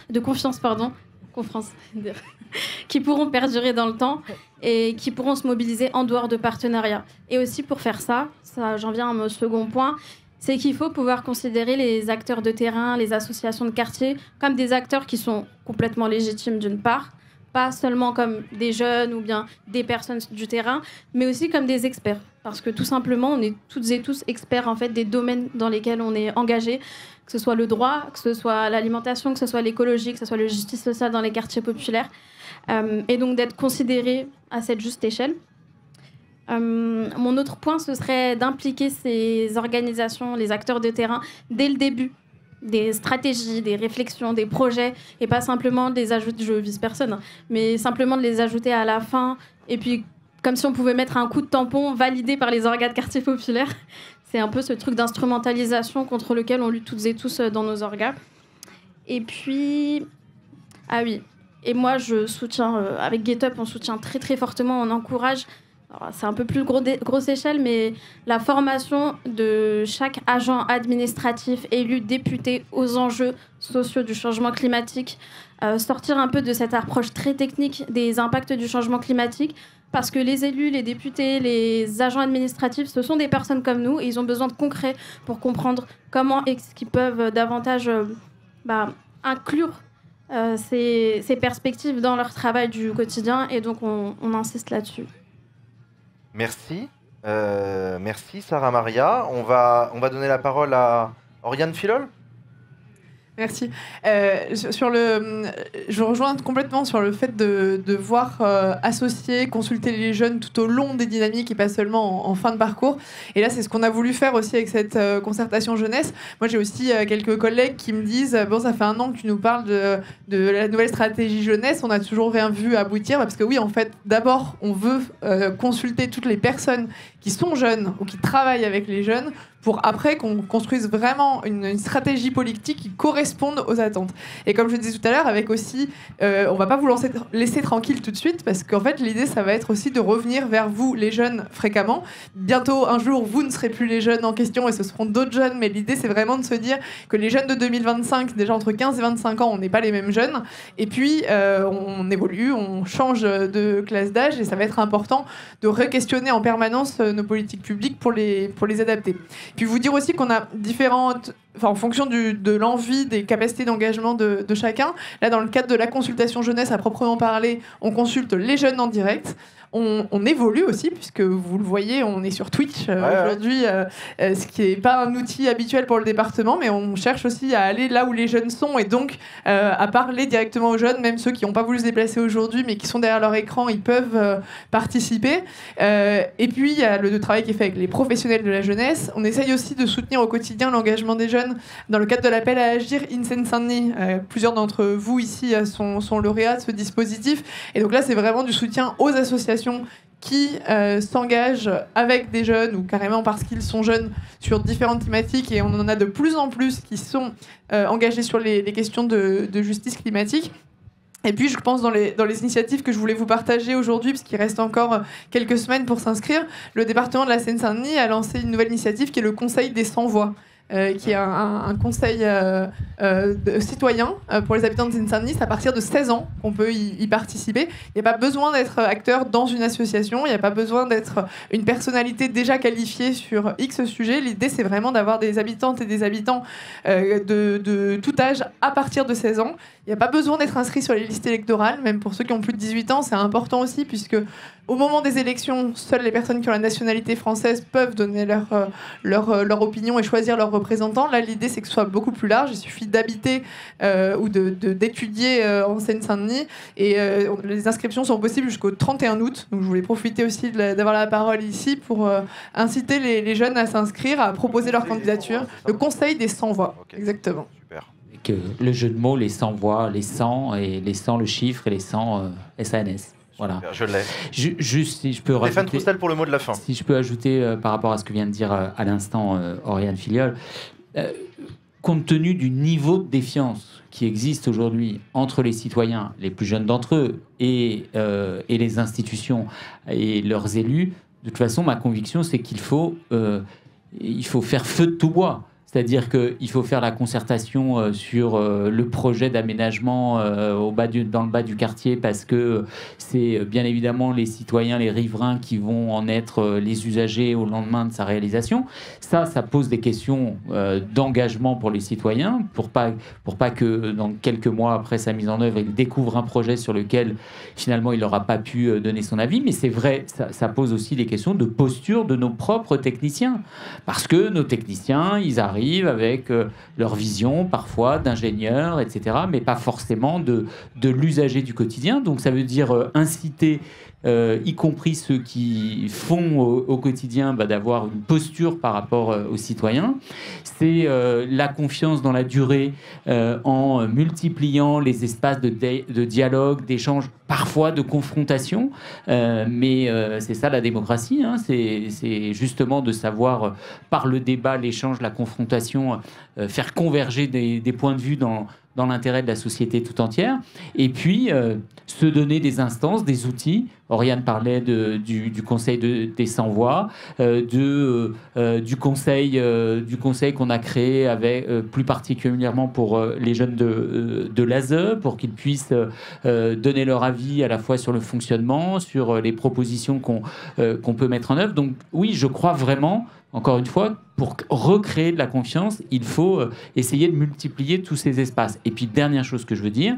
qui pourront perdurer dans le temps et qui pourront se mobiliser en dehors de partenariats. Et aussi pour faire ça, j'en viens à mon second point, c'est qu'il faut pouvoir considérer les acteurs de terrain, les associations de quartier, comme des acteurs qui sont complètement légitimes d'une part, pas seulement comme des jeunes ou bien des personnes du terrain, mais aussi comme des experts. Parce que tout simplement, on est toutes et tous experts en fait, des domaines dans lesquels on est engagé, que ce soit le droit, que ce soit l'alimentation, que ce soit l'écologie, que ce soit la justice sociale dans les quartiers populaires. Et donc d'être considérés à cette juste échelle. Mon autre point, ce serait d'impliquer ces organisations, les acteurs de terrain, dès le début. Des stratégies, des réflexions, des projets, et pas simplement de les ajouter, je vise personne, mais simplement de les ajouter à la fin, et puis comme si on pouvait mettre un coup de tampon validé par les organes de quartier populaire. C'est un peu ce truc d'instrumentalisation contre lequel on lutte toutes et tous dans nos organes. Et puis, ah oui, et moi je soutiens, avec GetUp, on soutient très très fortement, on encourage. Alors, c'est un peu plus grosse échelle, mais la formation de chaque agent administratif, élu, député aux enjeux sociaux du changement climatique, sortir un peu de cette approche très technique des impacts du changement climatique, parce que les élus, les députés, les agents administratifs, ce sont des personnes comme nous, et ils ont besoin de concret pour comprendre comment est-ce qu'ils peuvent davantage inclure ces perspectives dans leur travail du quotidien, et donc on insiste là-dessus. Merci. Merci Sarah Maria. On va donner la parole à Oriane Filol. Merci. Je rejoins complètement sur le fait de voir associer, consulter les jeunes tout au long des dynamiques et pas seulement en fin de parcours. Et là, c'est ce qu'on a voulu faire aussi avec cette concertation jeunesse. Moi, j'ai aussi quelques collègues qui me disent « Bon, ça fait un an que tu nous parles de la nouvelle stratégie jeunesse, on n'a toujours rien vu aboutir. » Parce que oui, en fait, d'abord, on veut consulter toutes les personnes qui sont jeunes ou qui travaillent avec les jeunes pour après qu'on construise vraiment une stratégie politique qui corresponde aux attentes. Et comme je le disais tout à l'heure, avec aussi, on va pas vous laisser tranquille tout de suite, parce qu'en fait, l'idée, ça va être aussi de revenir vers vous, les jeunes, fréquemment. Bientôt, un jour, vous ne serez plus les jeunes en question et ce seront d'autres jeunes, mais l'idée, c'est vraiment de se dire que les jeunes de 2025, déjà entre 15 et 25 ans, on n'est pas les mêmes jeunes. Et puis, on évolue, on change de classe d'âge et ça va être important de re-questionner en permanence nos politiques publiques pour les adapter. Puis vous dire aussi qu'on a différentes en fonction de l'envie, des capacités d'engagement de chacun. Là, dans le cadre de la consultation jeunesse à proprement parler, on consulte les jeunes en direct. On évolue aussi, puisque vous le voyez, on est sur Twitch aujourd'hui, ce qui n'est pas un outil habituel pour le département, mais on cherche aussi à aller là où les jeunes sont et donc à parler directement aux jeunes, même ceux qui n'ont pas voulu se déplacer aujourd'hui, mais qui sont derrière leur écran, ils peuvent participer. Et puis, il y a le travail qui est fait avec les professionnels de la jeunesse. On essaye aussi de soutenir au quotidien l'engagement des jeunes dans le cadre de l'appel à agir in Seine-Saint-Denis. Plusieurs d'entre vous ici sont lauréats de ce dispositif. Et donc là, c'est vraiment du soutien aux associations qui s'engagent avec des jeunes ou carrément parce qu'ils sont jeunes sur différentes thématiques, et on en a de plus en plus qui sont engagés sur les questions de justice climatique. Et puis, je pense dans les initiatives que je voulais vous partager aujourd'hui, parce qu'il reste encore quelques semaines pour s'inscrire, le département de la Seine-Saint-Denis a lancé une nouvelle initiative qui est le Conseil des sans-voix. Qui est un conseil citoyen pour les habitants de Seine-Saint-Denis. C'est à partir de 16 ans qu'on peut y participer. Il n'y a pas besoin d'être acteur dans une association, il n'y a pas besoin d'être une personnalité déjà qualifiée sur X sujet. L'idée, c'est vraiment d'avoir des habitantes et des habitants de tout âge à partir de 16 ans. Il n'y a pas besoin d'être inscrit sur les listes électorales, même pour ceux qui ont plus de 18 ans, c'est important aussi, puisque au moment des élections, seules les personnes qui ont la nationalité française peuvent donner leur opinion et choisir leurs représentants. Là, l'idée, c'est que ce soit beaucoup plus large. Il suffit d'habiter ou d'étudier en Seine-Saint-Denis. Et les inscriptions sont possibles jusqu'au 31 août. Donc, je voulais profiter aussi d'avoir la parole ici pour inciter les jeunes à s'inscrire, à proposer leur candidature. Le Conseil des sans-voix, exactement. Super. Que le jeu de mots, les 100 voix, les 100, et les 100 le chiffre, et les 100 SANS. Voilà. Je l'ai. Juste si je peux rajouter... Stéphane Troustel pour le mot de la fin. Si je peux ajouter par rapport à ce que vient de dire à l'instant Oriane Filiol, compte tenu du niveau de défiance qui existe aujourd'hui entre les citoyens, les plus jeunes d'entre eux, et les institutions et leurs élus, de toute façon, ma conviction, c'est qu'il faut faire feu de tout bois. C'est-à-dire qu'il faut faire la concertation sur le projet d'aménagement dans le bas du quartier, parce que c'est bien évidemment les citoyens, les riverains qui vont en être les usagers au lendemain de sa réalisation. Ça pose des questions d'engagement pour les citoyens, pour pas que dans quelques mois après sa mise en œuvre, ils découvrent un projet sur lequel finalement il n'aura pas pu donner son avis. Mais c'est vrai, ça pose aussi des questions de posture de nos propres techniciens. Parce que nos techniciens, ils arrivent avec leur vision parfois d'ingénieurs, etc., mais pas forcément de l'usager du quotidien. Donc ça veut dire inciter, y compris ceux qui font au quotidien, d'avoir une posture par rapport aux citoyens. C'est la confiance dans la durée en multipliant les espaces de dialogue, d'échange, parfois de confrontation. Mais c'est ça la démocratie, hein. C'est justement de savoir, par le débat, l'échange, la confrontation, faire converger des points de vue dans l'intérêt de la société tout entière, et puis se donner des instances, des outils. Oriane parlait du conseil des sans-voix, du conseil qu'on a créé plus particulièrement pour les jeunes de l'ASE, pour qu'ils puissent donner leur avis à la fois sur le fonctionnement, sur les propositions qu'on peut mettre en œuvre. Donc oui, je crois vraiment, encore une fois, pour recréer de la confiance, il faut essayer de multiplier tous ces espaces. Et puis, dernière chose que je veux dire,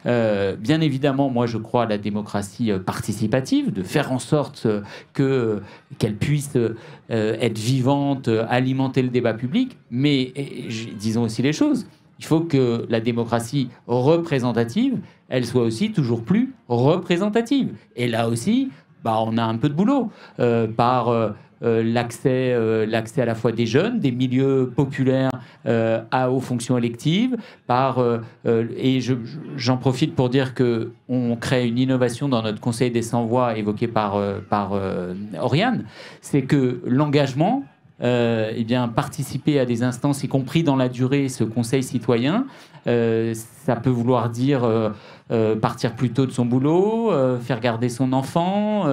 bien évidemment, moi, je crois à la démocratie participative, de faire en sorte qu'elle puisse être vivante, alimenter le débat public, mais disons aussi les choses. Il faut que la démocratie représentative, elle soit aussi toujours plus représentative. Et là aussi, on a un peu de boulot par... l'accès à la fois des jeunes, des milieux populaires aux fonctions électives, et j'en profite pour dire qu'on crée une innovation dans notre Conseil des sans-voix évoqué par Oriane, c'est que l'engagement, participer à des instances, y compris dans la durée, ce conseil citoyen, ça peut vouloir dire partir plus tôt de son boulot, faire garder son enfant,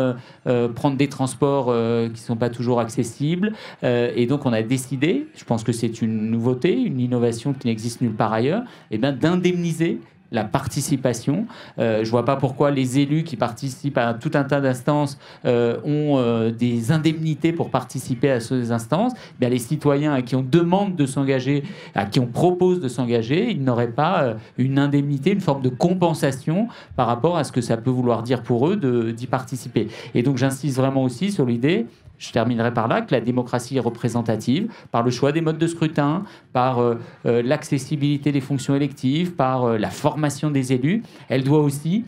prendre des transports qui ne sont pas toujours accessibles. Et donc on a décidé, je pense que c'est une nouveauté, une innovation qui n'existe nulle part ailleurs, d'indemniser la participation. Je vois pas pourquoi les élus qui participent à tout un tas d'instances ont des indemnités pour participer à ces instances. Bien, les citoyens à qui on demande de s'engager, à qui on propose de s'engager, ils n'auraient pas une indemnité, une forme de compensation par rapport à ce que ça peut vouloir dire pour eux d'y participer. Et donc j'insiste vraiment aussi sur l'idée, je terminerai par là, que la démocratie est représentative par le choix des modes de scrutin, par l'accessibilité des fonctions électives, par la formation des élus. Elle doit aussi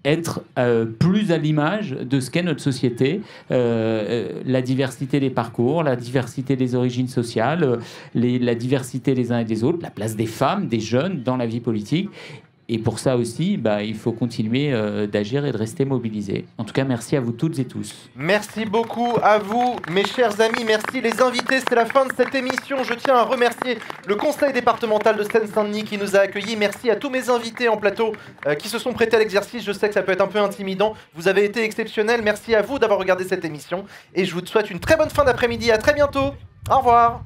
être plus à l'image de ce qu'est notre société, la diversité des parcours, la diversité des origines sociales, la diversité des uns et des autres, la place des femmes, des jeunes dans la vie politique. Et pour ça aussi, il faut continuer d'agir et de rester mobilisé. En tout cas, merci à vous toutes et tous. Merci beaucoup à vous, mes chers amis. Merci les invités. C'est la fin de cette émission. Je tiens à remercier le conseil départemental de Seine-Saint-Denis qui nous a accueillis. Merci à tous mes invités en plateau qui se sont prêtés à l'exercice. Je sais que ça peut être un peu intimidant. Vous avez été exceptionnels. Merci à vous d'avoir regardé cette émission. Et je vous souhaite une très bonne fin d'après-midi. À très bientôt. Au revoir.